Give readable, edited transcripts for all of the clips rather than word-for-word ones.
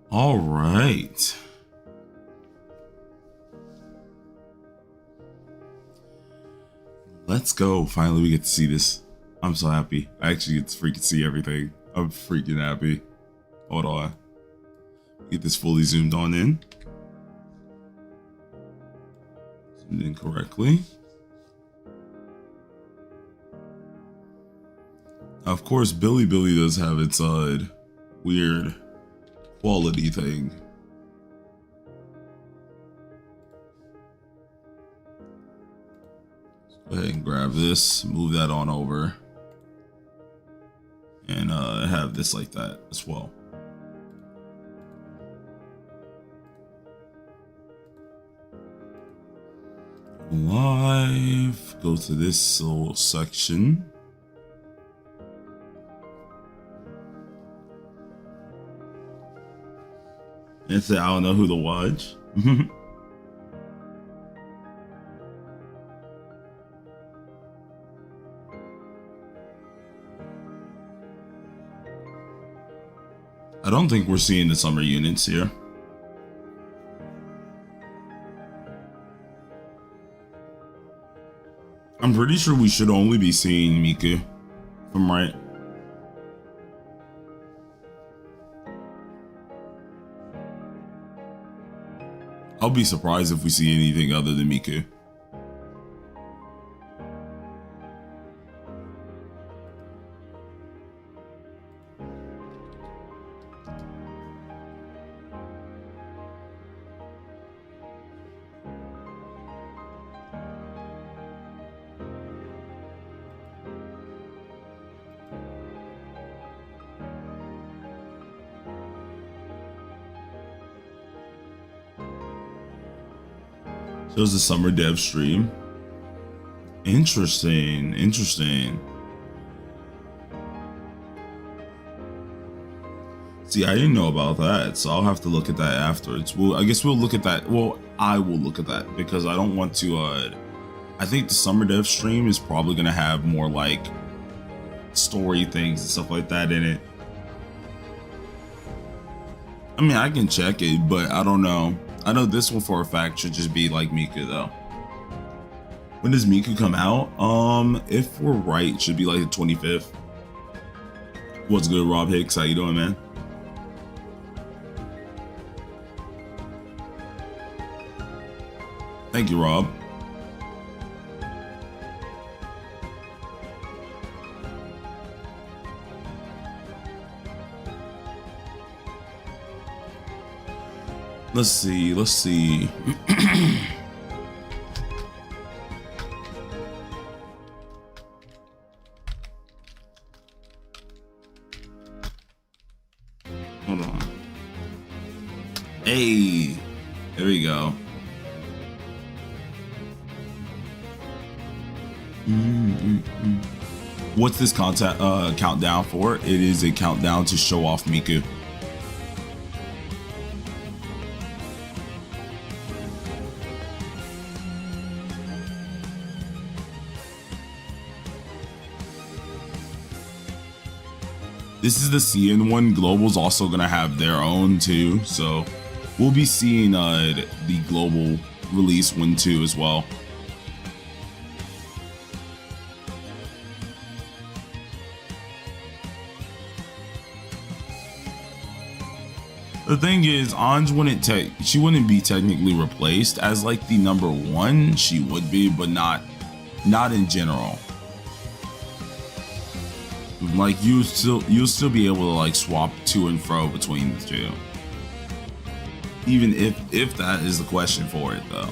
All right. Let's go. Finally, we get to see this. I'm so happy. I actually get to freaking see everything. I'm freaking happy. Hold on. Get this fully zoomed on in. Zoomed in correctly. Of course, Billy does have its weird quality thing. Go ahead and grab this, move that on over, and have this like that as well. Live, go to this little section. And say, I don't know who to watch. I don't think we're seeing the summer units here. I'm pretty sure we should only be seeing Miku, if I'm right. I'll be surprised if we see anything other than Miku. Shows the summer dev stream. Interesting. See, I didn't know about that, so I'll have to look at that afterwards. I guess we'll look at that. Well, I will look at that because I don't want to. I think the summer dev stream is probably gonna have more like story things and stuff like that in it. I mean, I can check it, but I don't know. I know this one for a fact should just be like Miku though. When does Miku come out? If we're right, it should be like the 25th. What's good, Rob Hicks? How you doing, man? Thank you, Rob. Let's see. Hold on. Hey, there we go. What's this countdown for? It is a countdown to show off Miku. This is the CN one. Global's also gonna have their own too, so we'll be seeing the global release one too as well. The thing is, Anj she wouldn't be technically replaced as like the number one. She would be, but not in general. Like you'll still be able to like swap to and fro between the two, even if that is the question for it though.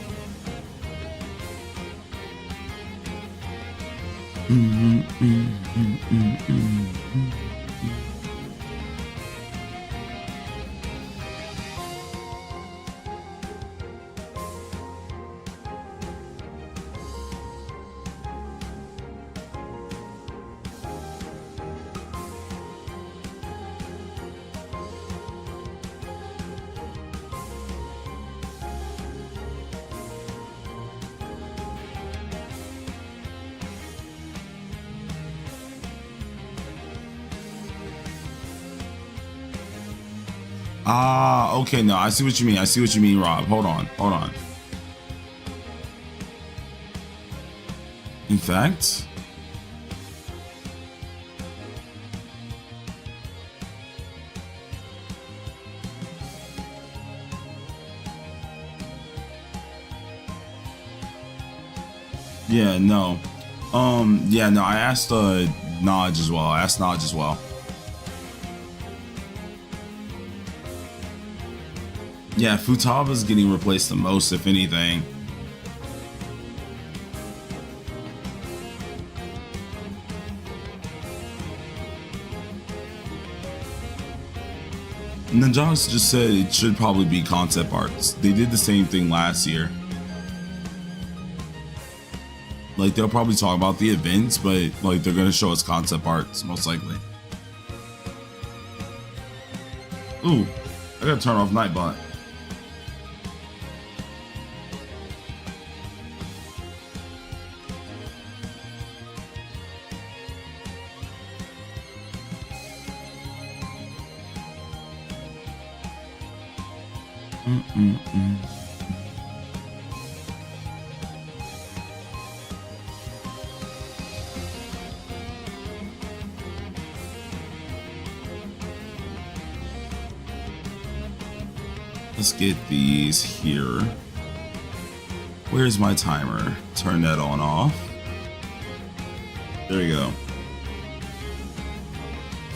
Ah, okay, no, I see what you mean. I see what you mean, Rob. Hold on, hold on. In fact, yeah, no. Yeah, no, I asked Naj as well. I asked Naj as well. Yeah, Futaba's getting replaced the most, if anything. Ninjax just said it should probably be concept arts. They did the same thing last year. Like, they'll probably talk about the events, but like they're gonna show us concept arts most likely. Ooh, I gotta turn off Nightbot. Let's get these here. Where's my timer? Turn that on off. There you go.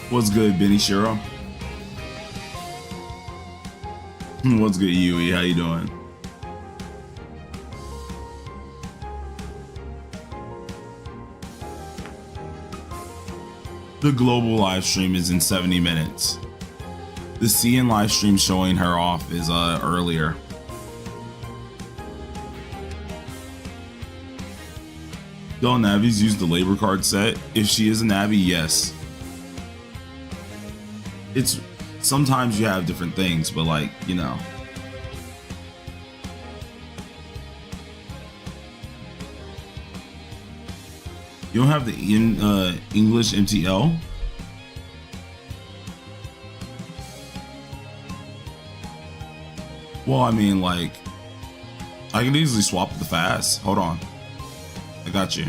What's good, Benny Shiro? What's good, Yui? How you doing? The global live stream is in 70 minutes. The CN live stream showing her off is earlier. Do all Navis use the labor card set? If she is a Navi, yes. It's sometimes you have different things, but like, you know. You don't have the English MTL? Well, I mean, like, I can easily swap the fast. Hold on. I got you.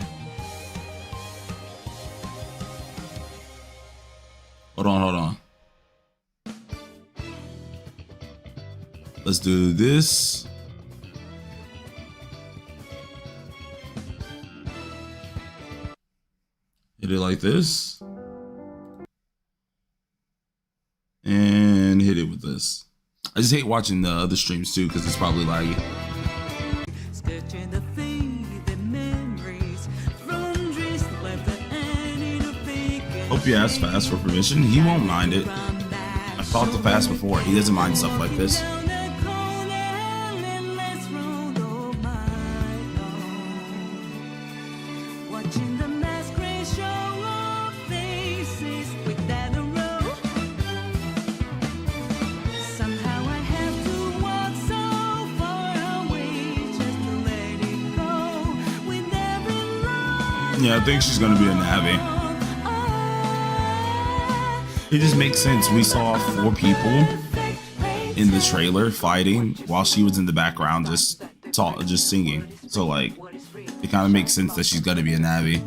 Hold on, hold on. Let's do this. Hit it like this. And hit it with this. I just hate watching the other streams too because it's probably laggy. Hope you ask Fast for permission. He won't mind it. I've talked to Fast before. He doesn't mind stuff like this. Yeah, I think she's gonna be a Navi. It just makes sense. We saw 4 people in the trailer fighting while she was in the background just singing. So like, it kind of makes sense that she's gonna be a Navi.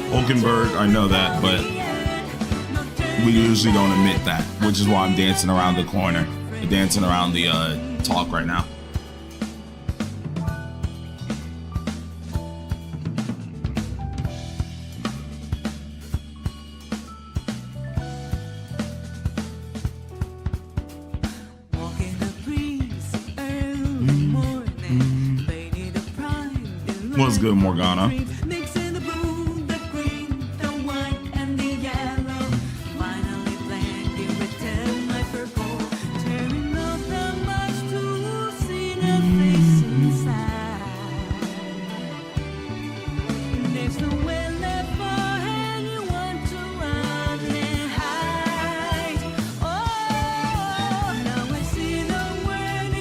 Hulkenberg, I know that, but we usually don't admit that, which is why I'm dancing around the corner, dancing around the talk right now. What's good, Morgana?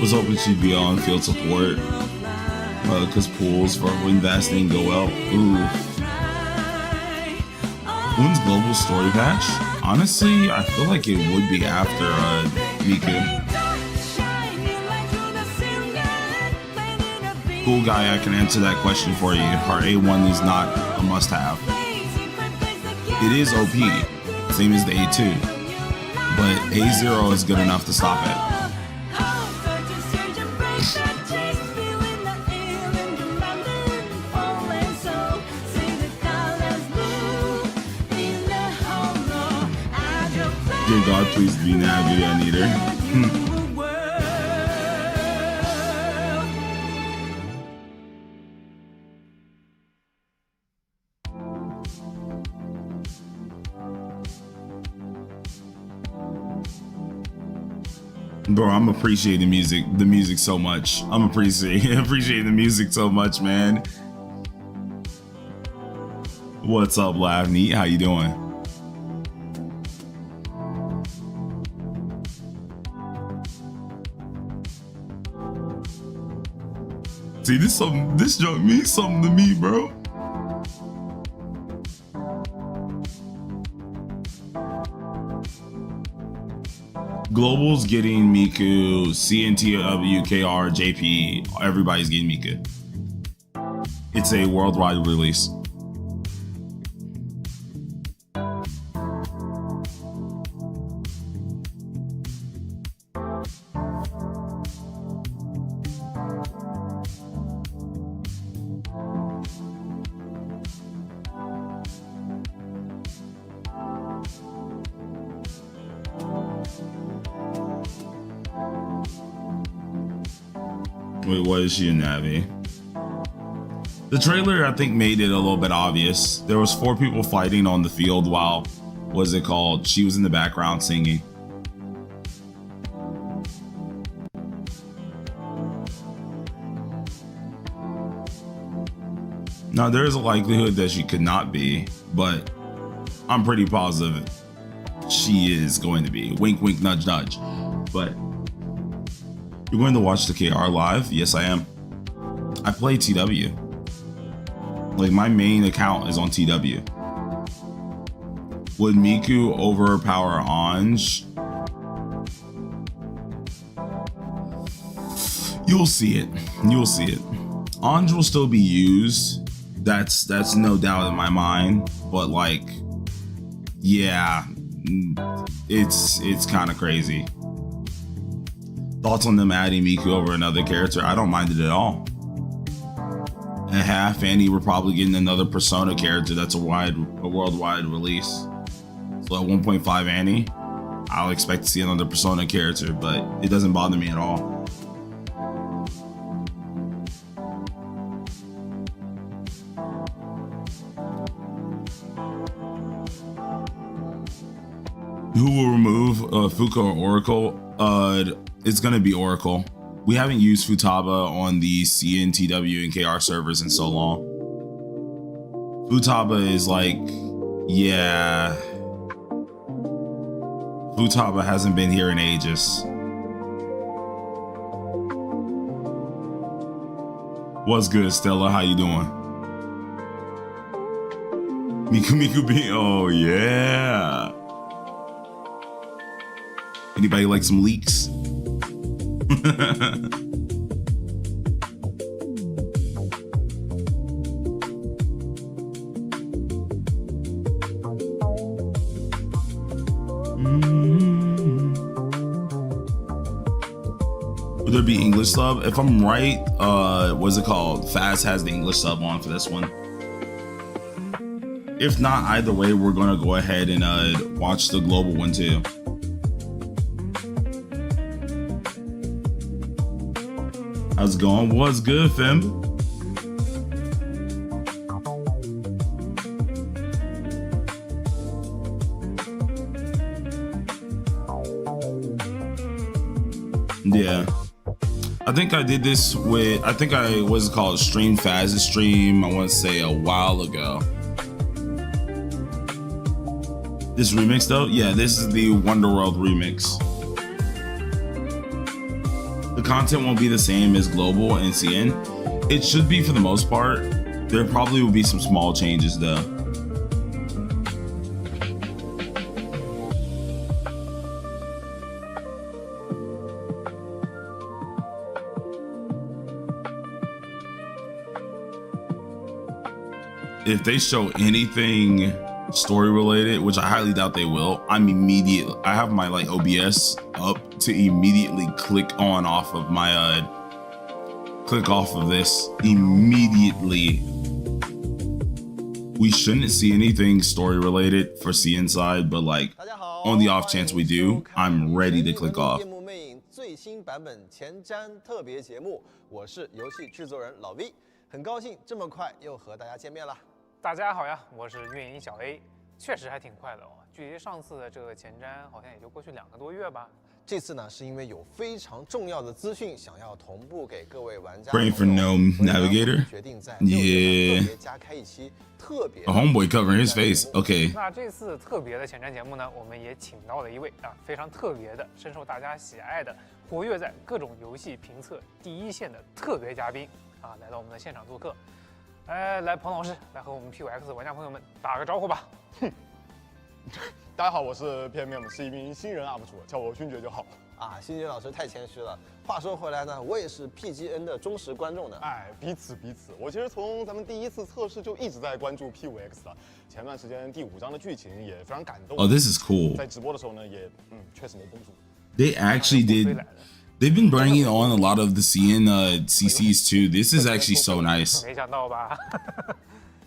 Was hoping she'd be on field support. Because pools for when Vast didn't go well. Ooh. When's Global Story Patch? Honestly, I feel like it would be after Miku. Cool guy, I can answer that question for you. Her A1 is not a must-have. It is OP, same as the A2, but A0 is good enough to stop it. Dear God, please be Navi, I need her. Bro, I'm appreciating the music so much. I'm appreciating the music so much, man. What's up, Lav Neat? How you doing? See, this joke means something to me, bro. Global's getting Miku, CNTW, KR, JP, everybody's getting Miku. It's a worldwide release. Wait, what is she a Navi? The trailer, I think, made it a little bit obvious. There was 4 people fighting on the field while, what's it called? She was in the background singing. Now, there is a likelihood that she could not be, but I'm pretty positive she is going to be. Wink, wink, nudge, nudge. But you're going to watch the KR live? Yes, I am. I play TW. Like, my main account is on TW. Would Miku overpower Anj? You'll see it. You'll see it. Anj will still be used. That's no doubt in my mind. But like, yeah, it's kind of crazy. Thoughts on them adding Miku over another character? I don't mind it at all. At half Annie, we're probably getting another Persona character that's a worldwide release. So at 1.5 Annie, I'll expect to see another Persona character, but it doesn't bother me at all. Who will remove Fuka or Oracle? It's gonna be Oracle. We haven't used Futaba on the CNTW and KR servers in so long. Futaba is like, yeah. Futaba hasn't been here in ages. What's good, Stella? How you doing? Miku B. Oh yeah. Anybody like some leaks? Would there be English sub? If I'm right, what's it called? Faz has the English sub on for this one. If not, either way, we're gonna go ahead and watch the global one too. How's it going? What's good, fam? Yeah. I think I did this with, what's it called? Stream Faz's stream, I want to say a while ago. This remix though? Yeah, this is the Wonderworld remix. The content won't be the same as global and CN. It should be for the most part. There probably will be some small changes though. If they show anything story related, which I highly doubt they will, I have my like OBS up to immediately click off of my click off of this immediately. We shouldn't see anything story related for C inside, but like on the off chance we do, I'm ready to click off. 最新版本前瞻特别节目，我是游戏制作人老 V， 很高兴这么快又和大家见面了。大家好呀，我是运营小 A， 确实还挺快的哦，距离上次的这个前瞻好像也就过去2个多月吧。这次呢，是因为有非常重要的资讯想要同步给各位玩家。Praying for no navigator. 决定在 Yeah. 特别加开一期特别。A homeboy covering his face. Okay. 那这次特别的前瞻节目呢，我们也请到了一位非常特别的、深受大家喜爱的、活跃在各种游戏评测第一线的特别嘉宾来到我们的现场做客。来，彭老师，来和我们 PUX 玩家朋友们打个招呼吧。大家好，我是 PMM， 是一名新人 UP 主，叫我勋爵就好了。勋爵老师太谦虚了。话说回来呢，我也是 PGN 的忠实观众呢。彼此。我其实从咱们第一次测试就一直在关注 P5X 了。前段时间第5章的剧情也非常感动。Oh, this is cool. 在直播的时候呢，也确实没绷住。They actually did. They've been bringing on a lot of the CN CCs too. This is actually so nice. 没想到吧？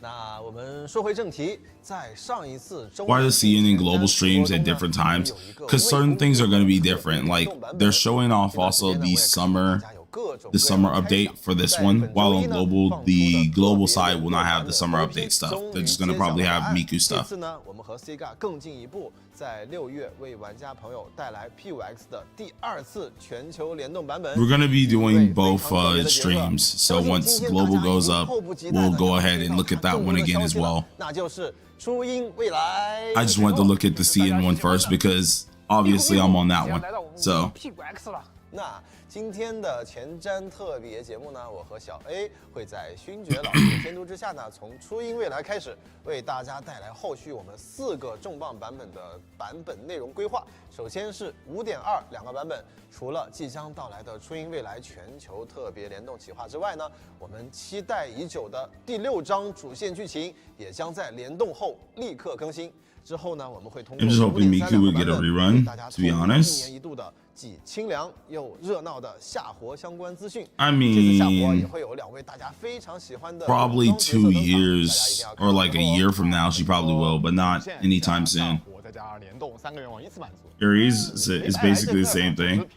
那我们说回正题，在上一次周 Why are the CN and global streams at different times? Because certain things are going to be different. Like they're showing off also the summer update for this one, while on global, the global side will not have the summer update stuff. They're just going to probably have Miku stuff. 这次呢，我们和 Sega 更进一步，在6月为玩家朋友带来 P5X 的第2次全球联动版本。We're going to be doing both streams, so once global goes up, we'll go ahead and look at that one again as well. 那就是初音未来。I just wanted to look at the CN one first because obviously I'm on that one. So. P5X 了。那今天的前瞻特别节目呢，我和小 A 会在勋爵老师的监督之下呢，从初音未来开始，为大家带来后续我们4个重磅版本的版本内容规划。首先是 5.2 2个版本，除了即将到来的初音未来全球特别联动企划之外呢，我们期待已久的第6章主线剧情也将在联动后立刻更新。之后呢，我们会通过 I'm just hoping Miku would get a rerun, to be honest. 1年1度的既清凉又热闹的夏活相关资讯。 I 这次夏活 mean, 也会有2位大家非常喜欢的 probably 2 years or like a year from now, she probably will, but not anytime soon. 再加联动3个愿望一次满足。Aries is basically the same thing.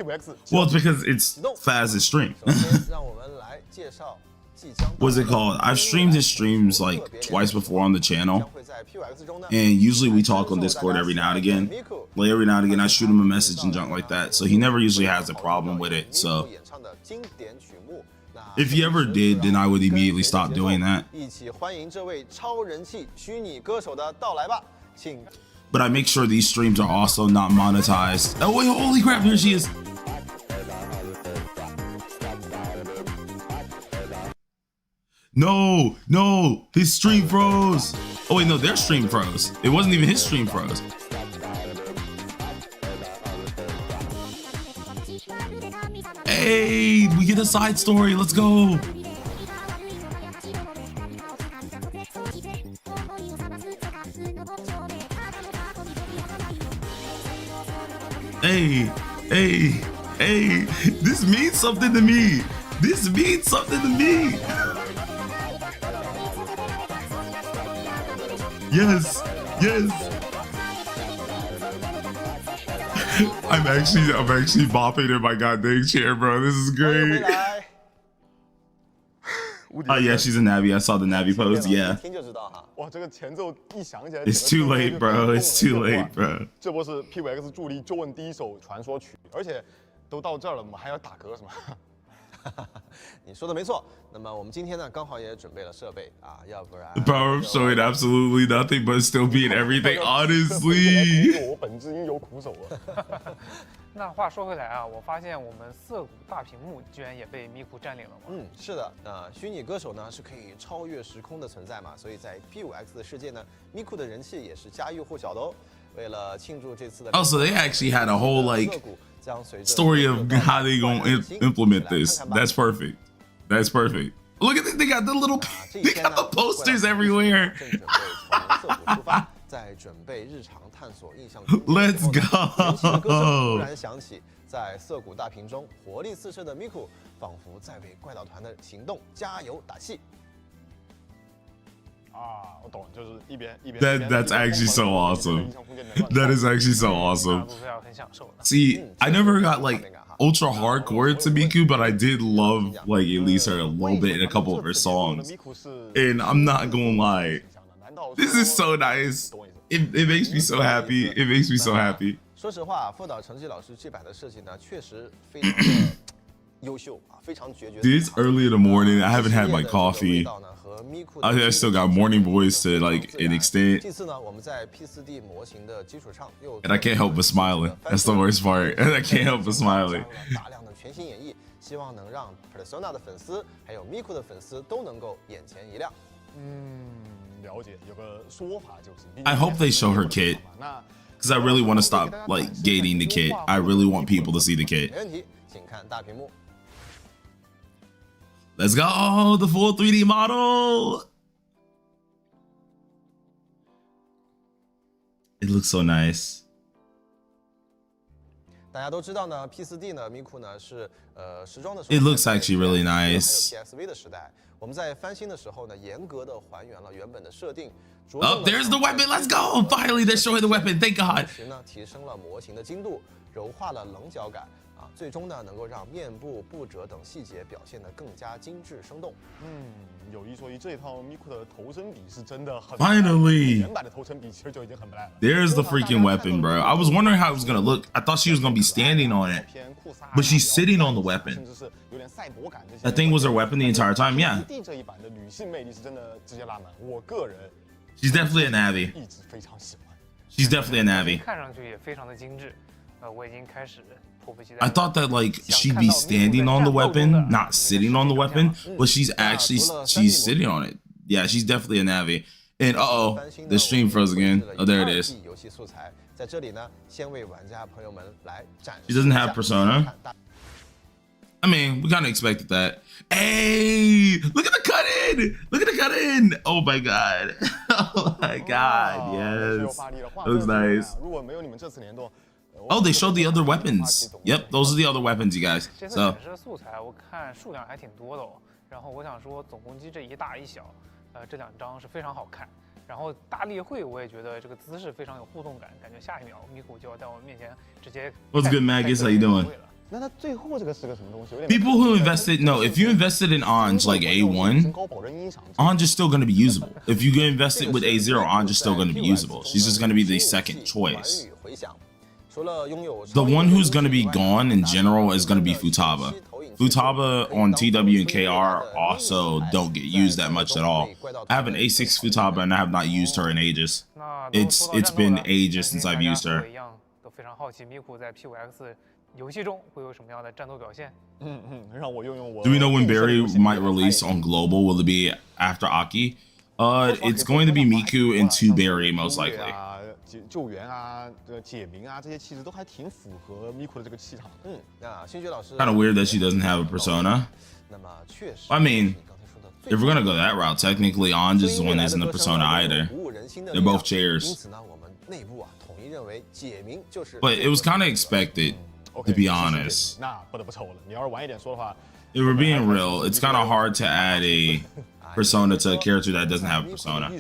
Well, it's because it's Faz's stream. 首先，让我们来介绍即将。What's it called? I've streamed his streams like twice before on the channel. 会在 P5X 中呢 And usually we talk on Discord every now and again. Like every now and again, I shoot him a message and junk like that. So he never usually has a problem with it. So 演唱的经典曲目。那 if he ever did, then I would immediately stop doing that. 一起欢迎这位超人气虚拟歌手的到来吧，请。 But I make sure these streams are also not monetized. Oh wait, holy crap, here she is. No, his stream froze. Oh wait, no, their stream froze. It wasn't even his stream froze. Hey, we get a side story, let's go. Hey, this means something to me. This means something to me. Yes. I'm actually bopping in my goddamn chair, bro. This is great. Oh yeah, she's a Navi. I saw the Navi pose. Yeah. 听就知道哈。哇，这个前奏一响起来 It's too late, bro. It's too late, bro. 这波是 P5X 助力就问第一首传说曲，而且都到这儿了，我们还要打歌是吗？你说的没错。那么我们今天呢，刚好也准备了设备要不然 The power of showing absolutely nothing but still being everything, honestly. 我本质应有苦手啊。那话说回来啊，我发现我们涩谷大屏幕居然也被Miku占领了吗？是的，虚拟歌手呢是可以超越时空的存在嘛，所以在 P5X 的世界呢，Miku 的人气也是家喻户晓的哦。为了庆祝这次的 Oh, so they actually had a whole like 将随着 story of how they gonna implement this. That's perfect. That's perfect. Look at this. They got the little. They got the posters everywhere. 正准备从涩谷出发，在准备日常探索印象。Let's 人气的歌声突 go. 然响起，在涩谷大屏中，活力四射的 Miku 仿佛在为怪盗团的行动加油打气。啊，我懂，就是一边 That's actually so awesome. That is actually so awesome. 不是要很享受的。 See, I never got like ultra hardcore to Miku, but I did love like at least her a little bit in a couple of her songs. And I'm not gonna lie, this is so nice. It makes me so happy. It makes me so happy. 说实话，副导成绩老师这版的设计呢，确实非常的优秀啊，非常绝绝。It's early in the morning. I haven't had my coffee. I still got morning voice to like an extent. 这次呢，我们在 P4D 模型的基础上又 And I can't help but smiling. That's the worst part. And I can't help but smiling. 大量的全新演绎，希望能让 Persona 的粉丝还有 Miku 的粉丝都能够眼前一亮。了解，有个说法就是。I hope they show her kit. Because I really want to stop like gating the kit. I really want people to see the kit. 没问题，请看大屏幕。 Let's go! The full 3D model! It looks so nice. 大家都知道呢 ，P4D 呢，Miku 呢是时装的。It looks actually really nice. 还有 PSV 的时代，我们在翻新的时候呢，严格的还原了原本的设定。Oh, there's the weapon. Let's go! Finally, they're showing the weapon. Thank God. 同时呢，提升了模型的精度，柔化了棱角感。 最终呢，能够让面部、布褶等细节表现得更加精致生动。有一说一，这套 Miku 的头身比是真的很。Finally, 原版的头身比其实就已经很不赖了。 There's the freaking weapon, bro. I was wondering how it was gonna look. I thought she was gonna be standing on it, but she's sitting on the weapon. 甚至是有点赛博感这些。 That thing was her weapon the entire time. Yeah. 这一版的女性魅力是真的直接拉满。我个人 She's definitely a Navi. 一直非常喜欢。 She's definitely a Navi. 看上去也非常的精致。我已经开始迫不及待。 I thought that like she'd be standing on the weapon, not sitting on the weapon, but she's sitting on it. Yeah, she's definitely a Navi. And the stream froze again. Oh, there it is. 游戏素材在这里呢，先为玩家朋友们来展示。 She doesn't have persona. I mean, we kind of expected that. Hey, look at the cut in! Look at the cut in! Oh my god! Oh my god! Yes, looks nice. 如果没有你们这次联动。 Oh, they showed the other weapons. Yep, those are the other weapons, you guys. 这次 So 展示的素材我看数量还挺多的哦。然后我想说，总攻击这一大一小，这两张是非常好看。然后大例会我也觉得这个姿势非常有互动感，感觉下一秒Miku就要在我面前直接。 What's good, Magus? How you doing? 那它最后这个是个什么东西？ People who invested, no, if you invested in Anj like A1, Anj is still going to be usable. If you invested with A0, Anj is still going to be usable. She's just going to be the second choice. The one who's going to be gone in general is going to be Futaba. Futaba on TW and KR also don't get used that much at all. I have an A6 Futaba and I have not used her in ages. It's been ages since I've used her. 都非常好奇Miku在 P5X 游戏中会有什么样的战斗表现。让我用用我。 Do we know when Barry might release on global? Will it be after Aki? It's going to be Miku and 2 Barry most likely. 救援啊，解谜啊，这些其实都还挺符合 Miku 的这个气场。那星爵老师 Kind of weird that she doesn't have a persona. 那么确实 I mean, if we're gonna go that route, technically Anja's one isn't a persona either. They're both chairs. 因此呢，我们内部啊统一认为解谜就是。 But it was kind of expected, to be honest. 那不得不抽了。你要是晚一点说的话， If we're being real, it's kind of hard to add a persona to a character that doesn't have a persona.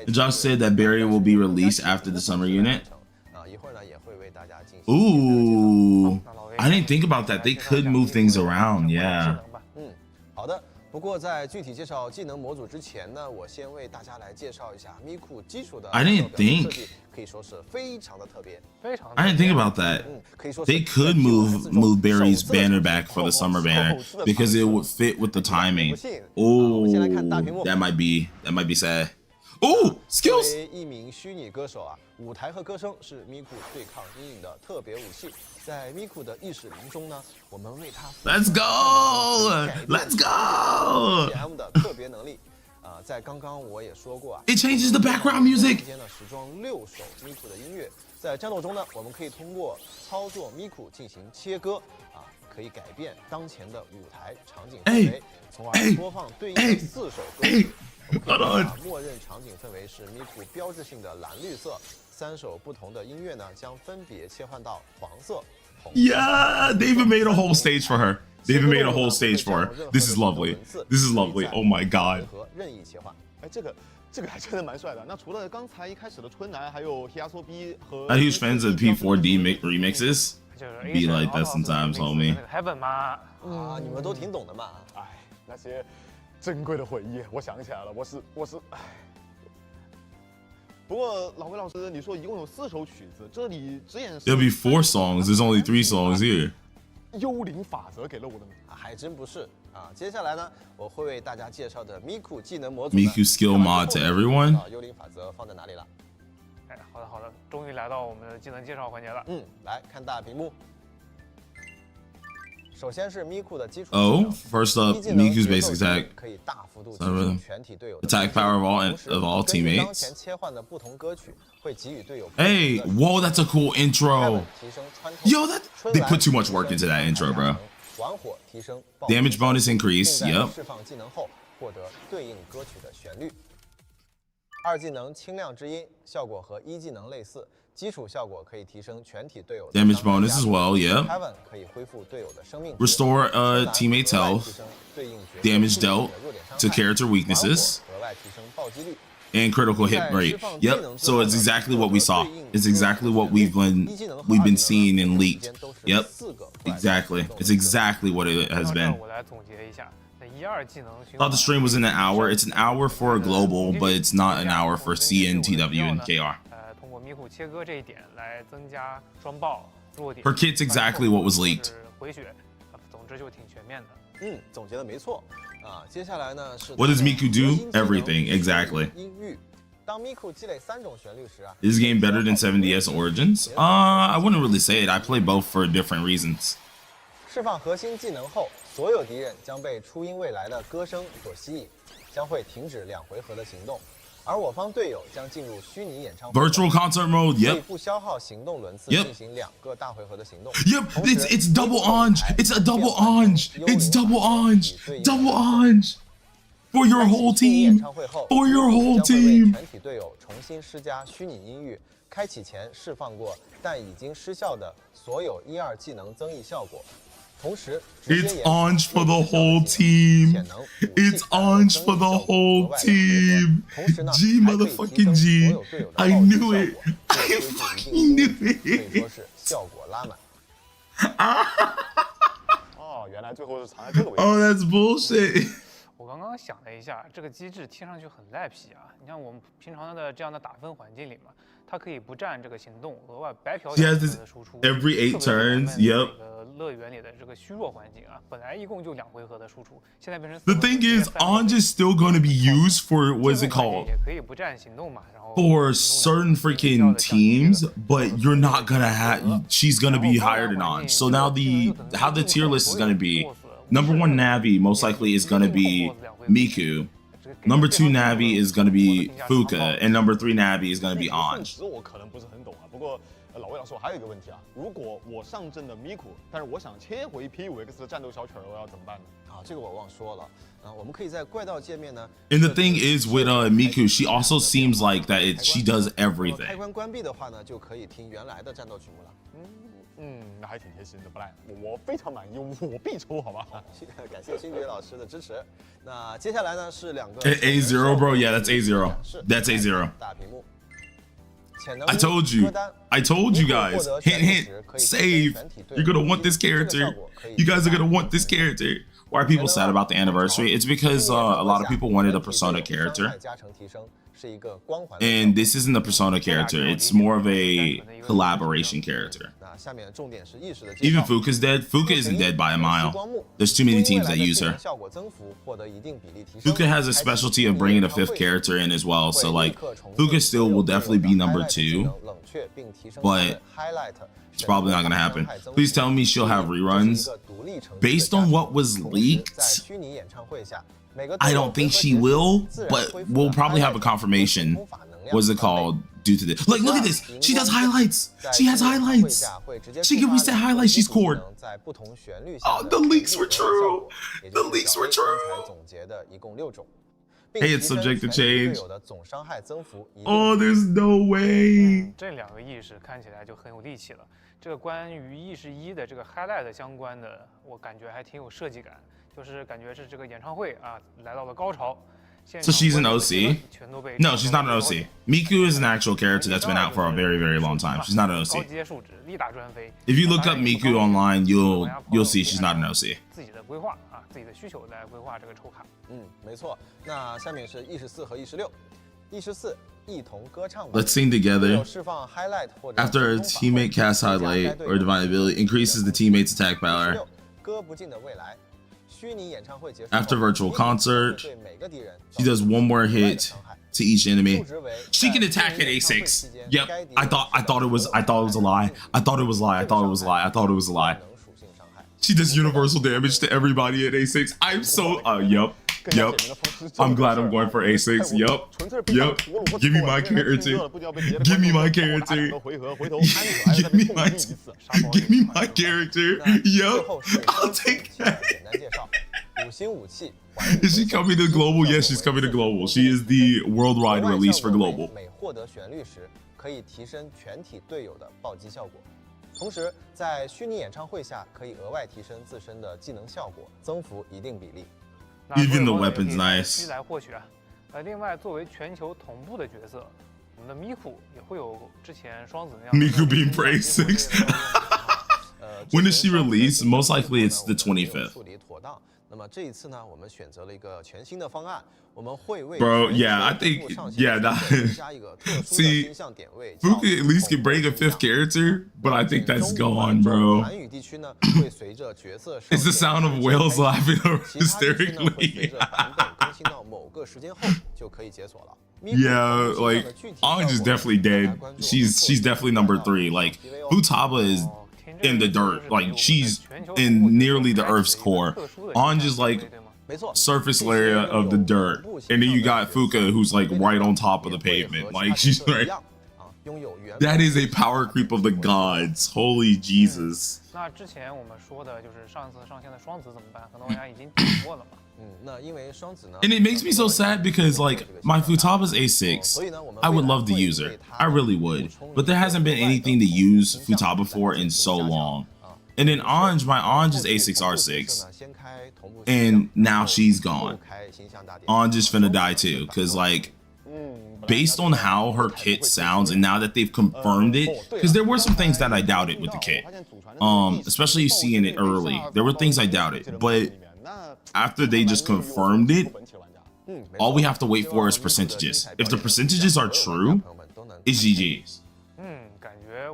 Josh said that Barry will be released after the summer unit. Ooh, I didn't think about that. They could move things around, yeah. 好的，不过在具体介绍技能模组之前呢，我先为大家来介绍一下 Miku 基础的 I didn't think. 设计，可以说是非常的特别。 I didn't think about that. They could move Barry's banner back for the summer banner because it would fit with the timing. Oh, that might be sad. Oh, 作 skills. 为一名虚拟歌手啊，舞台和歌声是 Miku 对抗阴影的特别武器。在 Miku 的意识林中呢，我们为他 Let's go. Let's go. GM 的特别能力。在刚刚我也说过啊 It changes the background music. 之间呢时装6首 Miku 的音乐，在战斗中呢，我们可以通过操作 Miku 进行切割啊，可以改变当前的舞台场景氛围，从而播放对应的4首歌曲。我们可以把默认场景氛围是 Miku 标志性的蓝绿色，3首不同的音乐呢将分别切换到黄色、红色。Yeah, they even made a whole stage for her. They even made a whole stage for her. This is lovely. This is lovely. Oh my god. 和任意切换。哎，这个还真的蛮帅的。那除了刚才一开始的春男，还有 Hiasobi 和 I'm huge fans of P4D remixes. 就是 Be like that sometimes, homie. 那个 Heaven 嘛，啊，你们都挺懂的嘛。哎，那些珍贵的回忆，我想起来了，我是哎。不过老魏老师，你说一共有4首曲子，这里只演 There'll be 4 songs. There's only 3 songs here. 幽灵法则给了我的名。还真不是啊！接下来呢，我会为大家介绍的 Miku 技能模组呢。 Miku skill mod to everyone. 幽灵法则放在哪里了？哎，好的，终于来到我们的技能介绍环节了。来看大屏幕。首先是 Miku 的基础。Oh, first up, Miku's basic attack. 可以大幅度提升全体队友的 Attack power of all 当 teammates. 前切换的不同歌曲会给予队友。Hey, whoa, that's a cool intro. 提升穿透。 Yo, they put too much work into that intro, bro. 玩火提升 Damage bonus increase. Yep. 释放技能后获得对应歌曲的旋律。2技能清亮之音效果和1技能类似，基础效果可以提升全体队友的 Damage bonus as well. Yep. Heaven 可以恢复队友的生命值。 Restore teammates' health. 对应 Damage dealt to character weaknesses. 额外提升暴击率。 And critical hit rate. Yep. So it's exactly what we saw. It's exactly what we've been seeing in leaked. Yep. Exactly. It's exactly what it has been. 我来总结一下，那1、2技能。Thought the stream was in an hour. It's an hour for a global, but it's not an hour for CN, TW, and KR. 通过Miku切割这一点来增加双爆弱点。Her kit's exactly what was leaked. 回血，总之就挺全面的。总结的没错啊。接下来呢是 What does Miku do? Everything. Exactly. 音域。当 Miku 积累3种旋律时啊 Is this game better than 7DS Origins? I wouldn't really say it. I play both for different reasons. 释放核心技能后，所有敌人将被初音未来的歌声所吸引，将会停止2回合的行动，而我方队友将进入虚拟演唱会 Virtual concert mode. 可以 Yep. 不消耗行动轮次 Yep. 进行2个大回合的行动。 Yep. It's double orange. It's a double orange. It's double orange. Double orange. For your whole team. For your whole team. 全体队友重新施加虚拟音域，开启前释放过但已经失效的所有1、2技能增益效果。同时 It's orange for the whole team. It's orange for the whole team. G motherfucking G. I knew it. I fucking knew 可以 it. 说是效果拉满。哦，原来最后是藏在这个位置。 Oh, that's bullshit. 我刚刚想了一下，这个机制听上去很赖皮啊！你看我们平常的这样的打分环境里嘛，它可以不占这个行动，额外白嫖 She has 2 this 的输出。 every 8 turns. 这 Yep. 个乐园里的这个虚弱环境啊，本来一共就2回合的输出，现在变成 The thing is, orange is still going to be used for what is it called? 也可以不占行动嘛，然后 For certain freaking teams, but you're not gonna have. She's gonna be higher than orange. So now how the tier list is gonna be. Number 1 Navi most likely is gonna be Miku. Number 2 Navi is gonna be Fuka, and number 3 Navi is gonna be 顺 Anj. 值我可能不是很懂啊，不过老魏老师，我还有一个问题啊，如果我上阵的 Miku， 但是我想切回 P5X 的战斗小曲儿，我要怎么办呢？啊，这个我忘说了啊，我们可以在怪盗界面呢。 And the thing is with Miku, she also seems like that she does 开 everything. 关关闭的话呢，就可以听原来的战斗曲目了。那还挺贴心的，不赖，我非常满意，我必抽，好吧？感谢星爵老师的支持。那接下来呢是2个 A0, bro. Yeah, that's A0. That's A0. 大屏幕。 I told you. I told you guys. Hint, hint. Save. You're gonna want this character. You guys are gonna want this character. Why are people sad about the anniversary? It's because a lot of people wanted a Persona character. 加成提升是一个光环。 And this isn't a Persona character. It's more of a collaboration character. 下面重点是意识的介 Even 绍。 Fuka's dead. Fuka isn't dead by a 激 mile. 光幕 There's too many 初音 teams 未来 that 的 use 技能 her. 效果增幅获得一定比例提升。 Fuka has a 开启 specialty of 虚拟 bringing a 演唱 fifth 会 character in as well. 会 So 立 like 刻重 Fuka 建 still will 所有 definitely be 队友的 number highlight 技能 2, 冷却并提升 but 他们 highlight it's probably not gonna happen. Please tell me she'll have 这是 reruns. 一个独立程序的 Based 加 on 成 what was 同时 leaked, 在虚拟演唱会下，每个 I 队友 don't think 回合 she 结束 will, 自然 but 恢复 we'll 的 probably have a highlight confirmation. 空法能量 What's it 翻倍 called due to this? Like, look at this. She does highlights. 在 She has 虚拟演唱会 highlights. 下会直接 She 触 can 发 reset 两个 highlights 基 she 础技 scored. 能在不同旋律下 Oh, 的 the 全 leaks 体 were 得到效果 true. 也 The 就是 leaks 小 were A刚才 true. 总结的一共6种，并 Hey, 提 it's 升 subject to 全体队 change. 友的总伤害增幅一定 Oh, there's no way. 这2个意识看起来就很有力气了。这个关于意识1的这个 highlight 相关的，我感觉还挺有设计感，就是感觉是这个演唱会啊来到了高潮。 So she's an OC? No, she's not an OC. Miku is an actual character that's been out for a very, very long time. She's not an 高 OC. 阶数值，力大专飞。 If you look up Miku online, you'll see she's not an OC. 自己的规划啊，自己的需求来规划这个抽卡。没错。那下面是意识4和意识6。意识4一同歌唱。 Let's sing together. 释放 highlight 或者 After a teammate casts highlight or divine ability, increases the teammate's attack power. 歌不尽的未来。虚拟演唱会结束 After virtual concert, 对每个敌人 she does one more hit to each enemy. 数值为 She can attack at A6. Yep. I thought it was a lie. I thought it was a lie. I thought it was a lie. I thought it was a lie. 能属性伤害。 She does universal damage to everybody at A6. I'm so yep. Yep. I'm glad I'm going for A6. Yup. Yup. Give me my character. Give me my character. Give me my Give me my character. Yup. I'll take that. 简单介绍，五星武器。 Is she coming to global? Yes, she's coming to global. She is the worldwide release for global. 每获得旋律时，可以提升全体队友的暴击效果。同时，在虚拟演唱会下，可以额外提升自身的技能效果，增幅一定比例。 Even the weapon's nice. 来获取啊。另外，作为全球同步的角色，我们的 Miku 也会有之前双子那样。Miku being praised 6. When does she release? Most likely it's the 25th. 处理妥当。那么这一次呢，我们选择了一个全新的方案，我们会为 Bro, yeah, I think, yeah, that. 加一个特殊的 See, 星象点位。 Fuka at least can bring a 5th character, but I think that's gone, bro. 韩语地区呢，会随着角色 It's the sound of whales laughing 其他地区呢会随 hysterically. 着版本更新到某个时间后就可以解锁了。 Yeah, like Anj is definitely dead. She's definitely number 3. Like Futaba is in the dirt. Like she's in nearly the Earth's core. Anj is like 没错， surface area of the dirt, and then you got Fuka who's like right on top of the pavement. Like she's like 拥有原 that is a power creep of the gods. Holy Jesus. 那之前我们说的就是上次上线的双子怎么办？很多玩家已经点过了嘛。那因为双子呢 And it makes me so sad because like my Futaba's A6, I would love to use her. I really would. But there hasn't been anything to use Futaba for in so long. And then Anj, my Anj is A6 R6. And now she's gone. Anj is finna die too. Cause like based on how her kit sounds and now that they've confirmed it, because there were some things that I doubted with the kit. Especially seeing it early. There were things I doubted. But after they just confirmed it, all we have to wait for is percentages. If the percentages are true, it's GG's.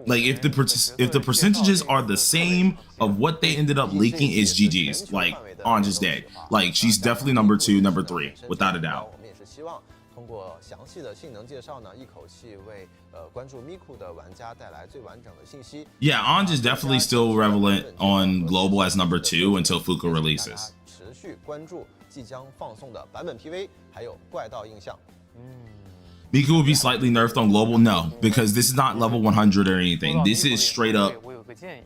Like if the percentages are the same of what they ended up leaking, it's GG's. Like Anj is dead. Like she's definitely number 2, number 3, without a doubt. 我们也是希望通过详细的性能介绍呢，一口气为关注 Miku 的玩家带来最完整的信息。 Yeah, Anj is definitely still relevant on global as number 2 until Fuka releases. 持续关注即将放送的版本 PV， 还有怪盗印象。 Miku will be slightly nerfed on global? No, because this is not level 100 or anything. This is straight up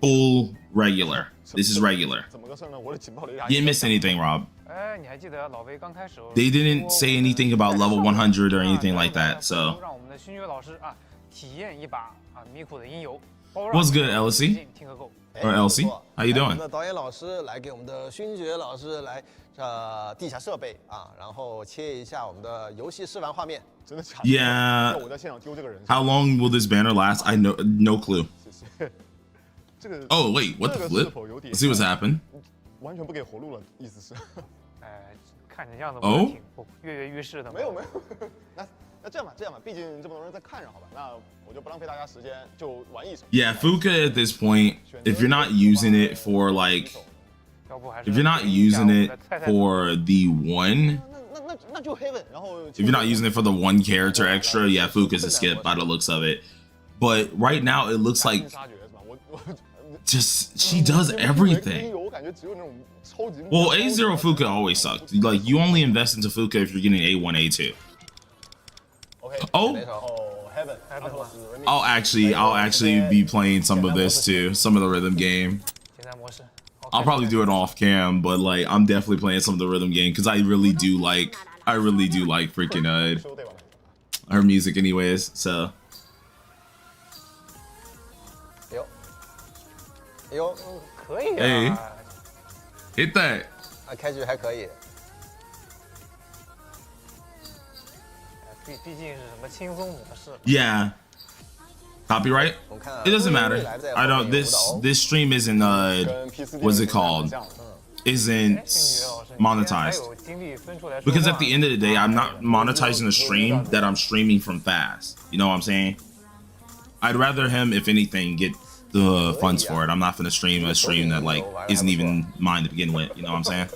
full regular. This is regular. 怎么个事呢？我的警报雷达 You didn't miss anything, Rob. 哎，你还记得老魏刚开始 They didn't say anything about level 100 or anything like that, so. 让我们的勋爵老师啊体验一把啊 Miku 的音游。 What's good, LC? 听个够。 Or Elsie? How you 我们 doing? 的导演老师来给我们的勋爵老师来地下设备啊，然后切一下我们的游戏试玩画面。 真的假的？ Yeah. 我在现场丢这个人。 How long will this banner last? I know no clue. 谢谢。这个 Oh wait, what the flip? Let's see what's happened. 完全不给活路了，意思是？哎，看你这样子，哦挺跃跃欲试的嘛。没有没有，那那这样吧，毕竟这么多人在看着，好吧，那我就不浪费大家时间，就玩一首。Yeah, Fuka at this point, if you're not using it for like, if you're not using it for the one, 那就 Heaven， 然后 if you're not using it for the one character extra, yeah, Fuka's a skip by the looks of it. But right now, it looks like just she does everything. Well, A0 Fuka always sucked. Like you only invest into Fuka if you're getting A1, A2. Oh, I'll actually be playing some of this too, some of the rhythm game. I'll probably do it off cam, but like I'm definitely playing some of the rhythm game because I really do like freaking her music anyways. So 哎呦，可以啊。hey, hit that. 啊，开局还可以。毕竟是什么轻松模式。Yeah. Copyright? 我们看啊 It doesn't 未 matter. 来在 I 后 don't. 面 This 舞蹈 this stream isn't 跟 PC what's it called? Isn't monetized. Because at the end of the day, I'm not monetizing a stream that I'm streaming from fast. You know what I'm saying? I'd rather him, if anything, get the funds for it. I'm not gonna stream a stream that like isn't even mine to begin with. You know what I'm saying?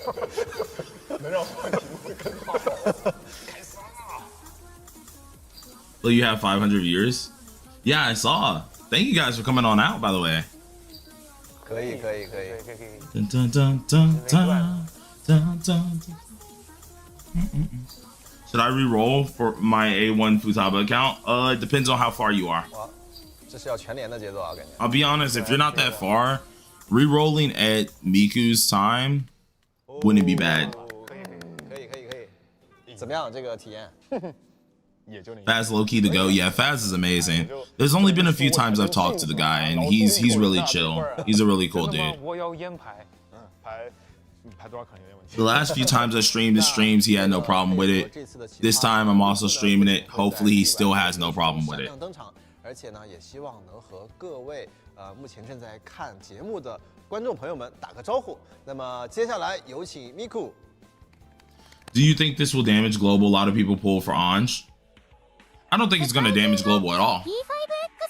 Well, you have 500 viewers. Yeah, I saw. Thank you guys for coming on out, by the way. 可以。 Dun, dun, dun, dun, dun, dun, dun. Should I re-roll for my A1 Futaba account? It depends on how far you are. 哇，这是要全连的节奏啊，感觉。 I'll be honest, if you're not that far, re-rolling at Miku's time wouldn't be bad. 可以。怎么样？这个体验？ Faz low key to go. Yeah, Faz is amazing. There's only been a few times I've talked to the guy, and he's really chill. He's a really cool dude. 窝腰烟排。排多少可能有点问题。 The last few times I streamed his streams, he had no problem with it. This time I'm also streaming it. Hopefully he still has no problem with it. 登场，而且呢，也希望能和各位目前正在看节目的观众朋友们打个招呼。那么接下来有请 Miku。 Do you think this will damage global? A lot of people pull for Anj. I don't think it's going to damage global at all.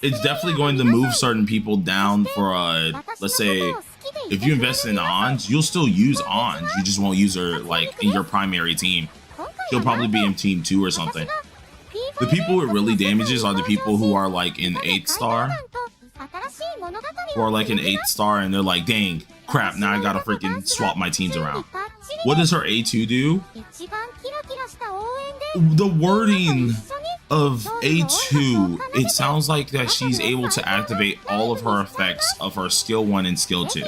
It's definitely going to move certain people down for let's say if you invest in Anj, you'll still use Anj. You just won't use her like in your primary team. She'll probably be in team 2 or something. The people it really damages are the people who are like in 8th star. Or like an 8th star and they're like, dang, crap, now I gotta freaking swap my teams around. What does her A2 do? The wording of A2, it sounds like that she's able to activate all of her effects of her skill 1 and skill 2.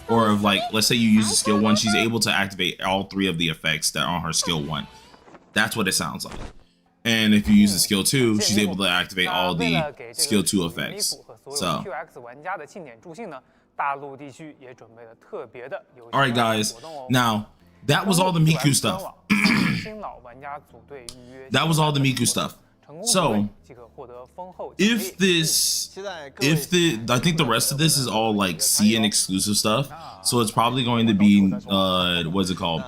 Or if like, let's say you use the skill 1, she's able to activate all 3 of the effects that are on her skill 1. That's what it sounds like. And if you use the skill 2, she's able to activate all the skill 2 effects. So, alright guys, now, that was all the Miku stuff. That was all the Miku stuff. So, if I think the rest of this is all like CN exclusive stuff, so it's probably going to be, what's it called?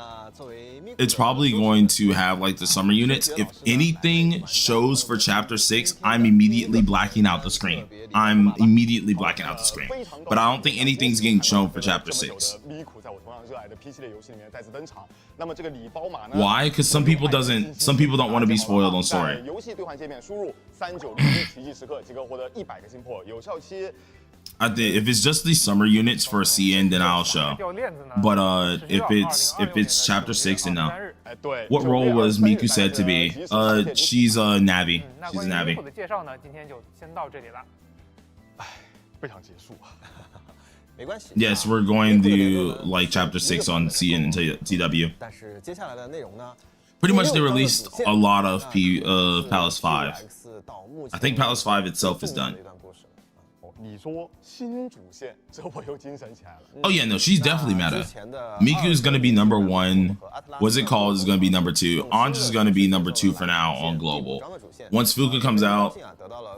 It's probably going to have like the summer units. If anything shows for chapter 6, I'm immediately blacking out the screen. I'm immediately blacking out the screen. But I don't think anything's getting shown for chapter 6. Why? Because some people don't want to be spoiled on story. I think if it's just the summer units for CN, then I'll show. But if it's chapter 6, then no. What role was Miku said to be? She's a Navi. She's a Navi. Yes, we're going to like chapter 6 on CN and TW. Pretty much they released a lot of Palace 5. I think Palace 5 itself is done. Oh yeah, no, she's definitely meta. Miku's gonna be number 1. What's it called is gonna be number 2. Anj is gonna be number 2 for now on global. Once Fuka comes out,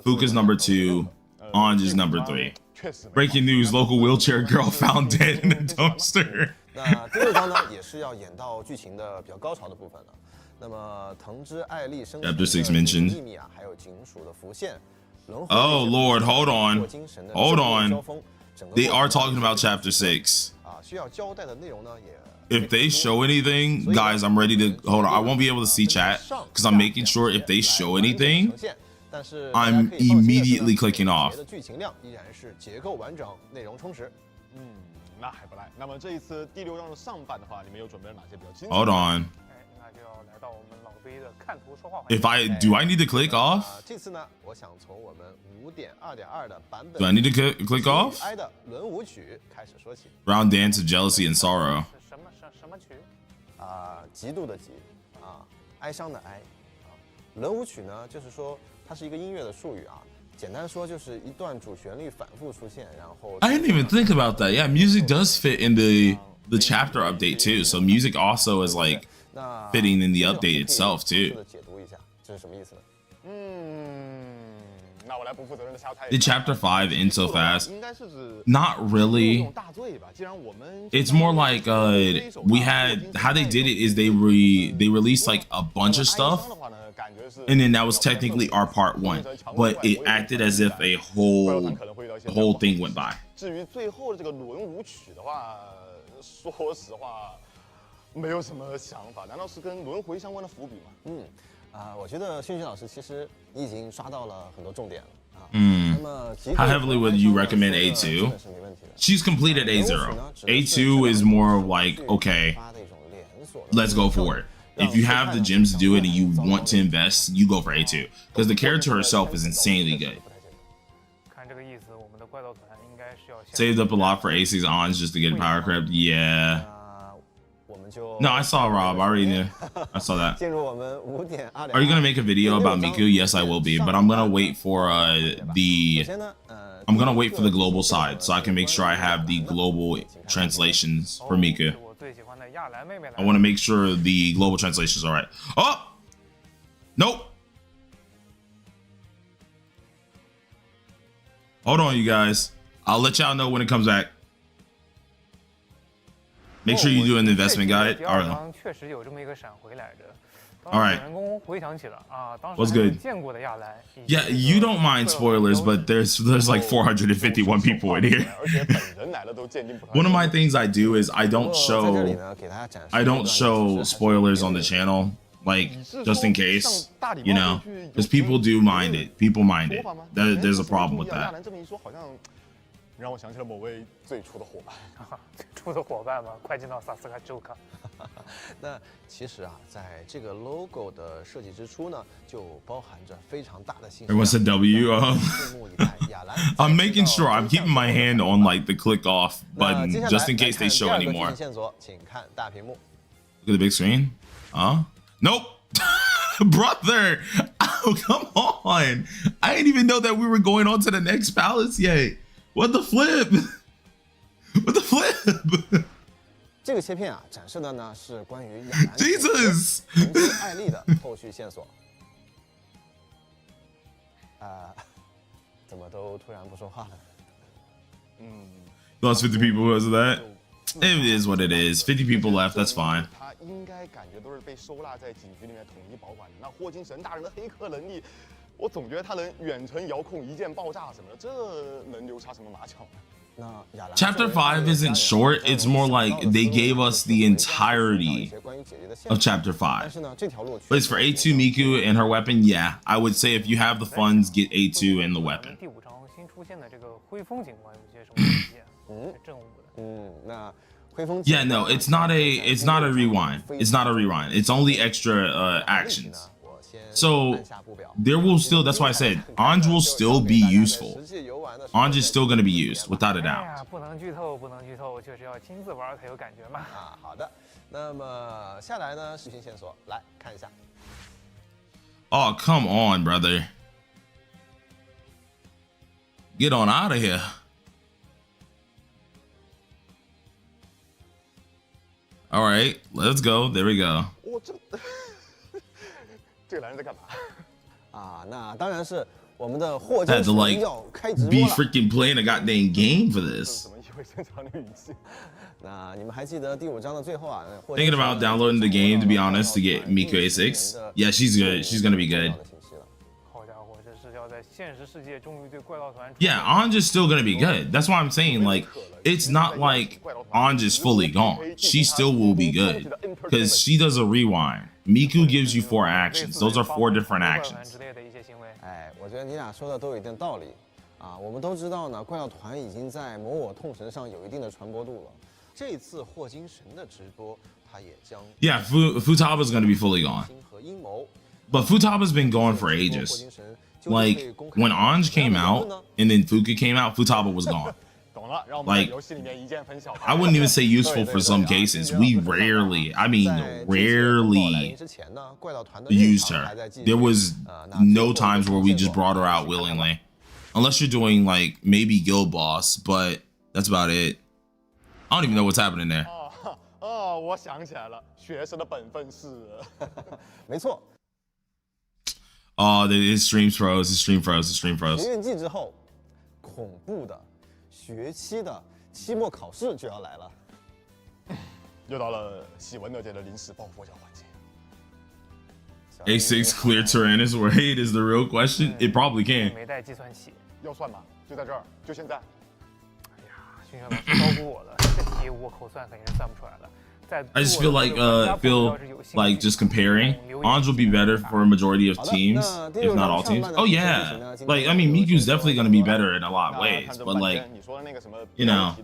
Fuka's number 2. Anj is number 3. Breaking news: local wheelchair girl found dead in a dumpster. 那第6章呢，也是要演到剧情的比较高潮的部分了。那么藤枝爱丽生 Chapter 6 mentioned. 秘密啊，还有警署的浮现。Oh Lord, hold on. Hold on. They are talking about Chapter 6. 啊，需要交代的内容呢也。 If they show anything, guys, I'm ready to hold on. I won't be able to see chat because I'm making sure if they show anything, I'm immediately clicking off. 的剧情量依然是结构完整，内容充实。那还不赖。那么这一次第6章的上半的话，你们有准备了哪些比较精彩？ Hold on. 哎，那就要来到我们老杯的看图说话环 If 节。 I do, I need to click off. 这次呢，我想从我们5.2.2的版本 Do I need to click off? I 的轮舞曲开始说起。 Round dance of jealousy and sorrow. 是什么曲？极度的极哀伤的哀轮舞曲呢，就是说它是一个音乐的术语啊。简单说就是一段主旋律反复出现，然后 I didn't even think about that. Yeah, music does fit in the chapter update too. So music also is like fitting in the update itself too. 解读一下，这是什么意思呢？那我来不负责任的瞎猜。 Did chapter 5 end so fast? 应该是指 Not really. 大罪吧？既然我们 It's more like we had how they did it is they released like a bunch of stuff, and then that was technically our part 1, but it acted as if a whole thing went by. 至于最后的这个轮舞曲的话，说实话，没有什么想法。难道是跟轮回相关的伏笔吗？我觉得勋勋老师其实你已经刷到了很多重点了啊。嗯那么 How heavily would you recommend A2? 是没问题的。 She's completed A0. A2 is more of like, okay, 发的一种连锁的 let's go for it. If you have the gems to do it and you want to invest, you go for A2 because the character herself is insanely good. 看这个意思，我们的怪盗团应该是要先 Saved up a lot for A6 ons just to get power crept. Yeah. 我们就 No, I saw Rob. I already knew. I saw that. 进入我们5.2.2。 Are you gonna make a video about Miku? Yes, I will be, but I'm gonna wait for I'm gonna wait for the global side so I can make sure I have the global translations for Miku. 我最喜欢的亚兰妹妹来 I want to make sure the global translations are right. Oh, nope. Hold on, you guys. I'll let y'all know when it comes back. Make sure you do an investment guide. 第 All 二 right. 章确实有这么一个闪回来着。 All right. 主人公回想起了啊，当时 What's 还没 good? 见过的亚兰。以及 Yeah, you don't mind spoilers, but there's like 451 people in here. 而且本人来了都鉴定不出来。 One of my things I do is I don't 在这里 show 呢，给大家展示 I don't show spoilers on the channel, like just in case, you know, because people do mind it. People mind it. There's a problem with 亚 that. 兰这么一说，好像让我想起了某位最初的伙伴。最初的伙伴嘛，快进到萨斯卡周卡。那其实啊，在这个 logo 的设计之初呢，就包含着非常大的信息。 Everyone said W. 拭目以待，亚兰 I'm making sure I'm keeping my hand on like the click off 那 button 接下来 just in case they 来看 show 第二个 any 剧 more. 情线索，请看大屏幕。 Look at the big screen. Nope. Brother. Oh, come on. I didn't even know that we were going on to the next palace yet. What the flip? What the flip? 这个切片啊，展示的呢是关于亚兰 Jesus 藤枝爱丽的后续线索。怎么都突然不说话了？ Lost 50 people because of that. It is what it is. 50 people left. That's fine. 他应该感觉都是被收纳在警局里面统一保管的。那霍金神大人的黑客能力，我总觉得他能远程遥控一键爆炸什么的，这能留下什么马脚呢？ 那亚兰 Chapter 5 isn't short. It's more like they gave us the entirety of Chapter 5. 但是呢，这条路 But it's for A2 Miku and her weapon. Yeah, I would say if you have the funds, get A2 and the weapon. 第5章新出现的这个灰风警官有些什么意见？这政务的。那灰风 Yeah, no, it's not a rewind. It's not a rewind. It's only extra actions. 我先 So 按下不表 there will still. That's why I said Anj will still be useful. 实际游玩的时候 Anj is still going to be used without a 哎 doubt. 呀，不能剧透，不能剧透，就是要亲自玩才有感觉嘛。好的。那么下来呢，视频线索来看一下。 Oh, come on, brother. Get on out of here. All right, let's go. There we go. 我这这个男人在干嘛？那当然是我们的霍 Had 金 to 神 like 要开直 be 播了。 freaking playing a goddamn game for 这是 this. 什么意会现场的语气。那你们还记得第5章的最后啊？ Thinking about downloading the game, to be honest, to get Miku A6. Yeah, she's good. She's gonna be good. 好家伙，这是要在现实世界终于对怪盗团。Yeah, Anja's still gonna be good. That's why I'm saying, like, it's not like Anja's fully gone. She still will be good because she does a rewind. Miku gives you 4 actions. Those are 4 different actions. 哎，我觉得你俩说的都有一定道理啊。我们都知道呢，怪盗团已经在某我痛神上有一定的传播度了。这次霍金神的直播，他也将 Yeah, Futaba's gonna be fully gone. 和阴谋。 But Futaba's been going for ages. Like, when Anj came out and then Fuka came out, Futaba was gone. 懂了，让我们在游戏里面一键分享。I wouldn't even say useful for some cases. We rarely, I mean, rarely used her. There was no times where we just brought her out willingly. Unless you're doing, like, maybe Guild Boss, but that's about it. I don't even know what's happening there. 我想起来了，学生的本分是，没错。 Oh, his stream froze, his stream froze, his stream froze. 学院季之后，恐怖的学期的期末考试就要来了。又到了喜闻乐见的临时抱佛脚环节。A6 clear Tyrannus Raid is the real question? It probably can. 没带计算器。要算吗？就在这儿，就现在。哎呀，勋轩老师高估我了，这题我口算肯定是算不出来的。 I just feel like just comparing, Anj will be better for a majority of teams, if not all teams. Oh yeah, like I mean Miku's definitely gonna be better in a lot of ways, but like you know,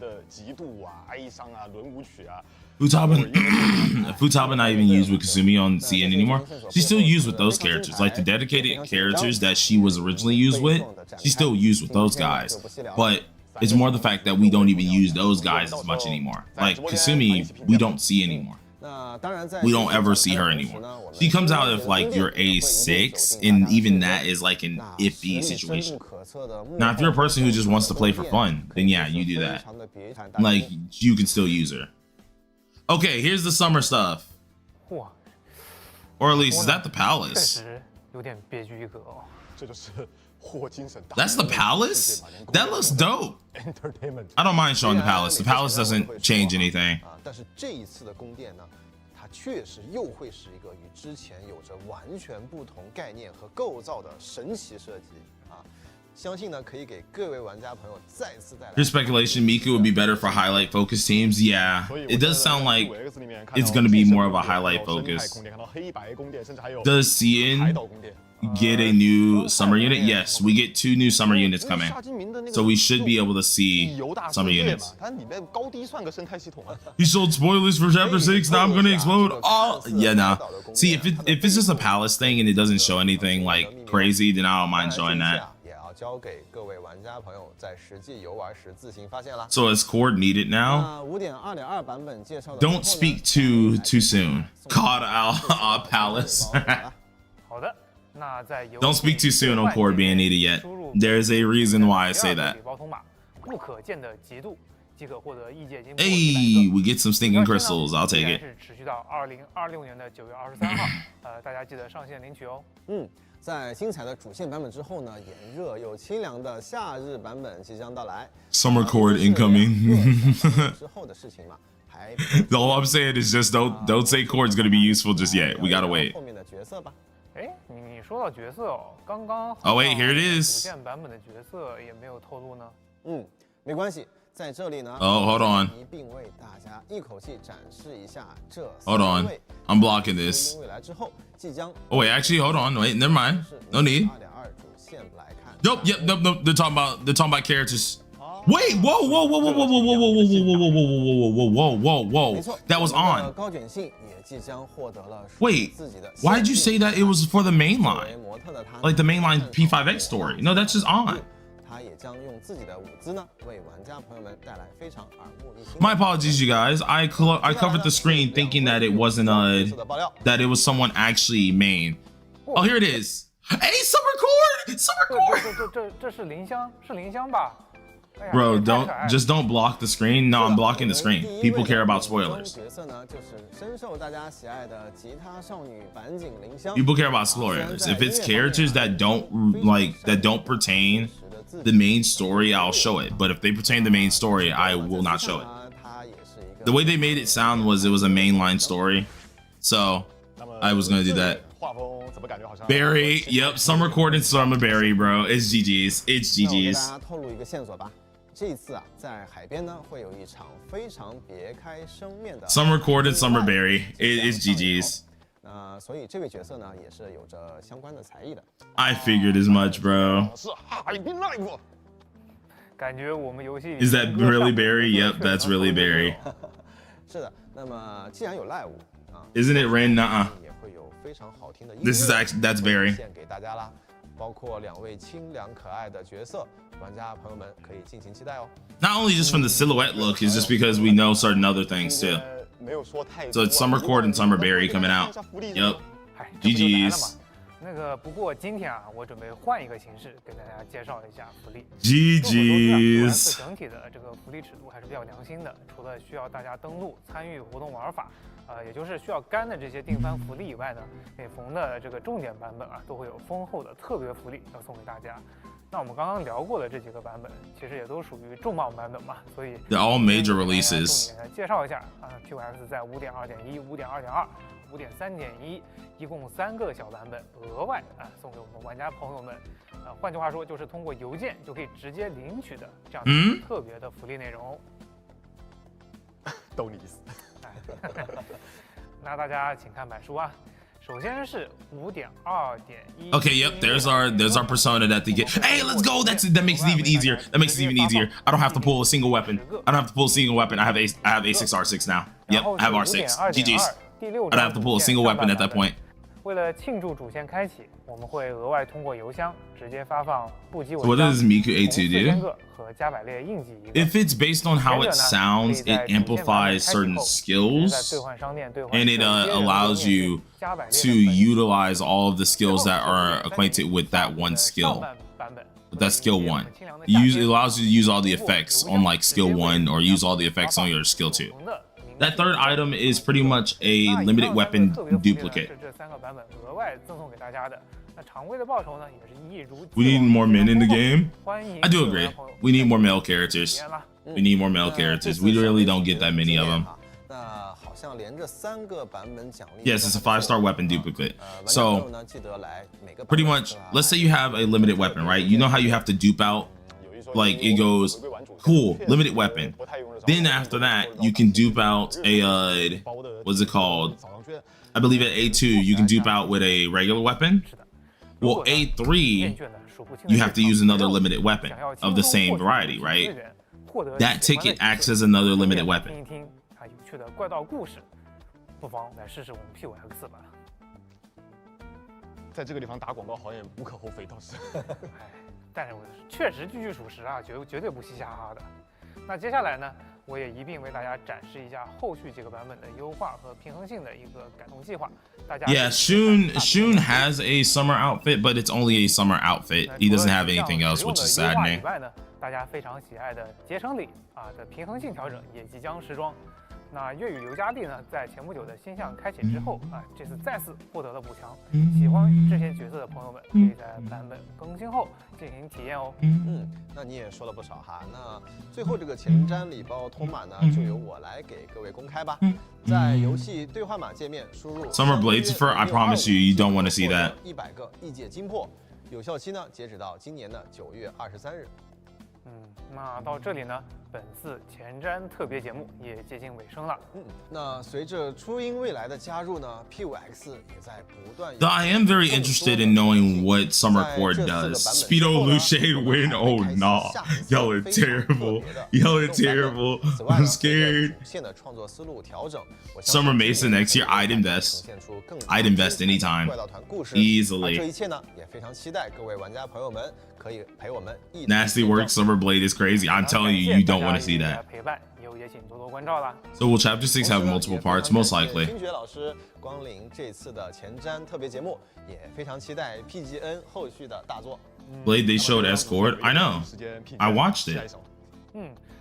Futaba not even used with Kasumi on CN anymore. She's still used with those characters, like the dedicated characters that she was originally used with. She's still used with those guys, but it's more the fact that we don't even use those guys as much anymore. Like Kasumi, we don't see anymore. We don't ever see her anymore. She comes out if like you're A6, and even that is like an iffy situation. Now, if you're a person who just wants to play for fun, then yeah, you do that. Like, you can still use her. Okay, here's the summer stuff. Or at least, is that the palace? That's the palace? That looks dope. I don't mind showing the palace. The palace doesn't change anything. 但是这一次的宫殿呢，它确实又会是一个与之前有着完全不同概念和构造的神奇设计啊！相信呢，可以给各位玩家朋友再次带来。Here's speculation: Miku would be better for highlight focus teams. Yeah, it does sound like it's going to be more of a highlight focus. Does CN get a new summer unit? Yes, we get 2 new summer units coming, so we should be able to see summer units. He sold spoilers for chapter 6. Now I'm gonna explode. Oh yeah, nah. See, if it's just a palace thing and it doesn't show anything like crazy, then I don't mind showing that. So is Cord needed now? Don't speak too soon. God, our palace. Don't speak too soon on Cord being needed yet. There's a reason why I say that. Hey, we get some stinking crystals. I'll take it. 在精彩的主线版本之后呢，炎热又清凉的夏日版本即将到来。Summer Cord incoming. 之后的事情嘛，还 All I'm saying is just don't say Cord's gonna be useful just yet. We gotta wait. 后面的角色吧。哎，你说到角色哦，刚刚 Oh wait, here it is. 主线版本的角色也没有透露呢。没关系，在这里呢。Oh, hold on. 并为大家一口气展示一下这。Hold on, I'm blocking this. 未来之后即将。Oh wait, actually, hold on. Wait, never mind. No need. Nope. Yep. Nope. They're talking about characters. Wait. Whoa. That was on. Wait. Why did you say that it was for the main line? Like the mainline P5X story? No, that's just on. My apologies, you guys. I covered the screen thinking that it wasn't that it was someone actually main. Oh, here it is. Hey, Summer Cord! Summer Cord! 这是林香，是林香吧？ Bro, don't block the screen. No, I'm blocking the screen. People care about spoilers. 角色呢，就是深受大家喜爱的吉他少女板井绫香。 People care about spoilers. If it's characters that don't pertain the main story, I'll show it. But if they pertain the main story, I will not show it. The way they made it sound was it was a mainline story, so I was gonna do that. Barry, yep, Summer Court and Summer Barry, bro. It's GG's. It's 那我给大 GG's. 家透露一个线索吧。这一次啊，在海边呢会有一场非常别开生面的 Summer Court and Summer Barry. It's GG's. 所以这位角色呢也是有着相关的才艺的。 I figured as much, bro. 是海滨 live。感觉我们游戏 Is that really Barry? Yep, that's really Barry. 是的，那么既然有 live 啊 Isn't it Ren? Nuh-uh. 也会有非常好听的音乐 This is actually that's Barry. 献给大家啦，包括2位清凉可爱的角色，玩家朋友们可以尽情期待哦。 Not only just from the silhouette look, is just because we know certain other things too. 没有说太多。 So it's Summer Court and Summer Barry coming out. Yep. 嗨，这不就来了 GG's. 嘛。那个不过今天啊，我准备换一个形式给大家介绍一下福利。 GG's. 整体的这个福利尺度还是比较良心的，除了需要大家登录参与活动玩法，也就是需要干的这些定番福利以外呢，每逢的这个重点版本啊，都会有丰厚的特别福利要送给大家。那我们刚刚聊过的这几个版本，其实也都属于重磅版本嘛，所以 They're all major releases. 重点来介绍一下啊 ，POX 在 5.2.1、5.2.2、5.3.1，一共3个小版本额外送给我们玩家朋友们。换句话说，就是通过邮件就可以直接领取的这样的特别的福利内容。懂你意思。那大家请看板书啊。首先是 5.2.1。 Okay, yep. There's our persona that they get. Hey, let's go. That makes it even easier. That makes it even easier. I don't have to pull a single weapon. I don't have to pull a single weapon. I have A6R6 now. Yep, I have R6. GG's. I don't have to pull a single weapon at that point. 为了庆祝主线开启，我们会额外通过邮箱直接发放不羁 So what 文 does 章 Miku A2 4000 do? 个和加百列印记一个。 If it's based on how it sounds, it amplifies certain skills, and it allows you to utilize all of the skills that are acquainted with that one skill. With that skill 1, it allows you to use all the effects on like skill 1, or use all the effects on your skill 2. That third item is pretty much a limited weapon duplicate. 这3个版本额外赠送给大家的。那常规的报酬呢，也是一如既往。 We need more men in the game. 欢迎 I do agree. We need more male characters. We need more male characters. We really don't get that many of them. 那好像连着3个版本奖励。 Yes, it's a 5-star weapon duplicate. 玩家朋 So 友呢，记得来每个 pretty much, let's say you have a limited weapon, right? You know how you have to dupe out? Like it goes, cool, limited weapon. Then after that, you can dupe out a, what's it called? I believe at A2, you can dupe out with a regular weapon. Well, A3, you have to use another limited weapon of the same variety, right? That ticket acts as another limited 听 weapon. 一听有趣的怪盗故事，不妨来试试我们 POX 吧。在这个地方打广告好像也无可厚非，倒是。但是我确实句句属实啊，绝对不嘻嘻哈哈的。那接下来呢，我也一并为大家展示一下后续几个版本的优化和平衡性的一个改动计划。大家 Yeah, Shun has a summer outfit, but it's only a summer outfit. He doesn't have anything else, which is 除了优化 saddening. 以外呢，大家非常喜爱的结成里的平衡性调整也即将时装。那粤语刘家弟呢，在前不久的新项开启之后这次再次获得了补强。喜欢这些角色的朋友们，可以在版本更新后进行体验哦。那你也说了不少哈。那最后这个前瞻礼包通码呢，就由我来给各位公开吧。在游戏兑换码界面输入 Summer Blades for, I promise you, you don't want to see that. 100个异界金魄，有效期呢截止到今年的9月23日。那到这里呢，本次前瞻特别节目也接近尾声了。那随着初音未来的加入呢 ，POX 也在不断。 I am very interested in knowing what Summer Court does. Speedo Lushade win? Oh nah, y'all are terrible. Y'all are terrible. I'm scared. Summer Mason next year, I'd invest. I'd invest anytime. Easily. 这一切呢，也非常期待各位玩家朋友们可以陪我们一起。 Nasty work, Summer Blade is crazy. I'm telling you, you don't want to see that. 陪伴以后也请多多关照啦。 So will Chapter 6 have multiple parts? Most likely. 星爵老师光临这次的前瞻特别节目，也非常期待 PGN 后续的大作。 Blade, they showed Escort. I know. I watched it.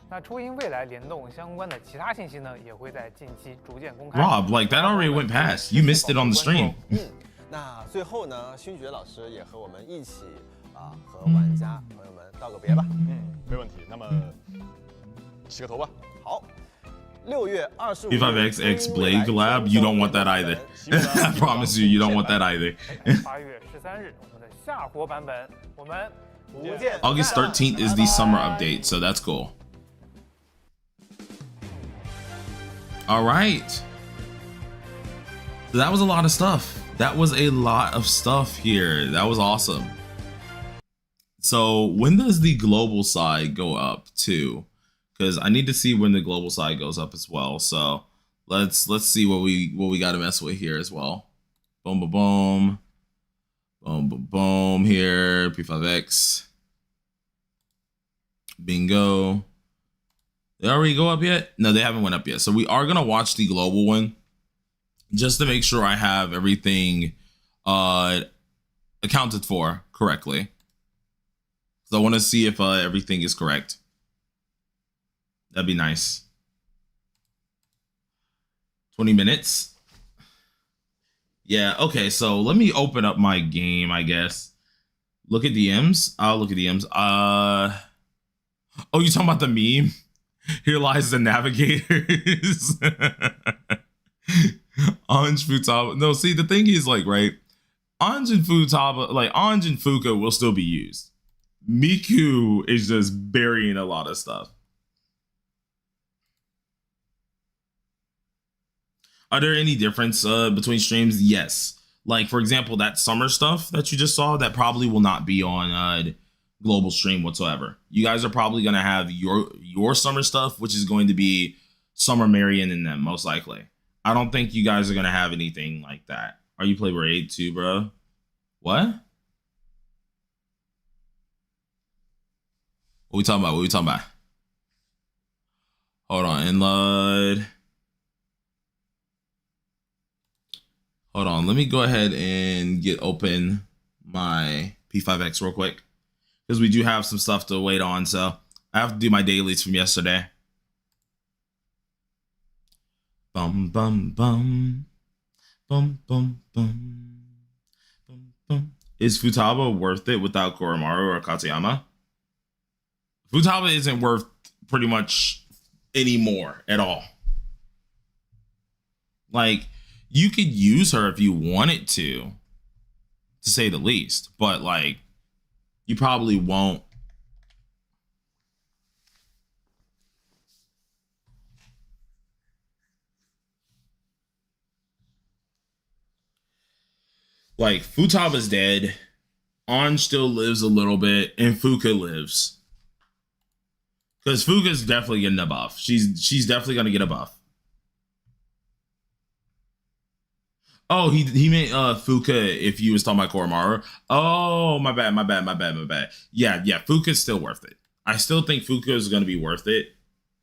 那初音未来联动相关的其他信息呢，也会在近期逐渐公开。 Rob, like that already went past. You missed it on the stream. 那最后呢，勋爵老师也和我们一起和玩家朋友们道个别吧。没问题。那么洗个头吧。好。6月25日 P5XX Blade collab, you don't want that either. I promise you, you don't want that either. 8月13日，我们的夏活版本，我们不见。August 13th is the summer update, so that's cool. All right. So that was a lot of stuff. That was a lot of stuff here. That was awesome. So when does the global side go up too? Because I need to see when the global side goes up as well. So let's see what we got to mess with here as well. Boom, boom, boom, boom, boom, boom. Here, P5X. Bingo. They already go up yet? No, they haven't went up yet. So we are gonna watch the global one just to make sure I have everything accounted for correctly. So I want to see if everything is correct. That'd be nice. 20 minutes. Yeah, okay, so let me open up my game, I guess. Look at DMs. I'll look at DMs. Oh, you talking about the meme? Here lies the navigators. Anj Futaba. No, see, the thing is, like, right? Anj and Futaba, like, Anj and Fuka will still be used. Miku is just burying a lot of stuff. Are there any difference between streams? Yes. Like, for example, that summer stuff that you just saw, that probably will not be on global stream whatsoever. You guys are probably going to have your summer stuff, which is going to be Summer Marion and them, most likely. I don't think you guys are going to have anything like that. Are you play Raid too, bro? What? What we talking about? What we talking about? Hold on, Inload. Hold on, let me go ahead and get open my P5X real quick, because we do have some stuff to wait on. So I have to do my dailies from yesterday. Bum bum bum bum bum bum bum bum. Is Futaba worth it without Koromaru or Katayama? Futaba isn't worth pretty much anymore at all. Like, you could use her if you wanted to say the least, but like, you probably won't. Like, Futaba's dead, Anj still lives a little bit, and Fuka lives. Because Fuka's definitely getting a buff. She's definitely gonna get a buff. Oh, he meant Fuka if you was talking about Koromaru. Oh, my bad. Yeah, Fuka's still worth it. I still think Fuka is gonna be worth it.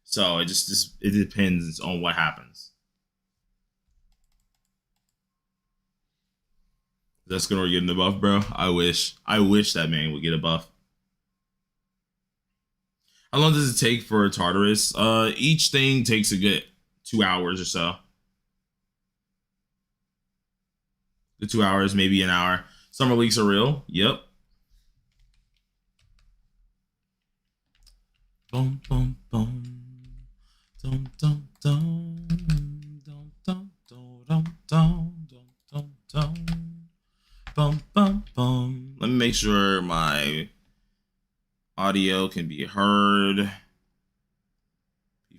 So it just it depends on what happens. That's gonna get a buff, bro. I wish that man would get a buff. How long does it take for Tartarus? Each thing takes a good 2 hours or so. The 2 hours, maybe an hour. Summer leaks are real. Yep. Boom, boom, boom. Dum, dum, dum. Dum, dum, dum, dum, dum, dum. Bum, bum, bum. Let me make sure my audio can be heard.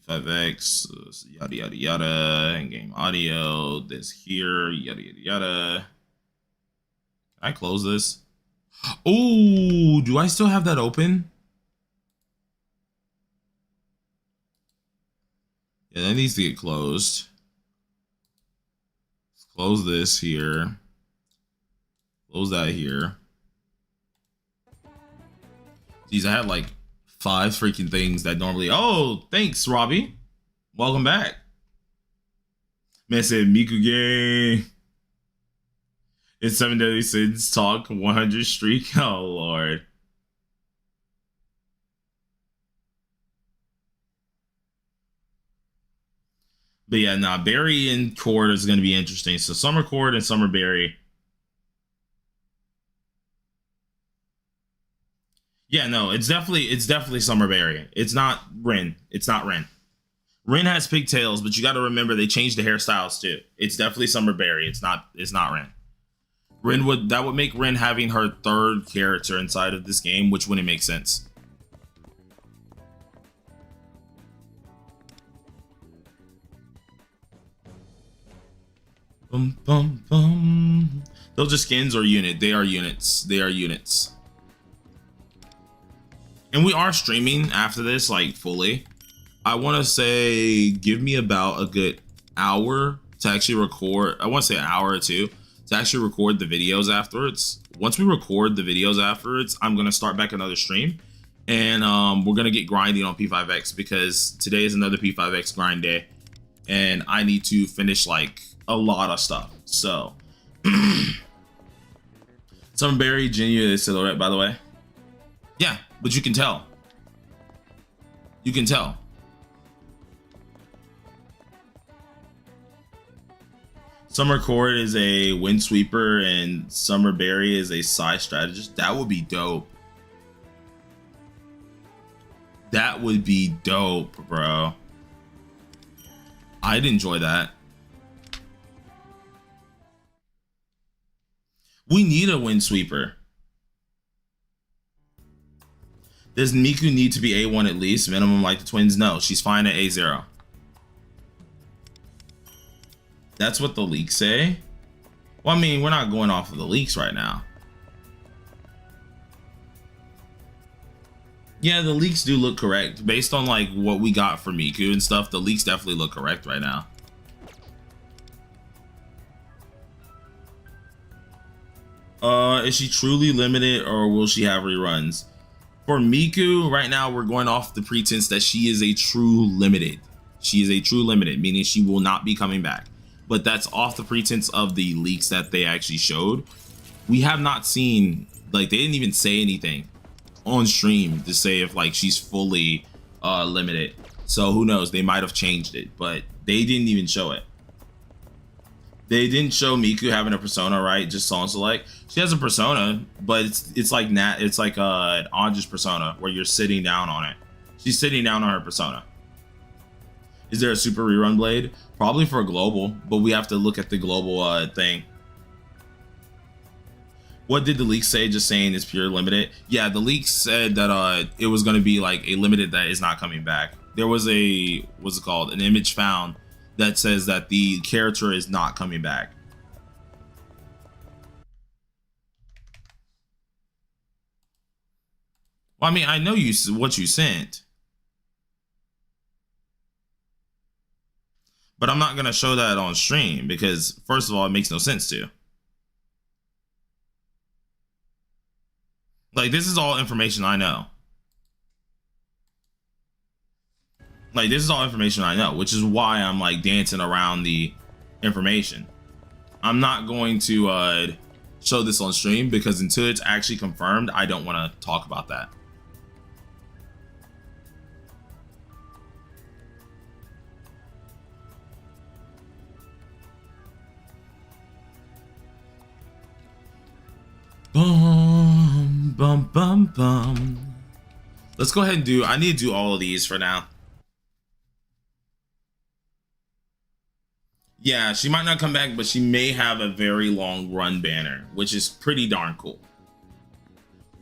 P5X, yada, yada, yada. In-game audio, this here, yada, yada, yada. Can I close this? Oh, do I still have that open? Yeah, that needs to get closed. Let's close this here. Close that here. Geez, I had like 5 freaking things that normally. Oh, thanks, Robbie. Welcome back. Man said Miku gang. It's 7 Deadly Sins talk 100 streak. Oh Lord. But yeah, nah, Berry and Cord is going to be interesting. So Summer Cord and Summer Berry. Yeah, no, it's definitely Summer Berry. It's not Rin. It's not Rin. Rin has pigtails, but you got to remember they changed the hairstyles too. It's definitely Summer Berry. It's not Rin. That would make Rin having her third character inside of this game, which wouldn't make sense. Bum, bum, bum. Those are skins or unit. They are units. They are units. And we are streaming after this, like fully. I want to say, give me about a good hour to actually record. I want to say an hour or two to actually record the videos afterwards. Once we record the videos afterwards, I'm going to start back another stream. And we're going to get grinding on P5X because today is another P5X grind day. And I need to finish like a lot of stuff. So, some very genuine silhouette, by the way. Yeah, but you can tell. You can tell. Summer Cord is a windsweeper and Summer Berry is a side strategist. That would be dope. That would be dope, bro. I'd enjoy that. We need a windsweeper. Does Miku need to be A1 at least? Minimum like the twins? No, she's fine at A0. That's what the leaks say. Well, I mean, we're not going off of the leaks right now. Yeah, the leaks do look correct. Based on like what we got for Miku and stuff, the leaks definitely look correct right now. Is she truly limited or will she have reruns? For Miku, right now we're going off the pretense that she is a true limited. She is a true limited, meaning she will not be coming back. But that's off the pretense of the leaks that they actually showed. We have not seen, like, they didn't even say anything on stream to say if like she's fully limited. So who knows, they might have changed it, but they didn't even show it. They didn't show Miku having a persona, right? Just song select. She has a persona, but it's like an Anja's persona where you're sitting down on it. She's sitting down on her persona. Is there a super rerun blade? Probably for a global, but we have to look at the global thing. What did the leaks say? Just saying it's pure limited. Yeah, the leaks said that it was going to be like a limited that is not coming back. There was a, what's it called? An image found that says that the character is not coming back. Well, I mean, I know what you sent, but I'm not gonna show that on stream because first of all, it makes no sense to. Like, this is all information I know. Like, this is all information I know, which is why I'm like dancing around the information. I'm not going to show this on stream because until it's actually confirmed, I don't want to talk about that. Bum, bum, bum, bum. Let's go ahead and I need to do all of these for now. Yeah, she might not come back, but she may have a very long run banner, which is pretty darn cool.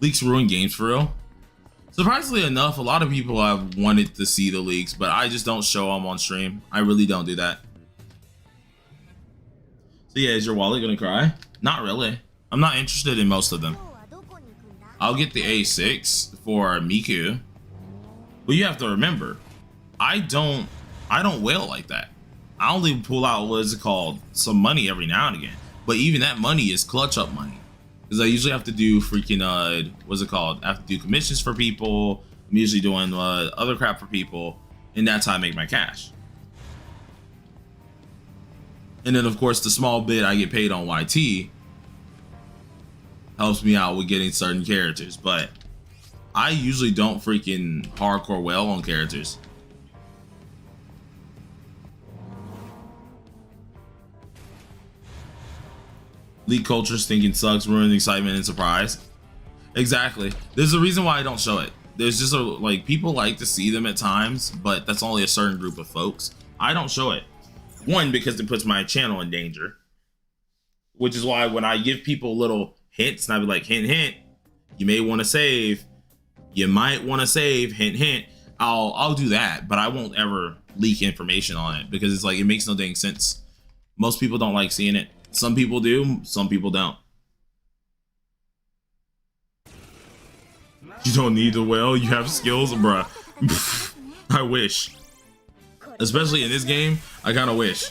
Leaks ruin games for real. Surprisingly enough, a lot of people have wanted to see the leaks, but I just don't show them on stream. I really don't do that. So yeah, is your wallet gonna cry? Not really. I'm not interested in most of them. I'll get the A6 for Miku, but you have to remember, I don't whale like that. I only pull out, what is it called, some money every now and again. But even that money is clutch up money. Because I usually have to do freaking, what's it called? I have to do commissions for people. I'm usually doing other crap for people. And that's how I make my cash. And then, of course, the small bit I get paid on YT helps me out with getting certain characters. But I usually don't freaking hardcore whale on characters. Leak culture stinking sucks, ruining excitement and surprise. Exactly. There's a reason why I don't show it. There's just like people like to see them at times, but that's only a certain group of folks. I don't show it. One, because it puts my channel in danger, which is why when I give people little hints and I be like, hint, hint, you may want to save. You might want to save, hint, hint. I'll do that, but I won't ever leak information on it because it's like, it makes no dang sense. Most people don't like seeing it. Some people do, some people don't. You don't need the whale, you have skills, bruh. I wish. Especially in this game, I kind of wish.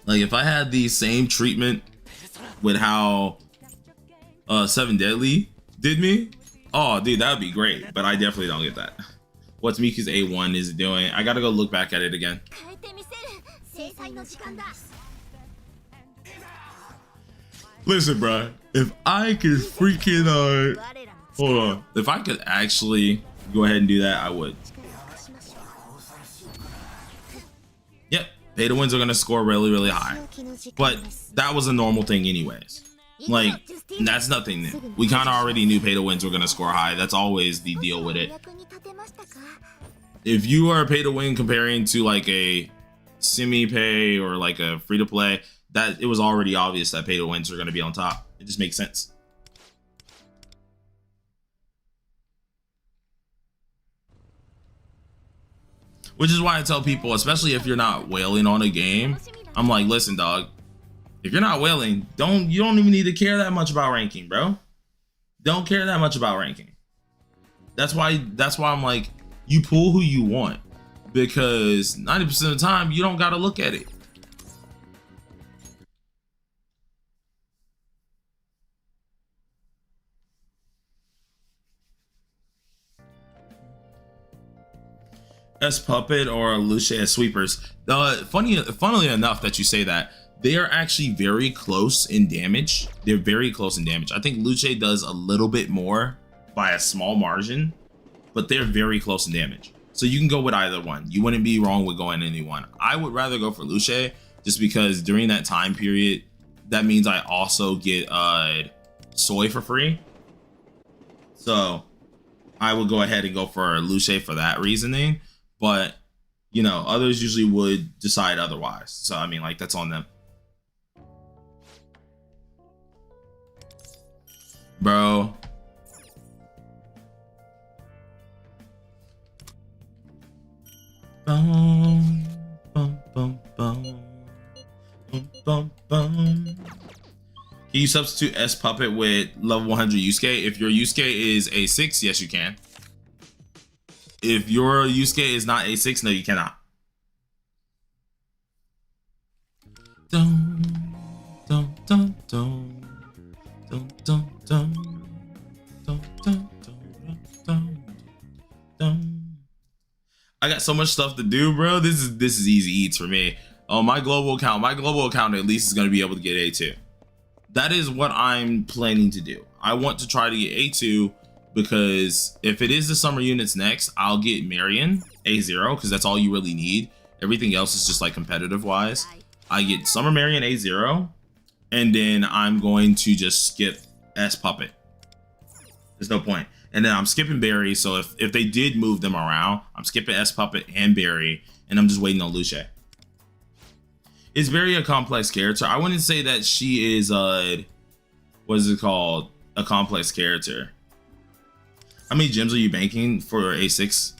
Like if I had the same treatment with how 7 Deadly did me, oh dude, that would be great, but I definitely don't get that. What's Miku's A1 is doing? I gotta go look back at it again. Listen, bro, if I could freaking hold on, if I could actually go ahead and do that, I would. Yep, pay to wins are gonna score really, really high, but that was a normal thing anyways. Like that's nothing new. We kind of already knew pay to wins were gonna score high. That's always the deal with it. If you are pay to win comparing to like a semi pay or like a free to play, that it was already obvious that pay to wins are going to be on top. It just makes sense. Which is why I tell people, especially if you're not whaling on a game, I'm like, listen, dog, if you're not whaling, you don't even need to care that much about ranking, bro. Don't care that much about ranking. That's why I'm like, you pull who you want, because 90% of the time you don't got to look at it. As Puppet or Luce as sweepers. Funnily enough that you say that, they are actually very close in damage. They're very close in damage. I think Luce does a little bit more by a small margin, but they're very close in damage. So you can go with either one. You wouldn't be wrong with going any one. I would rather go for Luce just because during that time period, that means I also get soy for free. So I would go ahead and go for Luce for that reasoning. But, you know, others usually would decide otherwise. So, I mean, like, that's on them. Bro. Bum, bum, bum, bum. Bum, bum, bum. Can you substitute S Puppet with level 100 Yusuke? If your Yusuke is A6, yes, you can. If your Yusuke is not A6, no, you cannot. Dun, dun, dun, dun, dun, dun, dun, dun, dun, dun, dun. I got so much stuff to do, bro. This is easy eats for me. Oh, my global account at least is gonna be able to get A2. That is what I'm planning to do. I want to try to get A2. Because if it is the summer units next, I'll get Marion A0 because that's all you really need. Everything else is just like competitive wise. I get Summer Marion A0, and then I'm going to just skip S Puppet. There's no point. And then I'm skipping Barry. So if they did move them around, I'm skipping S Puppet and Barry, and I'm just waiting on Luce. Is Barry a complex character? I wouldn't say that she is what is it called? A complex character. How many gems are you banking for A6?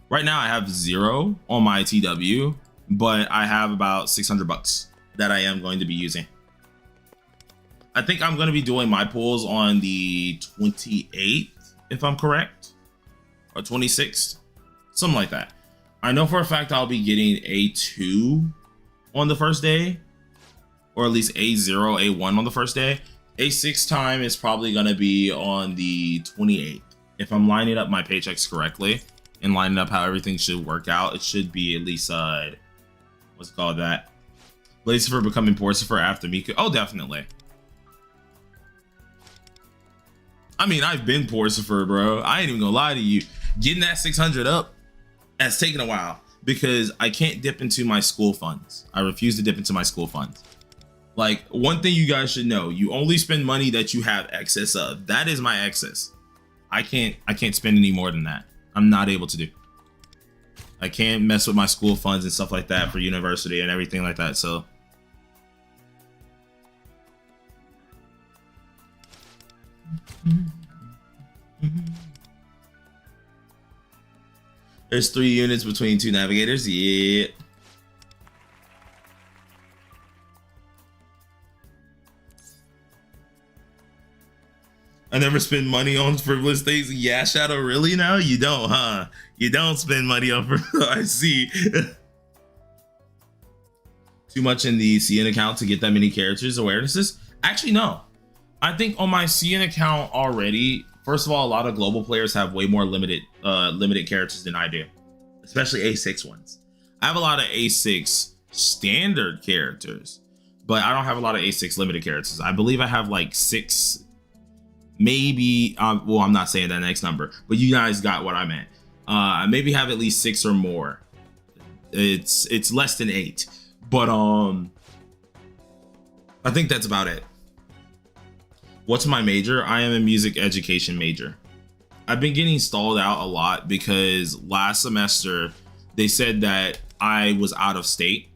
Right now I have 0 on my TW, but I have about 600 bucks that I am going to be using. I think I'm going to be doing my pulls on the 28th, if I'm correct, or 26th, something like that. I know for a fact I'll be getting A2 on the first day, or at least A0, A1 on the first day. A6 time is probably going to be on the 28th. If I'm lining up my paychecks correctly and lining up how everything should work out, it should be at least what's it called that? Lucifer becoming Porcifer after Miku. Oh, definitely. I mean, I've been Porcifer, bro. I ain't even gonna lie to you. Getting that 600 up, that's taken a while. because I can't dip into my school funds. I refuse to dip into my school funds. Like, one thing you guys should know, you only spend money that you have excess of. That is my excess. I can't spend any more than that. I'm not able to do. I can't mess with my school funds and stuff like that for university and everything like that. So there's 3 units between 2 navigators. Yeah. I never spend money on frivolous things. Yeah, Shadow, really now? You don't, huh? You don't spend money on frivolous. I see. Too much in the CN account to get that many characters awarenesses? Actually, no. I think on my CN account already, first of all, a lot of global players have way more limited characters than I do, especially A6 ones. I have a lot of A6 standard characters, but I don't have a lot of A6 limited characters. I believe I have like 6, maybe, well, I'm not saying that next number, but you guys got what I meant. I maybe have at least 6 or more. It's less than 8, but I think that's about it. What's my major? I am a music education major. I've been getting stalled out a lot because last semester they said that I was out of state,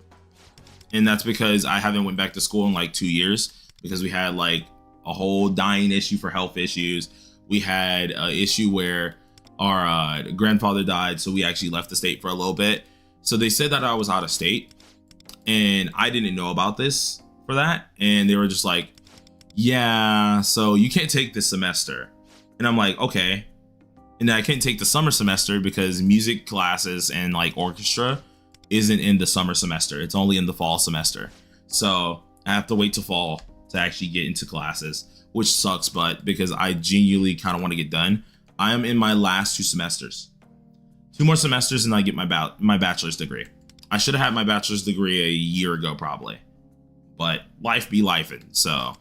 and that's because I haven't went back to school in like 2 years because we had like a whole dying issue for health issues. We had an issue where our grandfather died, so we actually left the state for a little bit. So they said that I was out of state, and I didn't know about this for that, and they were just like, yeah, so you can't take this semester. And I'm like, okay. And I can't take the summer semester because music classes and like orchestra isn't in the summer semester. It's only in the fall semester. So I have to wait till fall to actually get into classes, which sucks, but because I genuinely kind of want to get done. I am in my last 2 semesters. 2 more semesters and I get my bachelor's degree. I should have had my bachelor's degree a year ago probably, but life be lifing. So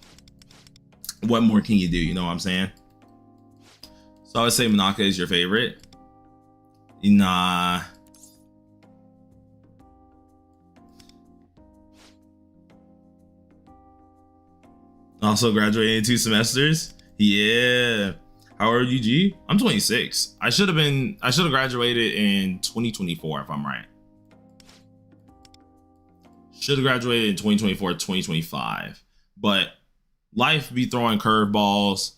what more can you do? You know what I'm saying? So I would say Monaka is your favorite. Nah. Also graduated in 2 semesters. Yeah. How old are you, G? I'm 26. I should have graduated in 2024 if I'm right. Should have graduated in 2024, 2025. But life be throwing curveballs.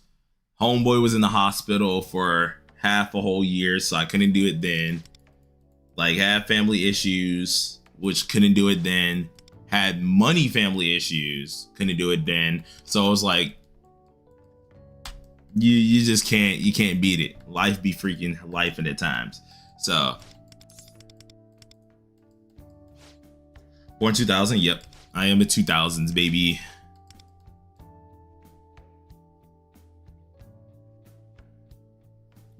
Homeboy was in the hospital for half a whole year, so I couldn't do it then. Like, had family issues, which couldn't do it then. Had money family issues, couldn't do it then. So it was like, you just can't beat it. Life be freaking life at times. So born 2000, yep. I am a 2000s baby.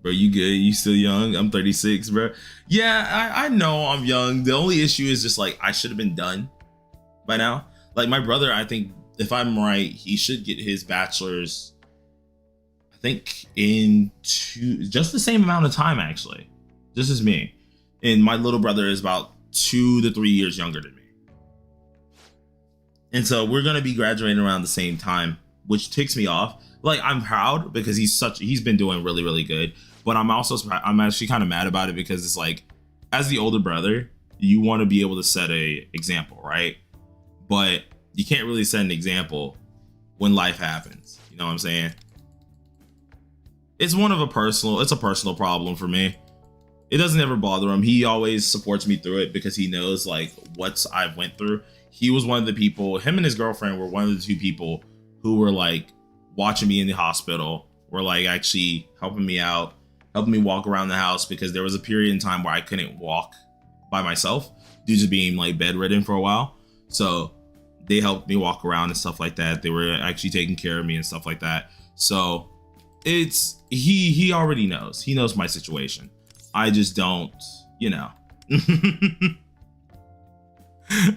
Bro, you good? You still young? I'm 36, bro. Yeah, I know I'm young. The only issue is just like I should have been done by now. Like my brother, I think if I'm right, he should get his bachelor's, I think in just the same amount of time actually, just as me. And my little brother is about 2 to 3 years younger than me. And so we're gonna be graduating around the same time, which ticks me off. Like I'm proud because he's been doing really, really good. But I'm actually kind of mad about it because it's like, as the older brother, you want to be able to set a example, right? But you can't really set an example when life happens. You know what I'm saying? It's a personal problem for me. It doesn't ever bother him. He always supports me through it because he knows like what I've went through. He was one of the people, him and his girlfriend were one of the 2 people who were like watching me in the hospital, were like actually helping me out, helping me walk around the house because there was a period in time where I couldn't walk by myself due to being like bedridden for a while. So they helped me walk around and stuff like that. They were actually taking care of me and stuff like that. So it's, he already knows. He knows my situation. I just don't, you know.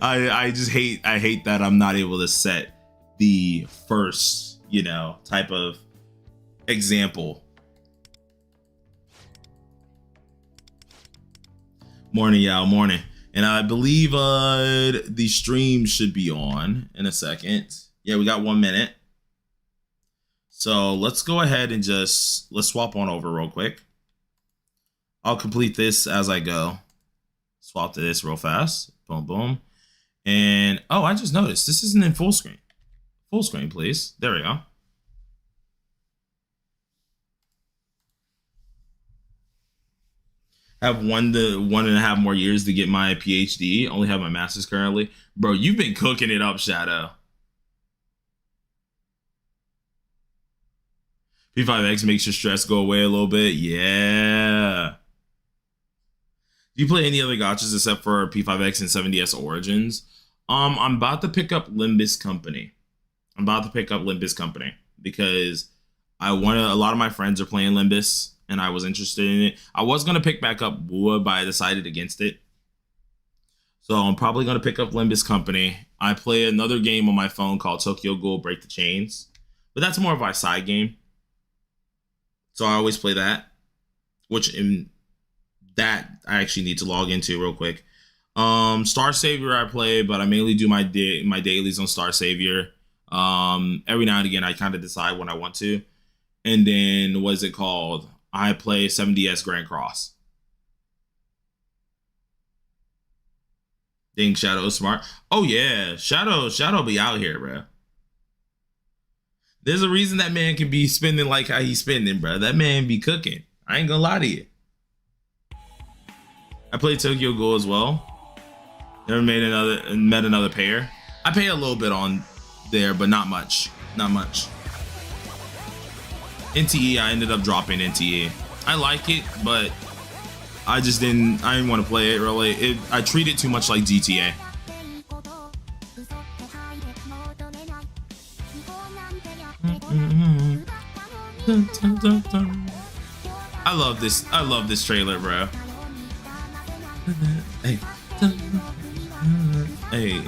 I hate that I'm not able to set the first, you know, type of example. Morning, y'all. Morning. And I believe the stream should be on in a second. Yeah, we got 1 minute. So let's go ahead and let's swap on over real quick. I'll complete this as I go. Swap to this real fast. Boom, boom. And, oh, I just noticed this isn't in full screen. Full screen, please. There we go. I have 1.5 more years to get my PhD. Only have my master's currently. Bro, you've been cooking it up, Shadow. P5X makes your stress go away a little bit. Yeah. Do you play any other gachas except for P5X and 7DS Origins? I'm about to pick up Limbus Company. Because a lot of my friends are playing Limbus and I was interested in it. I was gonna pick back up Bua, but I decided against it. So I'm probably gonna pick up Limbus Company. I play another game on my phone called Tokyo Ghoul Break the Chains, but that's more of my side game. So I always play that, which in that I actually need to log into real quick. Star Savior I play, but I mainly do my dailies on Star Savior. Every now and again I kind of decide when I want to. And then what is it called? I play 7DS Grand Cross. Dang, Shadow is smart. Oh yeah, Shadow be out here, bro. There's a reason that man can be spending like how he's spending, bro. That man be cooking. I ain't gonna lie to you. I played Tokyo Ghoul as well. Never met another pair. I pay a little bit on there, but not much. Not much. NTE, I ended up dropping NTE. I like it, but I didn't want to play it really. I treat it too much like GTA. I love this trailer, bro. Hey. Hey.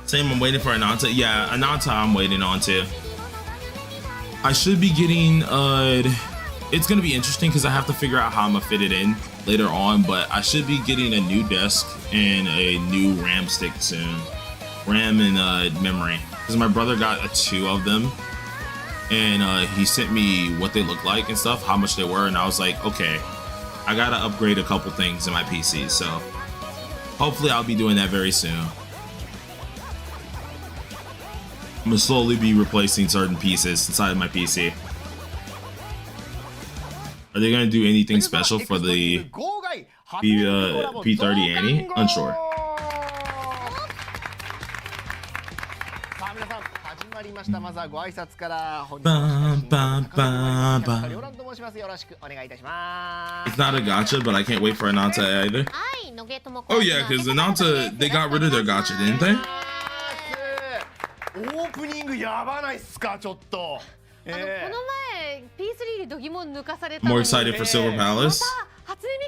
Same, I'm waiting for Ananta. Yeah, Ananta I'm waiting on too. I should be getting it's gonna be interesting because I have to figure out how I'm gonna fit it in later on, but I should be getting a new desk and a new RAM stick soon. RAM and memory. Because my brother got 2 of them and he sent me what they look like and stuff, how much they were, and I was like, okay, I gotta upgrade a couple things in my PC, so hopefully I'll be doing that very soon. I'm gonna slowly be replacing certain pieces inside of my PC. Are they gonna do anything special for the P30 Annie? Unsure. It's not a gacha, but I can't wait for Ananta either. Oh yeah, because Ananta, they got rid of their gacha, didn't they? オープニングやばないっすかちょっと。この前 P3 で度肝抜かされたのに。 More excited for Silver Palace. 初音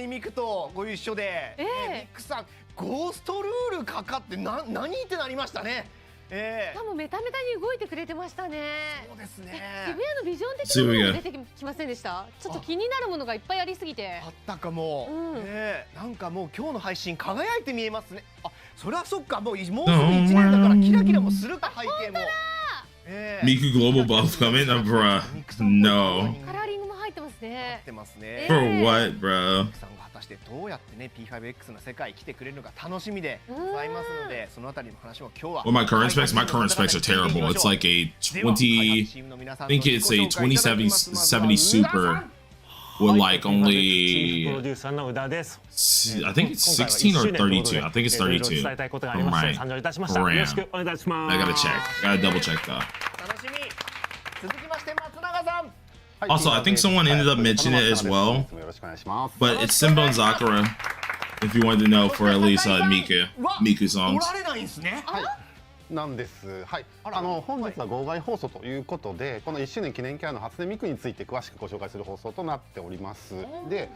ミクとご一緒で、ミクさんゴーストルールかかって何ってなりましたね。しかもメタメタに動いてくれてましたね。そうですね。渋谷のビジョン的なものが出てきませんでした？ちょっと気になるものがいっぱいありすぎて。あったかも。なんかもう今日の配信輝いて見えますね。あ、それはそっか、もうすぐ1年だからキラキラもするか背景も。Miku Global Buff coming? Bruh. No. カラーリングも入ってますね。For what, bro? 果たしてどうやってね P5X の世界来てくれるのか楽しみでございますので、そのあたりの話も今日は。Well, my current specs are terrible. It's like a 20. I think it's a 2070 Super. With like only, I think it's 16 or 32. I think it's 32. RAM. I gotta check. Gotta double check though. Also, I think someone ended up mentioning it as well, but it's Simba and Sakura. If you wanted to know, for at least Miku songs. なんです。はい。本日は号外放送ということで、この1周年記念キャラの初音ミクについて詳しくご紹介する放送となっております。で、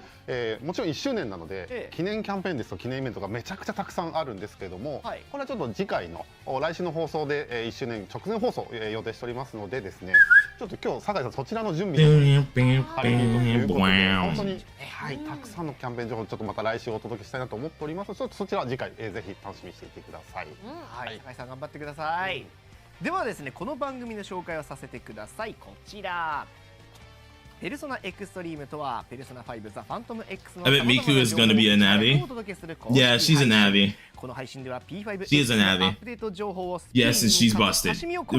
もちろん1周年なので、記念キャンペーンですと記念イベントがめちゃくちゃたくさんあるんですけれども、これはちょっと次回の来週の放送で1周年直前放送予定しておりますのでですね、ちょっと今日酒井さんそちらの準備に張り切りということで、本当にたくさんのキャンペーン情報ちょっとまた来週お届けしたいなと思っております。ちょっとそちら次回ぜひ楽しみにしていてください。はい、酒井さん頑張ってください。ではですね、この番組の紹介をさせてください。こちら。ペルソナエクストリームとはペルソナ5ザ・ファントム X の I bet Miku is gonna be a Navi. Yeah, she's a Navi. この配信では P5 She is a Navi. アップデート情報を Yes, and she's busted.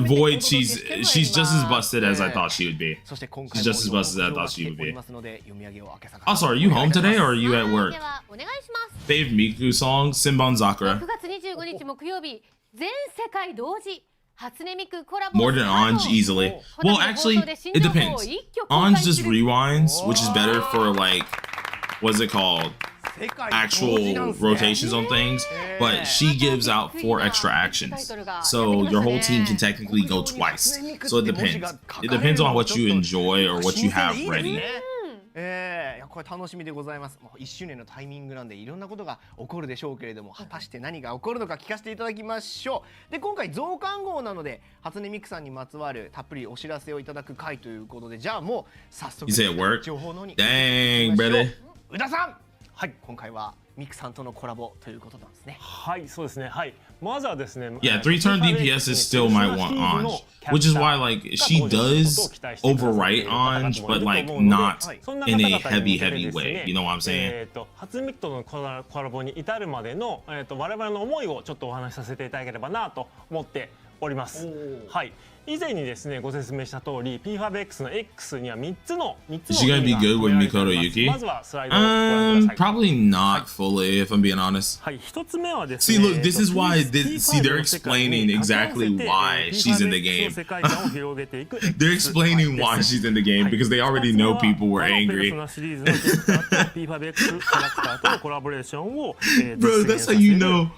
Void, she's just as busted as I thought she would be. そして今回 She's just as busted as I thought she would おり be. ますので読み上げを明けさ Also, are you home today or are you at work? ではお願いします。 Fave Miku song, Sinbon 9 Zakura. 月25日木曜日、全世界同時初音ミクコラボ More than Anj easily. Well, actually, it depends. Anj just rewinds, which is better for like, what's it called? Actual rotations on things, but she gives out 4 extra actions. So your whole team can technically go twice. So it depends. It depends on what you enjoy or what you have ready. いやこれ楽しみでございます。もう1周年のタイミングなんでいろんなことが起こるでしょうけれども、果たして何が起こるのか聞かせていただきましょう。で今回増刊号なので初音ミクさんにまつわるたっぷりお知らせをいただく回ということで、じゃあもう早速 You say it work? 情報の方に Dang, brother. 宇田さん、はい、今回はミクさんとのコラボということなんですね。はい、そうですね。はい。まずはですね。Yeah, 3-turn DPS is still might want Anj, which is why like she does overwrite Anj, but like not in a heavy way. You know what I'm saying? 初音ミクとのコラボに至るまでの我々の思いをちょっとお話しさせていただければなと思っております。はい。以前にですねご説明した通り P5X の X には3つの Is she gonna be good with Mikoto Yuki? まずはスライドをご覧ください。 Probably not fully, if I'm being honest. はい、一つ目はですね。 See, look, this is why. See, they're explaining exactly why she's in the game. They're explaining why she's in the game because they already know people were angry. Bro, that's how you know.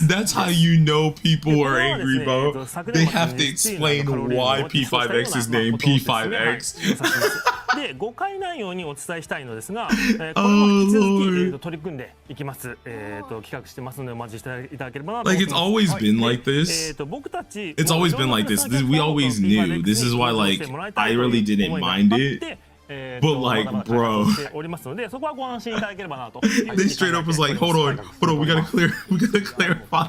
That's how you know people were angry, bro. They have to explain why P5X is named P5X. で5回内容にお伝えしたいのですが、これも引き続き取り組んでいきます。企画してますのでお待ちしていただければなと思います。Like it's always been like this. 僕たち It's always been like this. We always knew. This is why like I really didn't mind it. But like, bro, they straight up was like, hold on, we gotta clarify.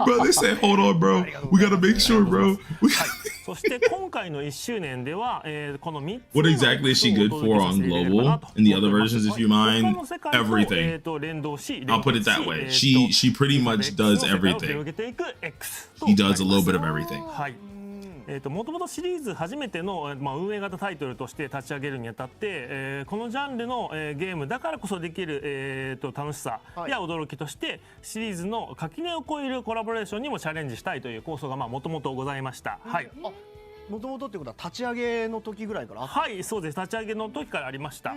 Bro, they said, hold on, bro. We gotta make sure, bro. そして今回の1周年では、この3つ What exactly is she good for on global? In the other versions, if you mind, everything. I'll put it that way. She pretty much does everything. She does a little bit of everything. もともとシリーズ初めての、運営型タイトルとして立ち上げるにあたって、このジャンルの、ゲームだからこそできる、楽しさや驚きとして、シリーズの垣根を越えるコラボレーションにもチャレンジしたいという構想がもともとございました。もともとってことは立ち上げの時ぐらいからはいそうです立ち上げの時からありました。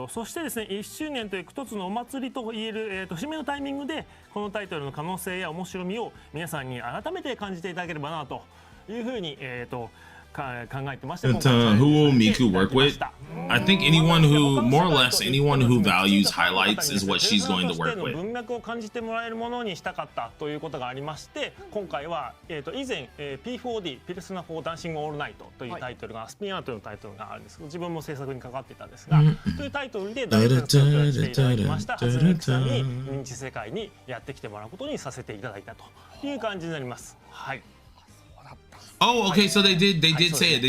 そしてですね1周年という一つのお祭りと言える、節目のタイミングでこのタイトルの可能性や面白みを皆さんに改めて感じていただければなというふうに考えてまして。 Who will Miku work with? I think anyone who, more or less, anyone who values highlights is what she's going to work with. 文脈を感じてもらえるものにしたかったということがありまして、今回は以前 P4D ペルソナ4ダンシングオールナイトというタイトルがスピンアウトのタイトルがあるんですけど、自分も制作に関わっていたんですが、というタイトルで大活躍をしていただきました初音ミクさんに認知世界にやってきてもらうことにさせていただいたという感じになります。はい。Oh, okay, so they did say it.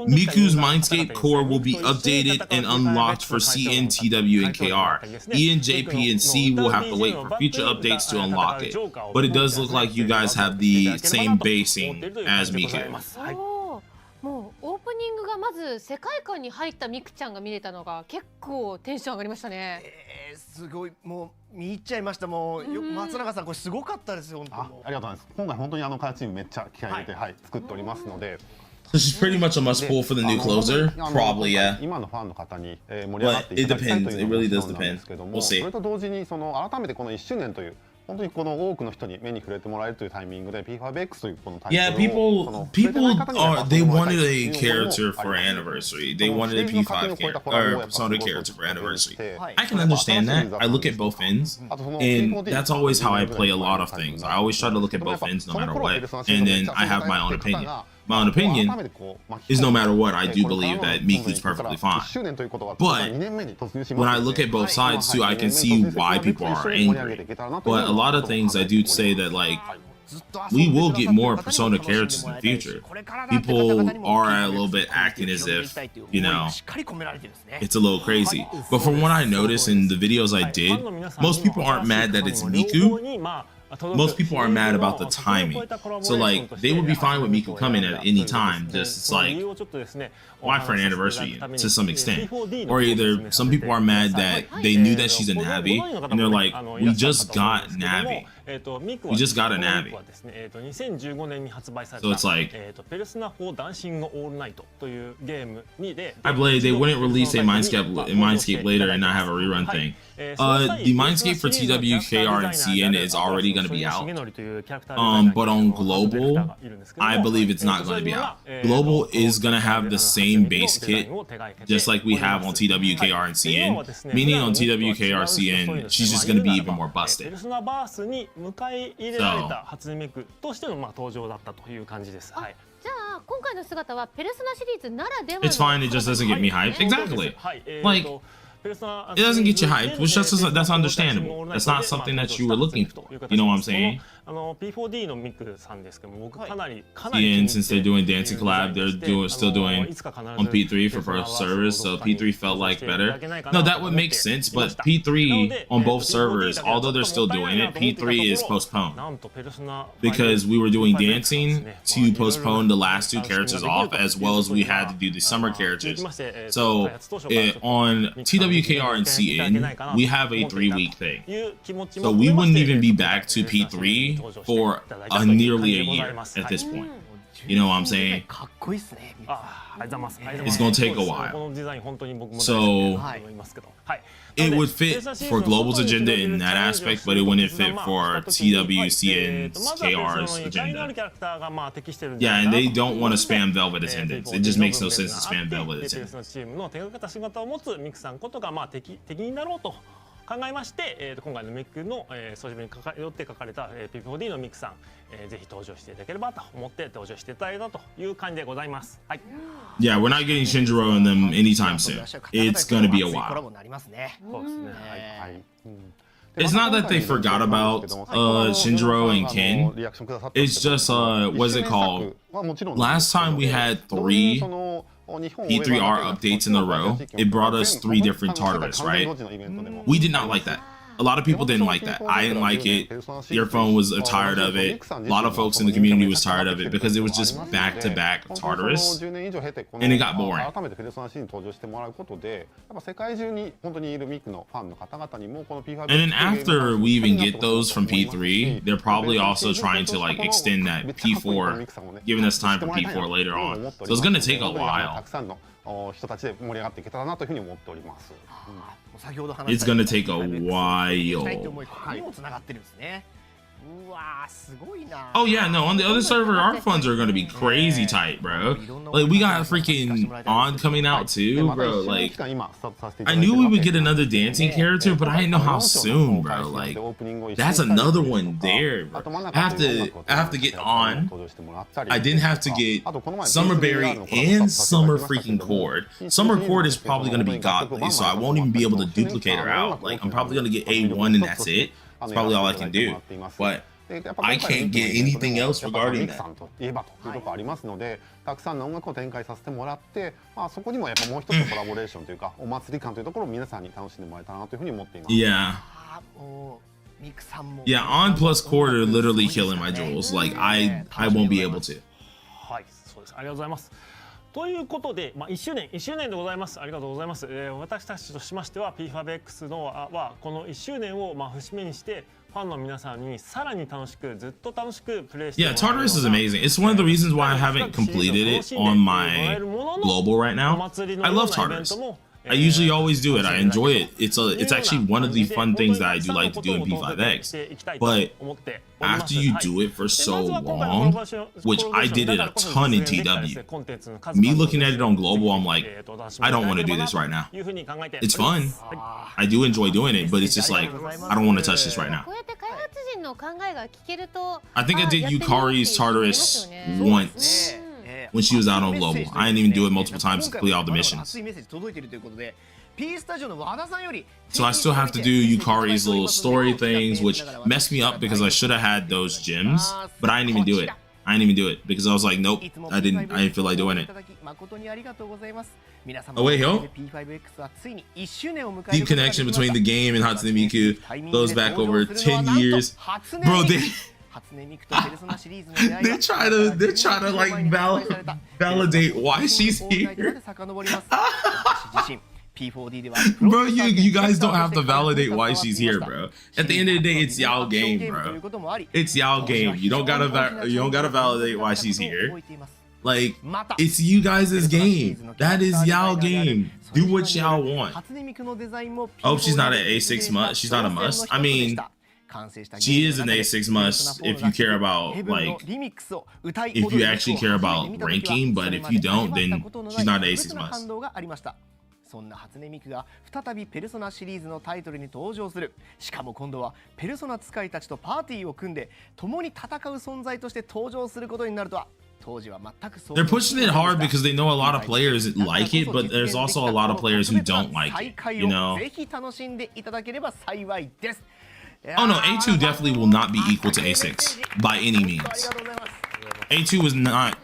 Miku's Mindscape core will be updated and unlocked for CN, TW, and KR. E and JP and C will have to wait for future updates to unlock it. But it does look like you guys have the same basing as Miku. もうオープニングがまず世界観に入ったミクちゃんが見れたのが結構テンション上がりましたね。すごいもう見入っちゃいました。もう松永さんこれすごかったですよ。本当ありがとうございます。今回本当に開発チームめっちゃ気合い入れて、作っておりますので、So she's pretty much a must pull for the new closer? Probably, yeah. 今のファンの方に盛り上がっていただきたいというのももちろんなんですけども、それと同時にその改めてこの1周年という本当にこの多くの人に目に触れてもらえるというタイミングで P5X というこのタイトルを people are they wanted a character for anniversary. They wanted a P5 character or Persona character for anniversary. I can understand that. I look at both ends, and that's always how I play a lot of things. I always try to look at both ends no matter what, and then I have my own opinion. My own opinion is no matter what, I do believe that Miku's perfectly fine. But when I look at both sides too, I can see why people are angry. But a lot of things I do say that like we will get more Persona characters in the future. People are a little bit acting as if, you know, it's a little crazy. But from what I noticed in the videos I did, most people aren't mad that it's Miku. Most people are mad about the timing. So like they would be fine with Miku coming at any time. Just it's like why for an anniversary to some extent. Or either some people are mad that they knew that she's a Navi and they're like, we just got Navi. We just got a Navi. So it's like I believe they wouldn't release a Mindscape later and not have a rerun thing. The Mindscape for TWKR and CN is already going to be out. But on Global, I believe it's not going to be out. Global is going to have the same base kit, just like we have on TWKR and CN. Meaning on TWKR CN, she's just going to be even more busted. So, It's fine, it just doesn't get me hyped. Exactly. Like, it doesn't get you hyped, which that's understandable. That's not something that you were looking for. You know what I'm saying? And since they're doing Dancing Collab, they're still doing on P3 for first servers, so P3 felt like better. No, that would make sense, but P3 on both servers, although they're still doing it, P3 is postponed. Because we were doing Dancing to postpone the last two characters off, as well as we had to do the summer characters. So on TWKR and CN, we have a 3-week thing. So we wouldn't even be back to P3 for nearly a year at this point. You know what I'm saying? It's gonna take a while. So it would fit for Global's agenda in that aspect, but it wouldn't fit for TWC and KR's agenda. Yeah, and they don't want to spam Velvet attendance. It just makes no sense to spam Velvet attendance. 考えまして、今回のミックの、装飾によって書かれた、P4D のミックさん、ぜひ登場していただければと思って登場していただいたという感じでございます。はい。Yeah, we're not getting Shinjiro in them anytime soon. It's gonna be a while. そうですね。はい。It's not that they forgot about Shinjiro and Ken. It's just what's it called? Last time we had 3 P3R updates in a row, it brought us 3 different Tartarus, right? We did not like that. A lot of people didn't like that. I didn't like it. Your phone was tired of it. A lot of folks in the community was tired of it because it was just back-to-back Tartarus, and it got boring. And then after we even get those from P3, they're probably also trying to like extend that P4, giving us time for P4 later on. So it's gonna take a while. It's gonna take a while. Oh yeah, no, on the other server, our funds are gonna be crazy tight, bro. Like, we got freaking On coming out too, bro. Like, I knew we would get another dancing character, but I didn't know how soon, bro. Like, that's another one there, bro. I have to get On. I didn't have to get Summer Berry and Summer freaking Cord. Summer Cord is probably gonna be godly, so I won't even be able to duplicate her out. Like, I'm probably gonna get A1 and that's it. That's probably all I can do. But I can't get anything else regarding that. たくさんの音楽を展開させてもらって、そこにもやっぱもう一つコラボレーションというかお祭り感というところを皆さんに楽しんでもらえたらなというふうに思っています。Yeah. Yeah, On plus Cord are literally killing my jewels. Like I won't be able to. はい、そうです。ありがとうございます。ということで、1周年でございます。ありがとうございます。私たちとしましては P5X のはこの1周年を節目にしてファンの皆さんにさらに楽しくずっと楽しくプレイして Yeah, Tartarus is amazing. It's one of the reasons why I haven't completed it on my global right now. I love Tartarus. I usually always do it. I enjoy it. It's actually one of the fun things that I do like to do in P5X. But after you do it for so long, which I did it a ton in TW, me looking at it on global, I'm like, I don't want to do this right now. It's fun. I do enjoy doing it, but it's just like, I don't want to touch this right now. I think I did Yukari's Tartarus once. When she was out on global, I didn't even do it multiple times to complete all the missions. So I still have to do Yukari's little story things, which messed me up because I should have had those gems, but I didn't even do it. Because I was like, nope, I didn't feel like doing it. Oh wait, yo. Deep connection between the game and Hatsune Miku goes back over 10 years. Bro, they're trying to like validate why she's here. Bro, you guys don't have to validate why she's here, bro. At the end of the day, it's y'all game, bro. It's y'all game. You don't gotta validate why she's here. Like, it's you guys' game. That is y'all game. Do what y'all want. Oh, she's not an A6 must. She's not a must. I mean, she is an A6 must if you care about, like, if you actually care about ranking, but if you don't, then she's not an A6 must. そんな初音ミクが再びペルソナシリーズのタイトルに登場する。しかも今度はペルソナ使いたちとパーティーを組んで共に戦う存在として登場することになるとは。They're pushing it hard because they know a lot of players like it, but there's also a lot of players who don't like it, you know? Oh no, A2 definitely will not be equal to A6 by any means. A2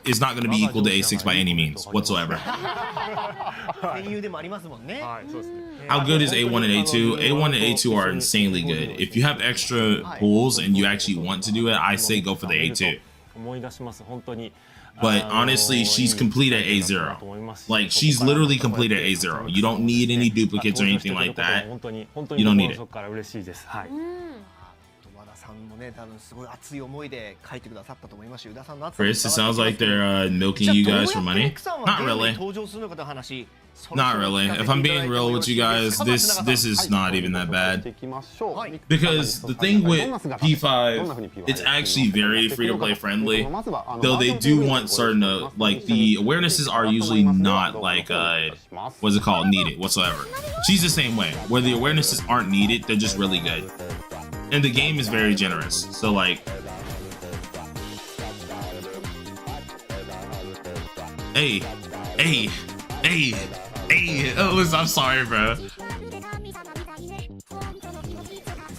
is not going to be equal to A6 by any means whatsoever. How good is A1 and A2? A1 and A2 are insanely good. If you have extra pools and you actually want to do it, I say go for the A2. But honestly, she's complete at A0. Like, she's literally complete at A0. You don't need any duplicates or anything like that. You don't need it. Chris, it sounds like they're milking you guys for money. Not really. Not really. If I'm being real with you guys, this is not even that bad. Because the thing with P5, it's actually very free-to-play friendly. Though they do want certain, like, the awarenesses are usually not, like, what's it called, needed whatsoever. She's the same way. Where the awarenesses aren't needed, they're just really good. And the game is very generous. So, like... Hey. Oh, I'm sorry, bro.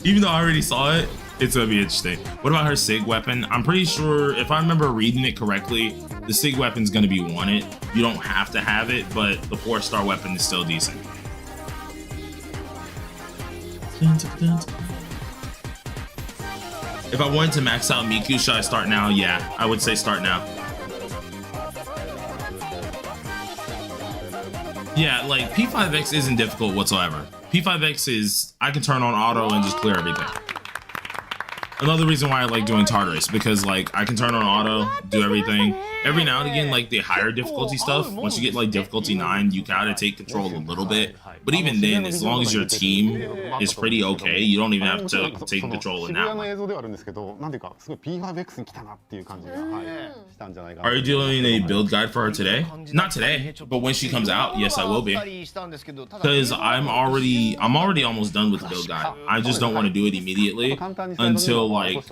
Even though I already saw it, it's gonna be interesting. What about her SIG weapon? I'm pretty sure, if I remember reading it correctly, the SIG weapon's gonna be wanted. You don't have to have it, but the 4-star weapon is still decent. If I wanted to max out Miku, should I start now? Yeah, I would say start now. Yeah, like, P5X isn't difficult whatsoever. P5X is, I can turn on auto and just clear everything. Another reason why I like doing Tartarus, because, like, I can turn on auto, do everything. Every now and again, like, the higher difficulty stuff, once you get, like, difficulty 9, you gotta take control a little bit. But even then, as long as your team is pretty okay, you don't even have to take control in that one. Are you doing a build guide for her today? Not today, but when she comes out, yes, I will be. Because I'm already almost done with the build guide. I just don't want to do it immediately until, like,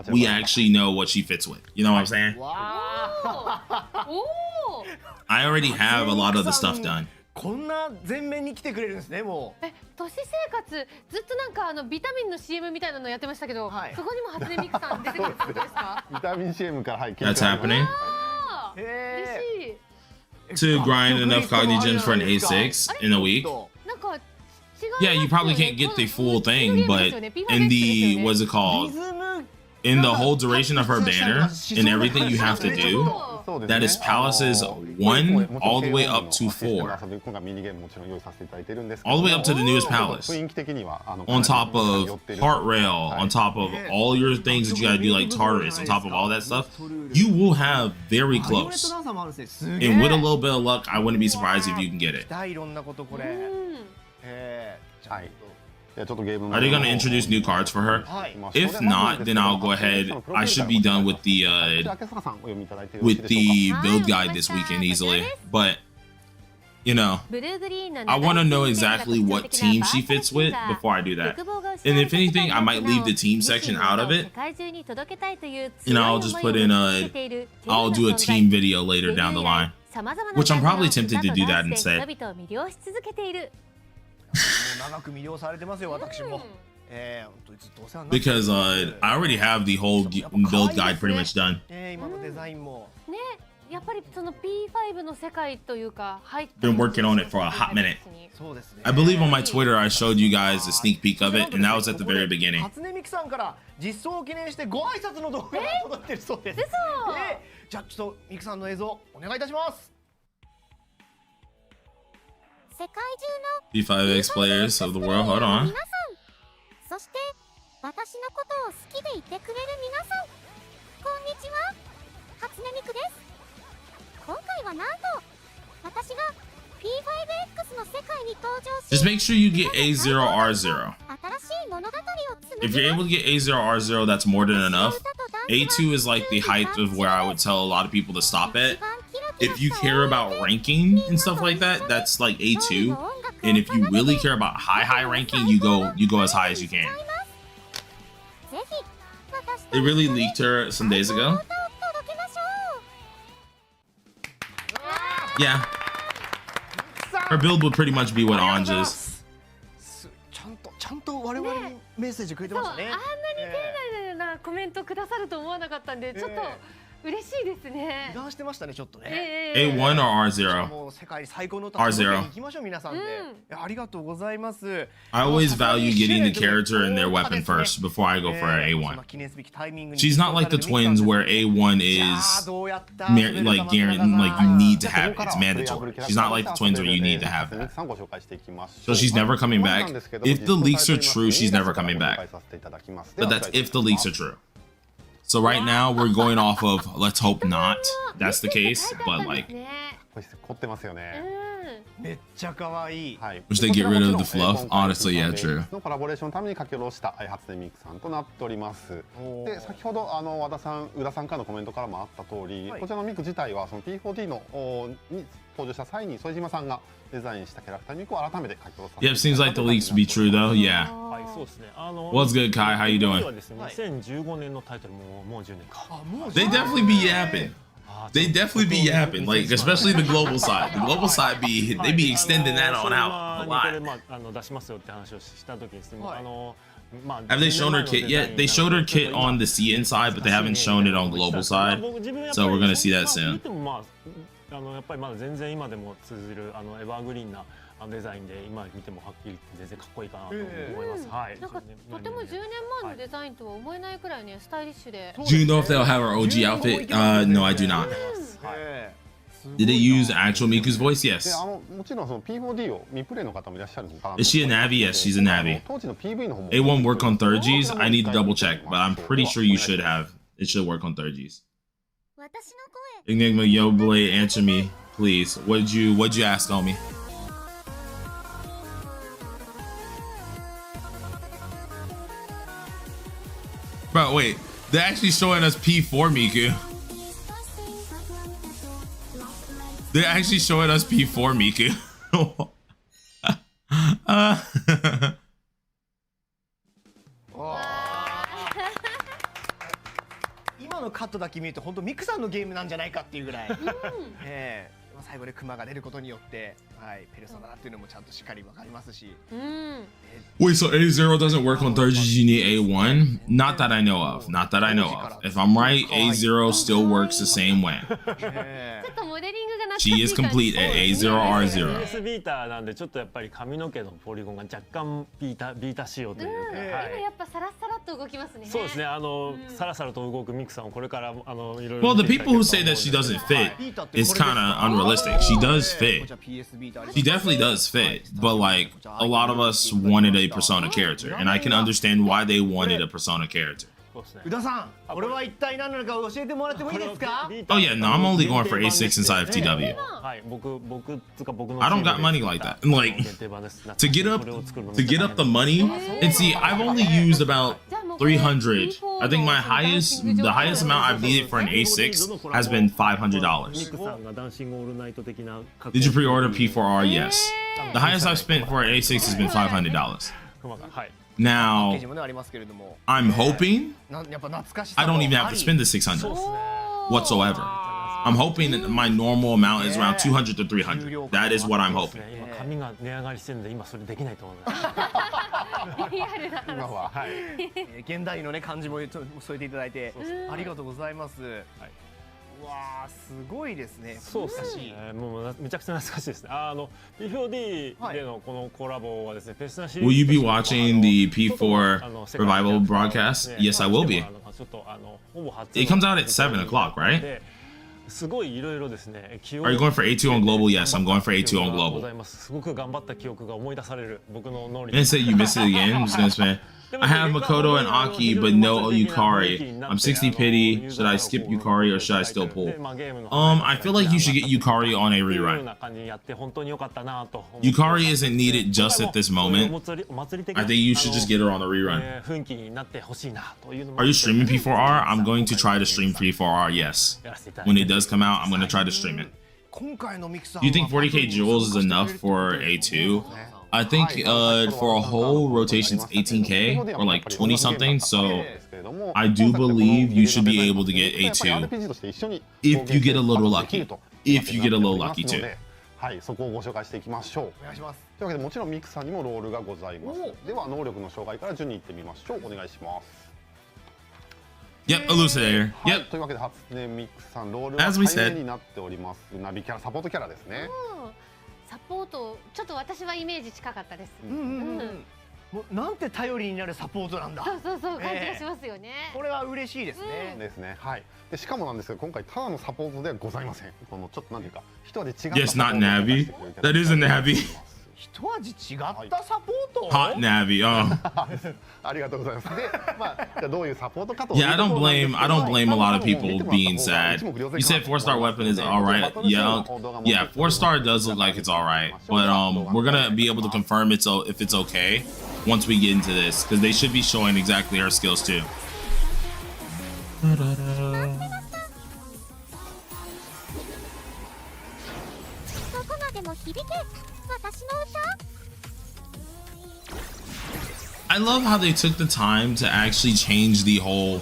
we actually know what she fits with. You know what I'm saying? I already have a lot of the stuff done. こんな全面に来てくれるんですね、もう。都市生活ずっとなんかビタミンの CM みたいなのやってましたけど、そこにも初音ミクさん出てくるってことですか？ビタミン CM からはい。That's happening. To grind enough cognigens for an A6 in a week. Yeah, you probably can't get the full thing, but in the, what's it called? In the whole duration of her banner and everything you have to do, that is palaces 1 all the way up to 4. All the way up to the newest palace. On top of heart rail, on top of all your things that you gotta do like Tartarus, on top of all that stuff, you will have very close. And with a little bit of luck, I wouldn't be surprised if you can get it. Are they going to introduce new cards for her? If not, then I'll go ahead. I should be done with the build guide this weekend easily. But you know, I want to know exactly what team she fits with before I do that. And if anything, I might leave the team section out of it, and I'll just put in I'll do a team video later down the line, which I'm probably tempted to do that instead. Because I already have the whole build guide pretty much done. Been working on it for a hot minute. I believe on my Twitter I showed you guys a sneak peek of it, and that was at the very beginning. じゃあちょっとミクさんの映像お願いいたします。 P5X players of the world, hold on. そして私のことを好きでいてくれる皆さん、こんにちは。初音ミクです。今回はなんと私が P5X の世界に登場し、 Just make sure you get A0R0. 新しい物語を紡ぎ If you're able to get A0R0, that's more than enough. A2 is like the height of where I would tell a lot of people to stop at. If you care about ranking and stuff like that, that's like A2. And if you really care about high ranking, you go as high as you can. They really leaked her some days ago. Yeah. Her build would pretty much be what Anja's. ちゃんと我々にメッセージくれてましたね。あんなに丁寧なコメントくださると思わなかったんで、ちょっと嬉しいですね。油断してましたね、ちょっとね。A1 or R0? もう世界最高の歌を行きましょう皆さんで。ありがとうございます。I always value getting the character and their weapon first before I go for an A1. She's not like the twins where A1 is like you need to have it. It's mandatory. She's not like the twins where you need to have that. So she's never coming back. If the leaks are true, she's never coming back. But that's if the leaks are true. So right now we're going off of let's hope not that's the case, but like wish they get rid of the fluff. Honestly, yeah, true. コラボレーションのために書き下ろした初音ミクさんとなっております。で、先ほど和田さん、宇田さんからのコメントからもあった通り、こちらのミク自体はその P4D のに登場した際に副島さんがデザインしたキャラクターミクを改めて書き下ろさせて。Yeah, it seems like the leaks to be true though. Yeah. はい、そうですね。What's good, Kai? How you doing? 2015年のタイトルもう10年か。They definitely be yapping. They definitely be yapping, like especially the global side. The global side they be extending that on out a lot. 出しますよって話をした時にですね。Have they shown her kit yet? They showed her kit on the CN side, but they haven't shown it on global side. So we're gonna see that soon. やっぱりまだ全然今でも通じるエバーグリーンなデザインで今見てもはっきり全然かっこいいかなと思います。はい。なんかとても10年前のデザインとは思えないくらいねスタイリッシュで。Do you know if they'll have her OG outfit? No, I do not. Did they use actual Miku's voice? Yes. もちろんその P4D を未プレイの方もいらっしゃるのかな。Is she a Navi? Yes, she's a Navi. 当時の PV の方も A1 work on third Gs? I need to double check, but I'm pretty sure you should have. It should work on third Gs. Enigma Yo Blade, answer me, please. What'd you ask on me? Bro, wait. They're actually showing us P4 Miku. They're actually showing us P4 Miku. 今のカットだけ見ると本当ミクさんのゲームなんじゃないかっていうぐらい、最後でクマが出ることによって、ペルソナっていうのもちゃんとしっかりわかりますし。Wait, so A0 doesn't work on third Gs, you need A1? Not that I know of. Not that I know of. If I'm right, A0 still works the same way. ちょっとモデリングが She is complete at A0R0. PS ビータなんでちょっとやっぱり髪の毛のポリゴンが若干ビータ仕様というか、今やっぱサラサラっと動きますね。そうですね。さらさらと動くミクさんをこれからいろいろ。Well, the people who say that she doesn't fit is kind of unrealistic. She does fit. She definitely does fit. But like a lot of us wanted a Persona character, and I can understand why they wanted a Persona character. 宇田さん、これは一体何なのか教えてもらってもいいですか？ Oh yeah, no, I'm only going for A6 inside of TW. はい、僕の I don't got money like that. Like to get up the money, and see, I've only used about 300. I think the highest amount I've needed for an A6 has been $500. ミクさんがダンシングオールナイト的な。 Did you pre-order P4R? Yes. The highest I've spent for an A6 has been $500. はい。Now, 記事もねありますけれども、 I'm hoping やっぱ懐かしさ I も don't even have to spend the 600 whatsoever. I'm hoping that my normal amount is around 200 to 300. That is what I'm hoping. 今髪が値上がりしてるんで今それできないと思います。リアルな話。今ははい現代のね感じも添えていただいてありがとうございます。うわあすごいですね。そうですね。もうめちゃくちゃ懐かしいですね。P4D でのこのコラボはですね、ペスナシリーズ。 Will you be watching the P4 revival broadcast? Yes, I will be. It comes out at 7 o'clock, right? すごいいろいろですね。 Are you going for A2 on global? Yes, I'm going for A2 on global. すごく頑張った記憶が思い出される僕の脳裏。 And say you missed it again. I'm just gonna spend. I have Makoto and Aki, but no Yukari. I'm 60 pity. Should I skip Yukari or should I still pull? I feel like you should get Yukari on a rerun. Yukari isn't needed just at this moment. I think you should just get her on a rerun. Are you streaming P4R? I'm going to try to stream P4R, yes. When it does come out, I'm going to try to stream it. Do you think 40k jewels is enough for A2? I think for a whole rotation it's 18k or like 20 something, so I do believe you should be able to get A2 if you get a little lucky. If you get a little lucky too. はい、そこをご紹介していきましょう。お願いします。というわけでもちろんミクさんにもロールがございます。では能力の障害から順にいってみましょう。お願いします。Yep, Elucidator. Yep. というわけで初音ミクさんロールは対面になっております。ナビキャラサポートキャラですね。サポートちょっと私はイメージ近かったです。もうなんて頼りになるサポートなんだ。そう感じがしますよね。これは嬉しいですね。ですね。はい。でしかもなんですけど今回ただのサポートではございません。このちょっとなんていうか一味違った。Yes, not Navi. That is a Navi. 一味違ったサポート。 Hot Navi. Oh. ありがとうございます。で、まあじゃあどういうサポートかと。Yeah, I don't blame a lot of people being sad. You said 4-star weapon is alright. Yeah, 4-star does look like it's alright, but we're gonna be able to confirm if it's okay once we get into this because they should be showing exactly her skills too. I love how they took the time to actually change the whole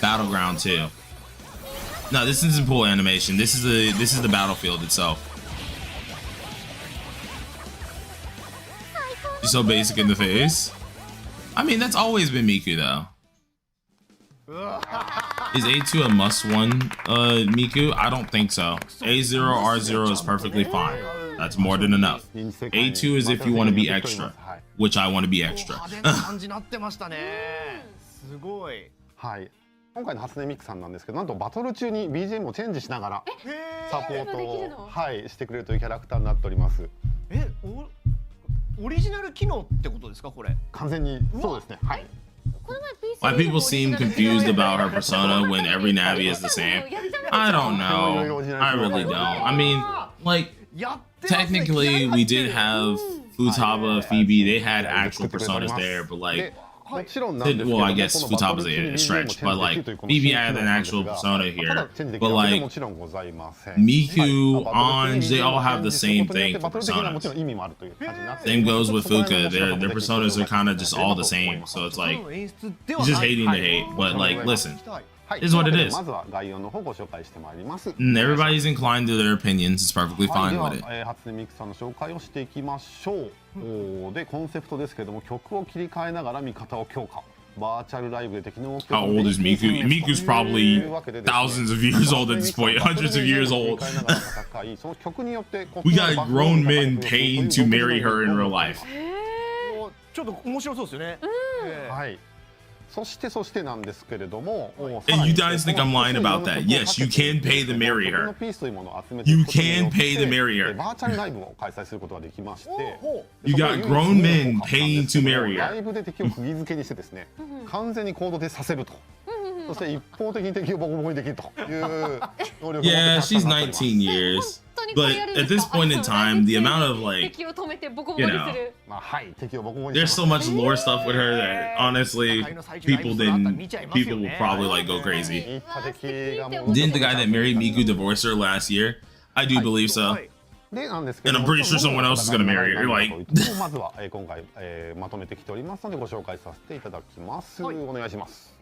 battleground too. No, this isn't pool animation. This is the battlefield itself. You're so basic in the face. I mean, that's always been Miku though. Is A2 a must-one, Miku? I don't think so. A0, R0 is perfectly fine. That's more than enough. A2 is if you want to be extra, which I want to be extra. 感じになってましたね。すごい。はい。今回の初音ミクさんなんですけど、なんとバトル中に BGM をチェンジしながらサポートをしてくれるというキャラクターになっております。オリジナル機能ってことですかこれ？完全にそうですね。はい。Why people seem confused about her persona when every Navi is the same? I don't know. I really don't. I mean, like, technically we did have Futaba, Phoebe, they had actual personas there, but like, well, I guess Futaba's a stretch, but like, Phoebe had an actual persona here, but like, Miku, Ange, they all have the same thing for personas. Same goes with Fuka, their personas are kind of just all the same, so it's like, you're just hating the hate, but like, listen. Is what it is. And everybody's inclined to their opinions. It's perfectly fine with it. 初音ミクさんの紹介をしていきましょう。で、コンセプトですけども、曲を切り替えながら味方を強化。バーチャルライブで敵の目標 How old is Miku? Miku's probably thousands of years old at this point, hundreds of years old. We got grown men paying to marry her in real life. ちょっと面白そうですよね。はい。そしてなんですけれども、 And you guys think I'm lying about that? Yes, you can pay to marry her. You can pay to marry her. バーチャルライブを開催することができまして、 You got grown men paying to marry ラ her. イブで敵を釘付けにしてですね、完全に行動でさせると。そして一方的に敵をボコボコにできるという能力を持って Yeah, たくさん she's になっております。 19 years. But at this point in time, the amount of like, 敵を止めてボコボコ you に know, する。まあはい敵をボコボコに there's し so ま much lore stuff with her that honestly, people will probably like go す。 crazy. 一般的がもう Didn't the guy that married Miku divorce her last year? I do believe so. でなんですけど And I'm pretty sure someone else is gonna marry her. Like, まずは今回まとめてきておりますのでご紹介させていただきます。お願いします。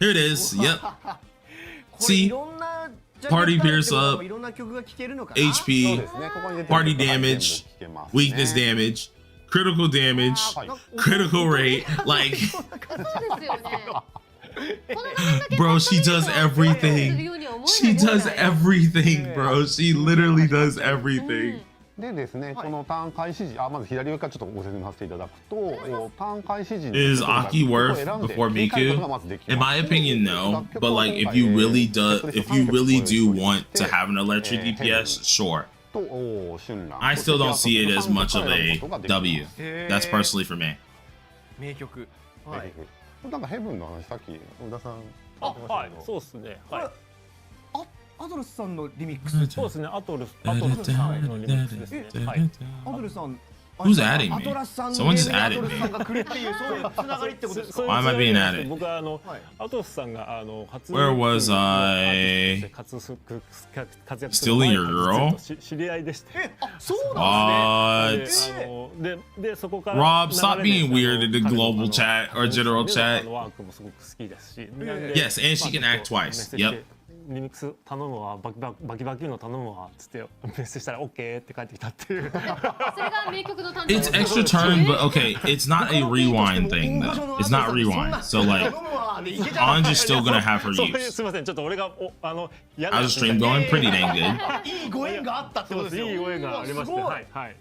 here it is. Yep. これい See, ろんな party pierce up, いろんな曲が聴けるのかな。 HP, そうですねここに出てる party damage, 全部聞けますね weakness damage, critical damage, critical rate. Like, そうですよね。この画面だけ bro, she does する everything. ようには思え She ないぐらい does everything, bro. She literally does everything. でですね、このターン開始時、まず左上からちょっとご説明させていただくと、ターン開始時に Is Aki worth before Miku? In my opinion, no. But like, if you really do want to have an electric DPS, sure. と春蘭 I still don't see it as much of a W. That's personally for me. 名曲。はい。なんかヘブンの話さっき小田さんあ、はい、そうですね。はい。アドルスさんのリミックス。そうですね。アトルスさんのリミックスですね。はい。アドルスさん。 Who's adding ア me? トラスさんの Someone just ア added ドルスさん me. がくれっていうそういうつながりってことですか。 Why am I being added? 僕はアトルスさんが初 Where was I? 活躍 Still in your girl? 知り合いでして。あ、そうなんですね。 What? でそこから Rob, stop being weird in the global chat or general chat. ワークもすごく好きですし。 Yes, and she can act twice. Yep. リミックス頼むわ、バキバキの頼むわっつってメッセージしたら OK って帰ってきたっていう。それが名曲の担当。 It's extra turn, but okay, it's not a rewind thing though. It's not rewind. So like, Anja's still gonna have her そう use. すみません、ちょっと俺が嫌 How's the stream going? Pretty dang good. いいご縁があったってことですよ。いいご縁がありまして、はいはい。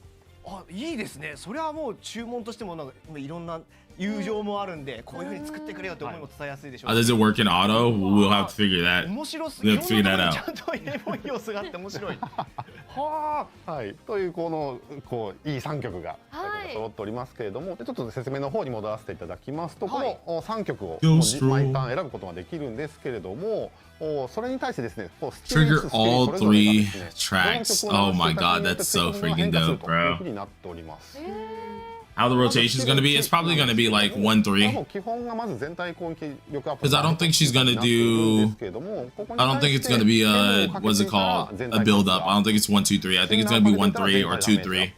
あ、いいですね。それはもう注文としてもなんかいろんな友情もあるんで、こういう風に作ってくれよって思いも伝えやすいでしょう。 Does it work in auto? We'll have to figure that. 面白す We'll ぎ have to figure that ち out. ゃんとエモい要素があって面白い。はあ。はいというこういい3曲が揃っておりますけれども、でちょっと説明の方に戻らせていただきますと、この3曲を毎ターン選ぶことができるんですけれども、それに対してですね、Trigger all 3 tracks. Oh my god, that's so freaking dope, bro. になっております。 How the rotation is gonna be? It's probably gonna be like 1-3. 基本がまず全体攻撃力アップ Because I don't think she's gonna do. I don't think it's gonna be a what's it called? A build up. I don't think it's 1-2-3. I think it's gonna be 1-3 or 2-3.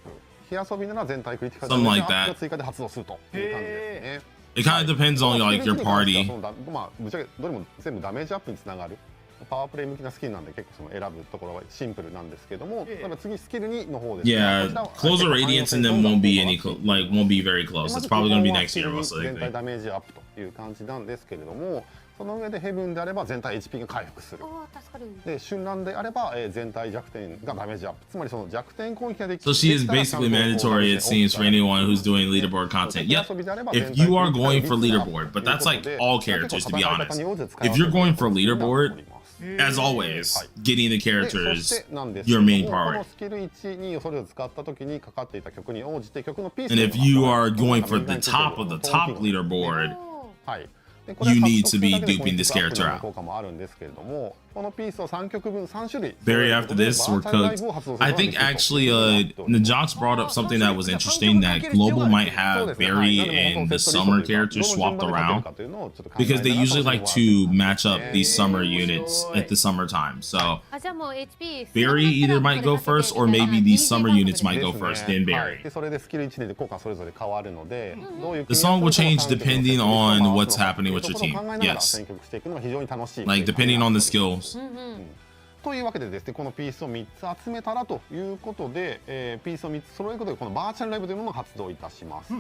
火遊びなら全体クリティカル Something like that. 追加で発動するという感じですね。 It kind of depends on like your party. まあぶっちゃけどれも全部ダメージアップにつながる。パワープレイ向きなスキルなんで結構その選ぶところはシンプルなんですけども、例えば次スキル2の方ですね。 Yeah, closer radiance and then won't be won't be very close. It's probably gonna be next year most 全体 likely. ダメージアップという感じなんですけれども、その上でヘブンであれば全体 HP が回復する。助かる。で春蘭であれば全体弱点がダメージアップ。つまりその弱点攻撃ができる。 So she is basically mandatory, it seems, for anyone who's doing leaderboard content. Yep, if you are going for leaderboard, but that's like all characters, to be honest. If you're going for leaderboard, as always, getting the characters your main priority. And if you are going for the top of the top leaderboard, you need to be duping this character out. Barry, after this, we're cooked. I think actually, Najox brought up something that was interesting, that Global might have Barry and the summer characters swapped around, because they usually like to match up these summer units at the summertime. So Barry either might go first, or maybe these summer units might go first, then Barry. The song will change depending on what's happening with your team. Yes. Like depending on the skills. というわけでですね、このピースを3つ集めたらということで、ピースを3つ揃えることでこのバーチャルライブというものを発動いたします。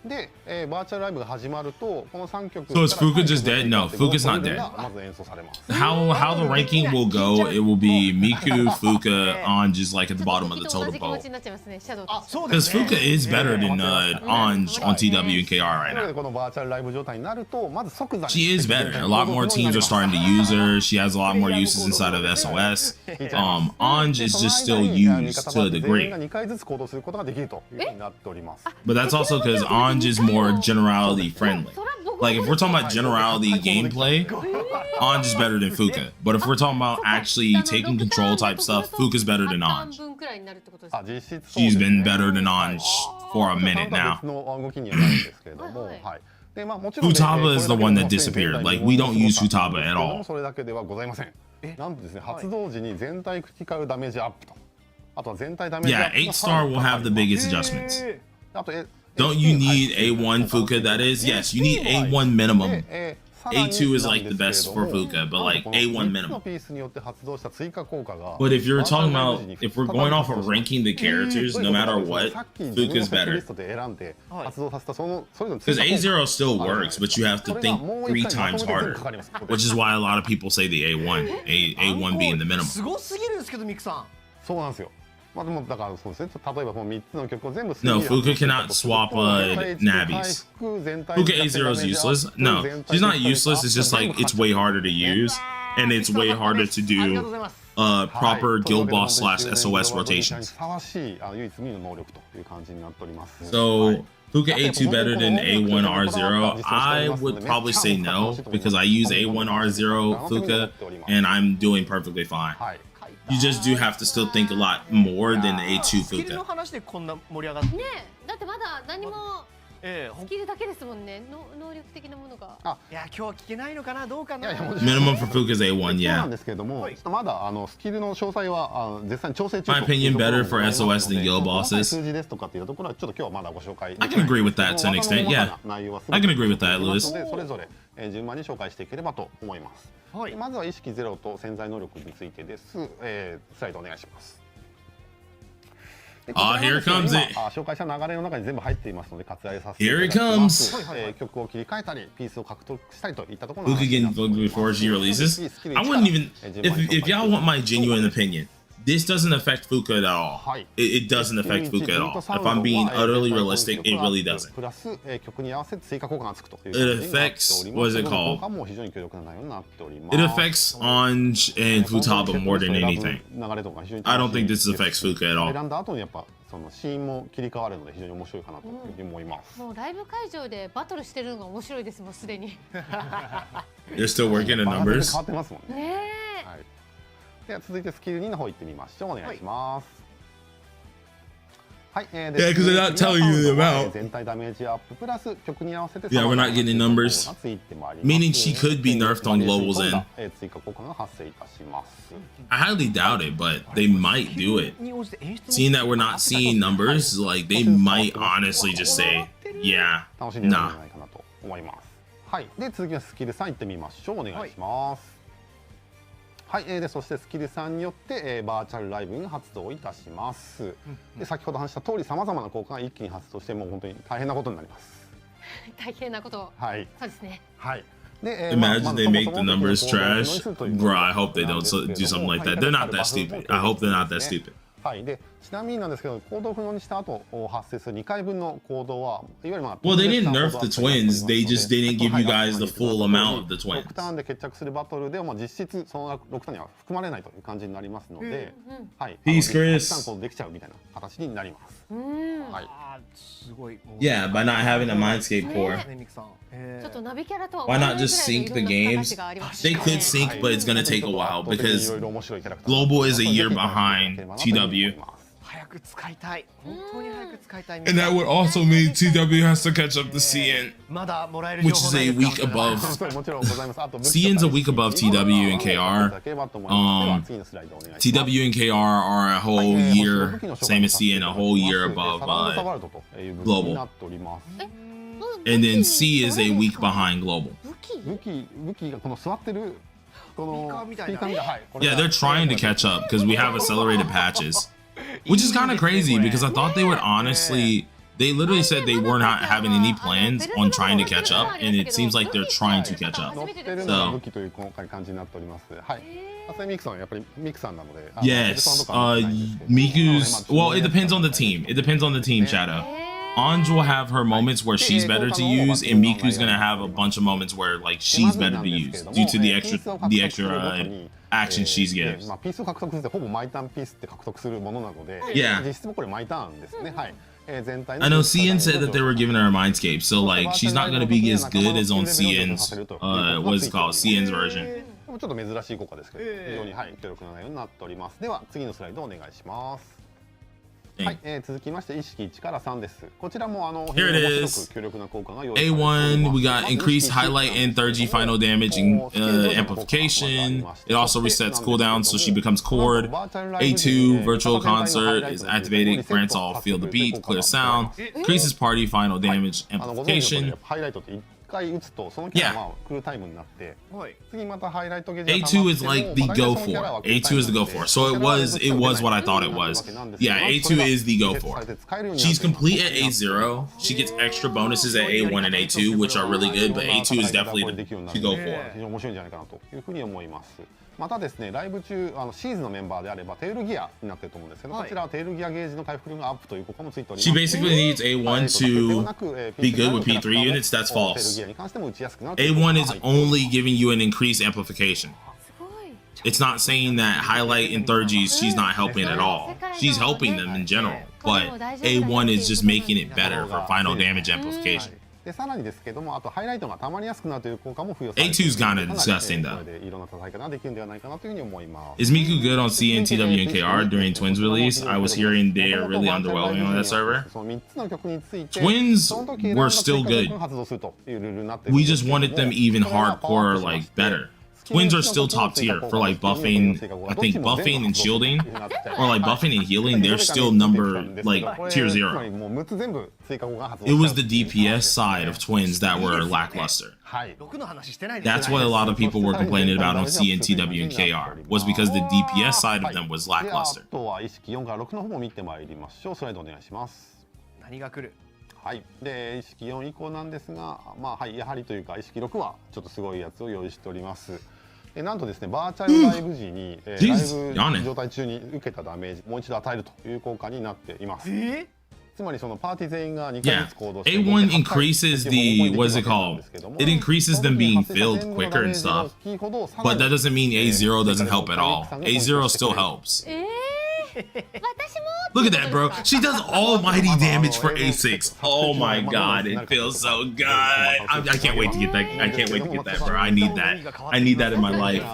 で、バーチャルライブが始まるとこの3曲 So is Fuka just dead? No, Fuka's not dead. まず演奏されます。How the ranking will go? It will be Miku, Fuka, Anj is like at the bottom of the 同 totem じ気持 pole. ちになっちゃいますね。シャドウあ、と。そうです Because ね。 Fuka is better than Anj on TW and KR right なの now. でこのバーチャルライブ状態になるとまず即座に She is better. A lot more teams are starting to use her. She has a lot more uses inside of SOS. Anj is just still used to a 全員 degree. が2回ずつ行動することができるというふうになっております。 But that's also because Anj is more generality friendly. Like if we're talking about generality gameplay, Anj is better than Fuka. But if we're talking about actually taking control type stuff, Fuka's better than 半 Anj. 分くらいになるってことですあ、ね。実質そうで She's すね been better than Anj for a minute 別 now. の動きにはなるんですけれども、はいはい。で、まあもちろんね、 Futaba is the one that これだけでも disappeared. Like we don't use Futaba at all. それだけではございません。なんとですね、発動時に全体クリティカルダメージアップと、あとは全体ダメージア Yeah, ップが 8 star will have the biggest adjustments. あと Don't you need A1 Fuka? That is, yes, you need A1 minimum. A2 is like the best for Fuka, but like A1 minimum. But if you're talking about, if we're going off of ranking the characters, no matter what, Fuka's better. Because A0 still works, but you have to think 3 times harder, which is why a lot of people say the A1, A1 being the minimum. すごすぎるんですけどミクさん。そうなんですよ。まあでもだからそうですね。例えばこの3つの曲を全部 No, Fuka cannot swap nabbies. Fuka A0 is useless. No, she's not useless. It's just like it's way harder to use, and it's way harder to do proper guild boss slash SOS rotations. So Fuka A2 better than A1 R0? I would probably say no, because I use A1 R0 Fuka and I'm doing perfectly fine. You just do have to still think a lot more than A2 スキルの Fuka. 話でこんな盛り上がって。ねえ、だってまだ何もスキルだけですもんね。能力的なものが。いや今日は聞けないのかなどうかな。 Minimum for Fuka is A1, そうなん yeah. ですけども、ちょっとまだスキルの詳細は絶賛調整中 My opinion, better for SOS than guild bosses. 数字ですとかっていうところはちょっと今日はまだご紹介 I can agree with that to an extent, yeah. I can agree with that, Lewis. それぞれ順番に紹介していければと思います。まずは意識ゼロと潜在能力についてです。スライドお願いします。Here comes it. 紹介した流れの中に全部入っていますので割愛させていた Here だ it きます。 comes. 曲を切り替えたりピースを獲得したりといったところの Fuka getting booked before she releases. I wouldn't even, if y'all want my genuine opinion, this doesn't affect Fuka at all. It doesn't affect Fuka at all. If I'm being utterly realistic, it really doesn't. プラス曲に合わせて追加効果がつくという It affects, what is it called? 効果も非常に強力な内容になっております。 It affects Anj and Futaba more than anything. I don't think this affects Fuka at all. 選んだ後にやっぱそのシーンも切り替わるので非常に面白いかなというふうに思います。もうライブ会場でバトルしてるのが面白いですもんすでに。 They're still working the 変わ numbers. ってますもんね。ねはい。では続いてスキル2の方行ってみましょう。お願いします。はい。Yeah, because they're not telling you the amount. 全体ダメージアッププラス曲に合わせて Yeah, we're not getting numbers. Meaning she could be nerfed on globals in. 追加効果が発生いたします。 I highly doubt it, but they might do it. に応じて演出も Seeing that we're not seeing numbers, like they might honestly just say, yeah, 楽しんでるんじゃ nah. ないかなと思います。はい。で続きましてスキル3行ってみましょう。お願いします。はい、でそしてスキル3によって、バーチャルライブが発動いたします。で先ほど話した通りさまざまな効果が一気に発動してもう本当に大変なことになります。大変なこと。はい。そうですね。はい。で、Imagine they make the numbers trash. Bro, I hope they don't do something like that. They're not that stupid. I hope they're not that stupid. はい。でちなみになんですけど行動不能にした後発生する2回分の行動はいわゆるまあ Well, they didn't nerf the twins. They just didn't give you guys the full amount of the twins. 6ターンで決着するバトルでも実質その6ターンには含まれないという感じになりますので、はい。 Peace, Chris. 6ターンできちゃうみたいな形になります。はい。すごい。 Yeah, by not having a Mindscape core. ねミクさん。ちょっるキャラとは Why not just sync the games? They could sync, but it's gonna take a while because Global is a year behind TW. 早く使いたい。本当に早く使いたい。 And that would also mean TW has to catch up to CN, まだもらえる情 which 報 is ない a ですか week above. もちろんございます。あと CN's a week above TW and KR. TW and KR are a whole year, same as CN, a whole year above Global. And then C is a week behind Global. 武器がこの座ってるこのスピーカーがはい。 Yeah, they're trying to catch up because we have accelerated patches, which is kind of crazy because I thought they would honestly. They literally said they were not having any plans on trying to catch up, and it seems like they're trying to catch up. 乗ってるのが武器という今回感じになっております。はい。初音ミクさんはやっぱりミクさんなので。Yes, Miku's. Well, it depends on the team. It depends on the team, Shadow. Anj will have her moments where she's better to use, and Miku's gonna have a bunch of moments where like she's better to use due to the extra action she's gives. まあピースを獲得するってほぼ毎ターンピースって獲得するものなので、 Yeah. 実質もこれ毎ターンですね。はい。 I know CN said that they were giving her a mindscape, so like she's not gonna be as good as on CN's what is it called, CN's version. ちょっと珍しい効果ですけど、非常にはい強力な内容になっております。では次のスライドお願いします。 はい、続きまして意識1から3です。こちらもHere it is. 強力な効果が用意されております。 A1, we got increased highlight and 3G final damage and amplification. It also resets cooldown so she becomes cord. A2, virtual concert is activated, grants all field of beat, clear sound, increases party final damage amplification. ハイライトって1回打つとそのキャラはクールタイムになって、次またハイライトゲージが A2 is like the go for. A2 is the go for. So it was what I thought it was. Yeah, A2 is the go for. She's complete at A0. She gets extra bonuses at A1 and A2, which are really good, but A2 is definitely the to go for. 非常に面白いんじゃないかなというふうに思います。またですね、ライブ中シーズンのメンバーであればテールギアになっていると思うんですけど、こちらはテールギアゲージの回復力がアップという効果もついております。 She basically needs A1 to be good with P3 units. That's false. A1 is only giving you an increased amplification. It's not saying that highlight and 3Gs she's not helping at all. She's helping them in general, but A1 is just making it better for final damage amplification. でさらにですけども、あとハイライトが溜まりやすくなるという効果も付与されてい A2 is kind of disgusting though. いろんな戦い方ができるんではないかなというふうに思います。 Is Miku good on CNTW and KR during Twins release? I was hearing they are really underwhelming on that server. その3つの曲について Twins were still good. We just wanted them even hardcore, like better. Twins are still top tier for like buffing. I think buffing and shielding, or like buffing and healing. They're still number like tier 0. It was the DPS side of Twins that were lackluster. That's what a lot of people were complaining about on CNTW and KR, was because the DPS side of them was lackluster. あとは意識4から6の方も見てまいりましょう。スライドお願いします。何が来る？はい、で意識4以降なんですが、まあはい、やはりというか意識6はちょっとすごいやつを用意しております。なんとですね、バーチャルライブ時に、ライブ状態中に受けたダメージもう一度与えるという効果になっています。つまりそのパーティー全員が2回ずつ行動して、A1 increases the, what is it called? It increases them being filled quicker and stuff. But that doesn't mean A0 doesn't help at all. A0 still helps. Look at that, bro. She does almighty damage for A6. Oh my god, it feels so good. I can't wait to get that. I can't wait to get that, bro. I need that. I need that in my life.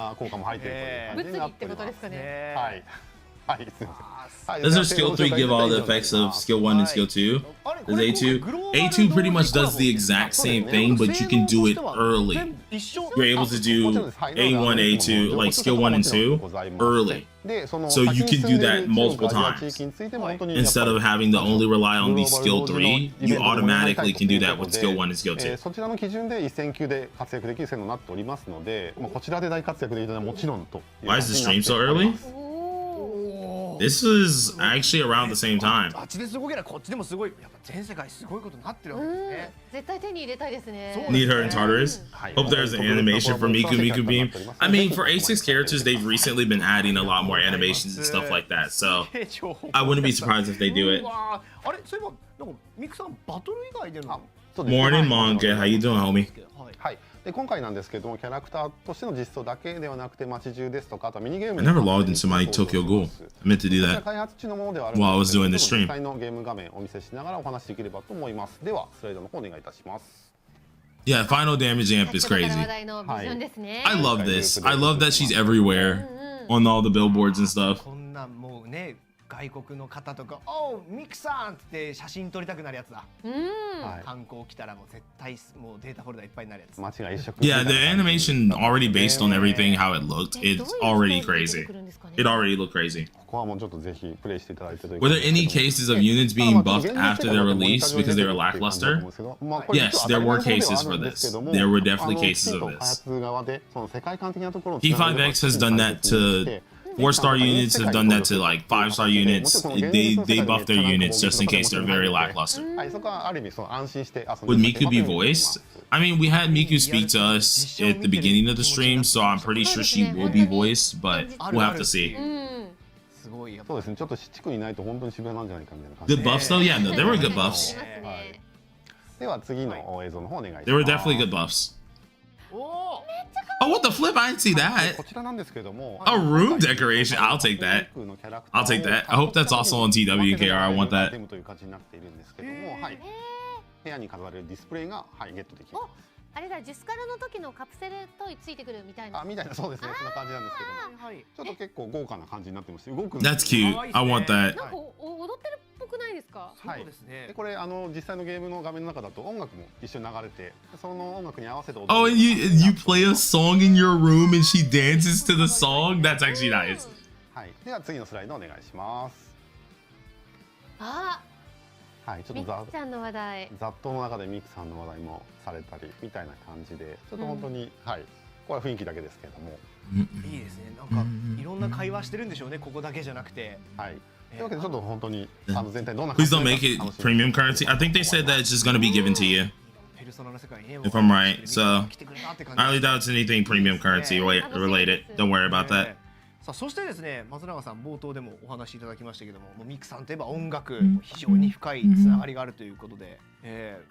Does her skill 3 give all the effects of skill 1 and skill 2? Does A2? A2 pretty much does the exact same thing, but you can do it early. You're able to do A1, A2, like skill 1 and 2, early. So you can do that multiple times. Instead of having to only rely on the skill 3, you automatically can do that with skill 1 and skill 2. そちらの基準で1000級で活躍できる線になっておりますので、こちらで大活躍できるのはもちろんと。Why is the stream so early? This is actually around the same time. あっちですごいな、こっちでもすごい。やっぱ全世界すごいことになってるわけですね。絶対手に入れたいですね。Need her in Tartarus? Hope there's an animation for Miku Beam. I mean, for A6 characters, they've recently been adding a lot more animations and stuff like that, so I wouldn't be surprised if they do it. あれ、そういえば、なんかミクさんバトル以外での。Morning, Manga. How you doing, homie? はい。で今回なんですけども、キャラクターとしての実装だけではなくて街中ですとか、あとミニゲーム I never logged into my Tokyo Ghoul. I meant to do that 開発中のものではある while I was doing this stream. 実際のゲーム画面をお見せしながらお話しできればと思います。ではスライドの方お願いいたします。 Yeah, final damage amp is crazy. I love this. I love that she's everywhere on all the billboards and stuff. こんなんもうね、外国の方とか「おうミクさん!」って写真撮りたくなるやつだ。観光来たらもう絶対もうデータフォルダいっぱいになるやつ。間違い一色。Yeah, the animation already based on everything how it looked. It's already crazy. It already looked crazy. ここはもうちょっとぜひプレイしていただいてという。 Were there any cases of units being buffed after their release because they were lackluster? Yes, there were cases for this. There were definitely cases of this. P5X has done that to 4-star units, have done that to like 5-star units. They buff their units just in case they're very lackluster. Would Miku be voiced? I mean, we had Miku speak to us at the beginning of the stream, so I'm pretty sure she will be voiced, but we'll have to see. Good buffs though? Yeah, no, there were good buffs. There were definitely good buffs. Oh, what the flip? I didn't see that. A room decoration. I'll take that. I'll take that. I hope that's also on TWKR. I want that. 部屋に飾れるディスプレイがゲットできます。あれだ、ジュスカラの時のカプセルトイついてくるみたいな。みたいな、そうですね。そんな感じなんですけども、ちょっと結構豪華な感じになってまして、動く。That's cute. I want that. なんか踊ってるっぽくないですか？そうですね。これ実際のゲームの画面の中だと音楽も一緒に流れて、その音楽に合わせて踊る。Oh, and you play a song in your room and she dances to the song. That's actually nice. はい。では次のスライドお願いします。はい、ちょっとざっとの中でミクさんの話題もされたりみたいな感じで、ちょっと本当に、はい、これは雰囲気だけですけれども、いいですね。なんかいろんな会話してるんでしょうね。ここだけじゃなくて。はい。というわけでちょっと本当に全体どんな。Please don't make it premium currency. I think they said that it's just gonna be given to you. If I'm right, so I highly doubt it's anything premium currency related. Don't worry about that. さあそしてですね、松永さん冒頭でもお話しいただきましたけども、ミクさんといえば音楽非常に深いつながりがあるということで、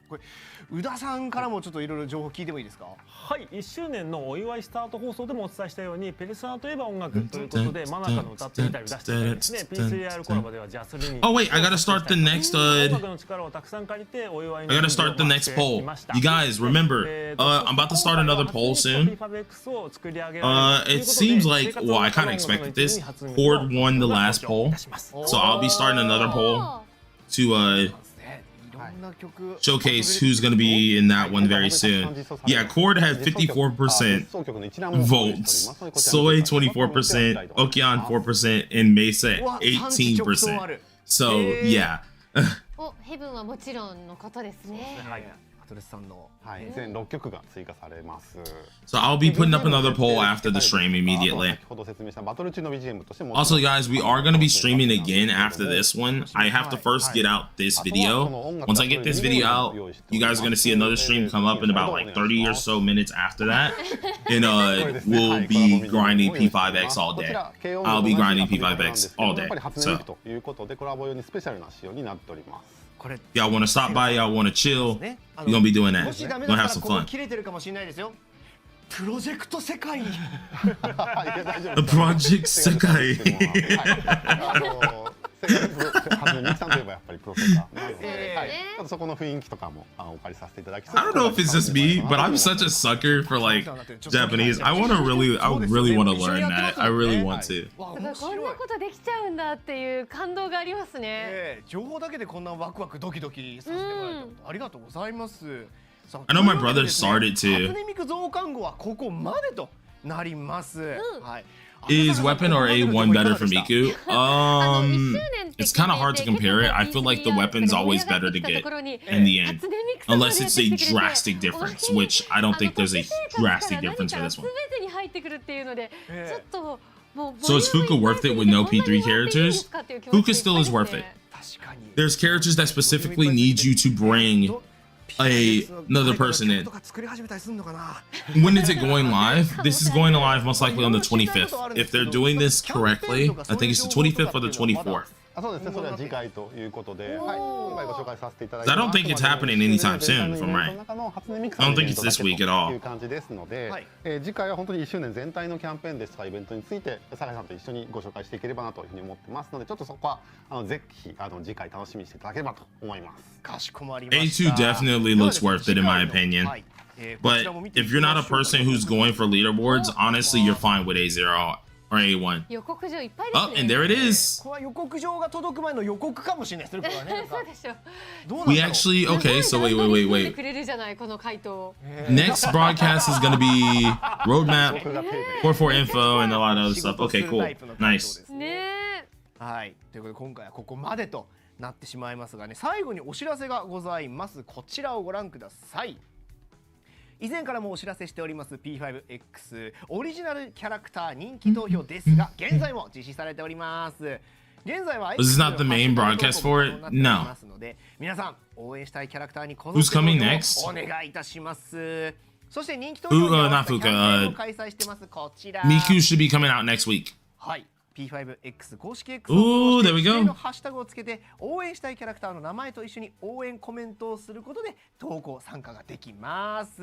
これ宇田さんからもちょっといろいろ情報聞いてもいいですか？はい、1周年のお祝いスタート放送でもお伝えしたように、ペルソナといえば音楽ということで、マナカの歌ってみたり出してみたりですね、P3R コラボではジャスリン。Oh wait, I gotta start the next. I gotta start the next poll. You guys remember? I'm about to start another poll soon. It seems like, well, I kind of expected this. Horde won the last poll, so I'll be starting another poll to showcase who's going to be in that one very soon. Yeah, Cord had 54% votes, Soy 24%, Okean 4%, and Mesa 18%. So yeah. ヘブンはもちろんのことですね。全6曲が追加されます。 So I'll be putting up another poll after the stream immediately. Also, guys, we are going to be streaming again after this one. I have to first get out this video. Once I get this video out, you guys are going to see another stream come up in about like 30 or so minutes after that. And we'll be grinding P5X all day. I'll be grinding P5X all day. So if y'all want to stop by, y'all want to chill, we're gonna be doing that. We're gonna have some fun. 切れてるかもしれないですよ。プロジェクト世界。The Project 世界。ミクさんといえばやっぱりプロセッサーなので、そこの雰囲気とかもお借りさせていただき。I don't know if it's just me, but I'm such a sucker for like Japanese. I really want to learn that. I really want to. こんなことできちゃうんだっていう感動がありますね。情報だけでこんなワクワクドキドキさせてもらえた。ありがとうございます。I know my brother started to. 初音ミク増刊号はここまでとなります。はい。Is weapon or A1 better for Miku? It's kind of hard to compare it. I feel like the weapon's always better to get in the end, unless it's a drastic difference, which I don't think there's a drastic difference for this one. So is Fuka worth it with no P3 characters? Fuka still is worth it. There's characters that specifically need you to bring another person in. When is it going live? This is going live most likely on the 25th. If they're doing this correctly, I think it's the 25th or the 24th. そうですね、それは次回ということで、はい、今回ご紹介させていただい I don't think it's happening anytime soon, if I'm right. I don't think it's this week at all. という感じですので、次回は本当に1周年全体のキャンペーンですとかイベントについて酒井さんと一緒にご紹介していければなというふうに思ってますので、ちょっとそこはぜひ次回楽しみにしていただければと思います。かしこまりました。 A2 definitely looks worth it in my opinion. But if you're not a person who's going for leaderboards, honestly, you're fine with A0. or A1. 予告状いっぱいですね。 Oh, and there it is. これは予告状が届く前の予告かもしれないですね。これはね。なんかそうでしょ。どうなんだろう。 We actually, okay, so wait, 読ん wait, で wait, くれるじゃないこの回答。 Next broadcast is gonna be roadmap, 44 info, and a lot of other stuff. Okay, cool. Nice. ねえ。はい。ということで今回はここまでとなってしまいますがね、最後にお知らせがございます。こちらをご覧ください。以前からもお知らせしております P5X オリジナルキャラクター人気投票ですが、現在も実施されております。現在は Was this not the main broadcast for it? No. 皆さん応援したいキャラクターにこ Who's coming next? お願いいたします。そして人気投 Who, 票 not Fuka, キャンペーンを開催してます。こちら Miku should be coming out next week. はい。P5X 公式 X を Ooh, there we go. のハッシュタグをつけて応援したいキャラクターの名前と一緒に応援コメントをすることで投稿参加ができます。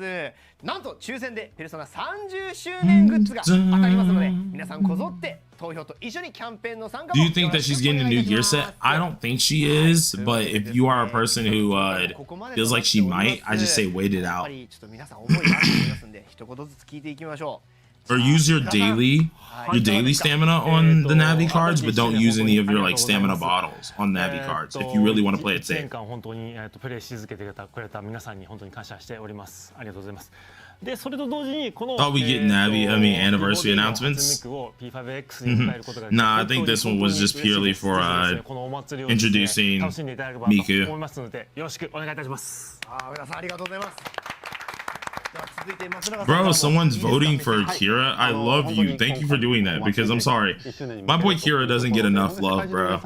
なんと抽選でペルソナ30周年グッズが当たりますので、皆さんこぞって投票と一緒にキャンペーンの参加 Do も you think that she's getting a new gear set? I don't think she is, but if you are a person who feels like she might, I just say wait it やっ out. ぱりちょっと皆さん思いがあると思いますんで、一言ずつ聞いていきましょう。 Or use your daily stamina on the Navi cards, but don't use any of your like stamina bottles on Navi cards if you really want to play it 1 safe. 年間本当にプレイし続けてくれた皆さんに本当に感謝しております。ありがとうございます。で、それと同時にこの Thought we get Navi, I mean anniversary announcements. を P5X に迎えることが Nah, I think this one was just purely for このお祭りをですね introducing 楽しんでいただければと Miku. 思いますので、よろしくお願いいたします。皆さんありがとうございます。では続いて松永さん Bro, someone's voting for Kira. I love you. Thank you for doing that because I'm sorry. My boy Kira doesn't get enough love, bro.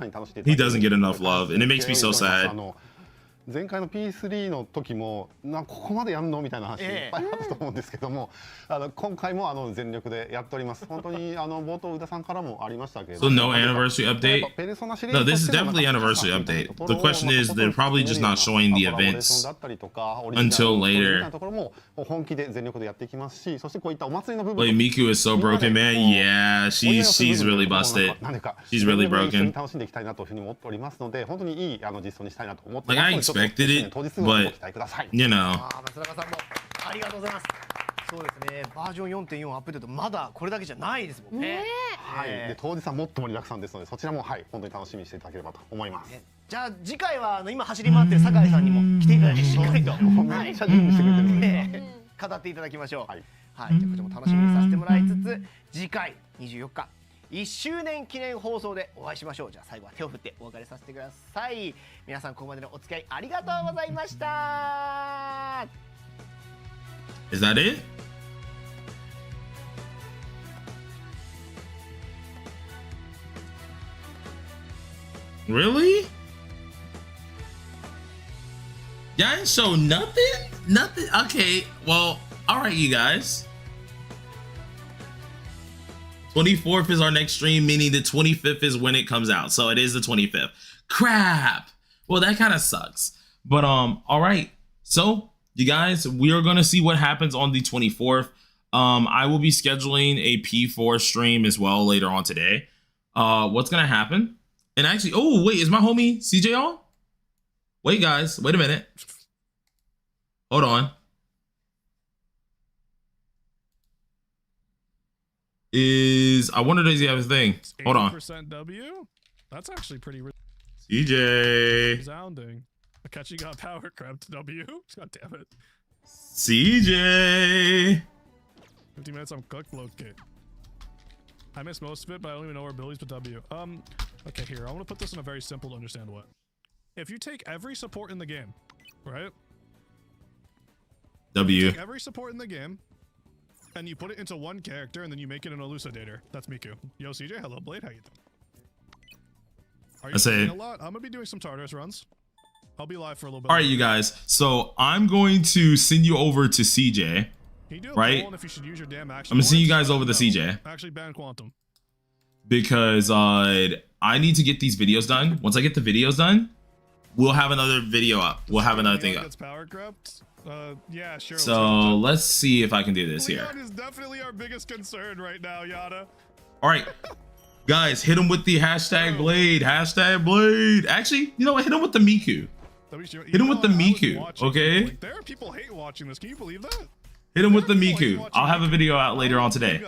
He doesn't get enough love, and it makes me so sad. 前回の P3 の時もここまでやんのみたいな話いっぱいあったと思うんですけども、今回も全力でやっております。本当に冒頭宇田さんからもありましたけれど So no anniversary update? No, this is definitely anniversary update. The question is, they're probably just not showing the events until later. 本気で全力でやっていきますし、そしてこういったお祭りの部分 Wait, Miku is so broken, man. Yeah, she's really busted. She's really broken. 楽しんでいきたいなというふうに思っておりますので、本当にいい実装にしたいなと思って Like I expected it, but you know. 松永さんもありがとうございます。そうですね。バージョン 4.4 アップデートまだこれだけじゃないですもんね。はい。で当日はもっと盛りだくさんですので、そちらも本当に楽しみにしていただければと思います。じゃあ次回は今走り回ってる酒井さんにも来ていただいてしっかりとめっちゃ準備してくれてるので語っていただきましょう。はい。じゃあこちらも楽しみにさせてもらいつつ、次回24日1周年記念放送でお会いしましょう。じゃあ最後は手を振ってお別れさせてください。皆さんここまでのお付き合いありがとうございました。 Is that it? Really? Y'all didn't show nothing? Nothing? Okay, well, all right, you guys. 24th is our next stream, meaning the 25th is when it comes out. So it is the 25th. Crap. Well, that kind of sucks. But all right. So you guys, we are gonna see what happens on the 24th. I will be scheduling a P4 stream as well later on today. What's gonna happen? And actually, oh wait, is my homie CJ on? Wait, guys, wait a minute. Hold on. I wonder does he have his thing? Hold on. % W? That's actually pretty CJ. resounding. Akechi got power crept W. God damn it. CJ. 50 minutes I'm cooked, okay. I missed most of it, but I don't even know our abilities but W. Okay, here, I want to put this in a very simple to understand way. If you take every support in the game, right? W. Take every support in the game, and you put it into one character, and then you make it an elucidator. That's Miku. Yo, CJ, hello, Blade, how you doing? Are you doing a lot? I'm gonna be doing some Tartarus runs. I'll be live for a little bit. All right, you guys. So I'm going to send you over to CJ. Right? If you should use your damn action I'm gonna send you points, guys over to CJ. Actually, ban Quantum. Because I need to get these videos done. Once I get the videos done, we'll have another video up. We'll have another thing up. Power crept? Yeah, sure. So let's see if I can do this here. Leon is definitely our biggest concern right now, Yada. All right, guys, hit him with the hashtag Blade. Hashtag Blade. Actually, you know what? Hit him with the Miku. Hit him with the Miku. Okay. Like, there are people hate watching this. Can you believe that? Hit him with the Miku. I'll have a video out later on today.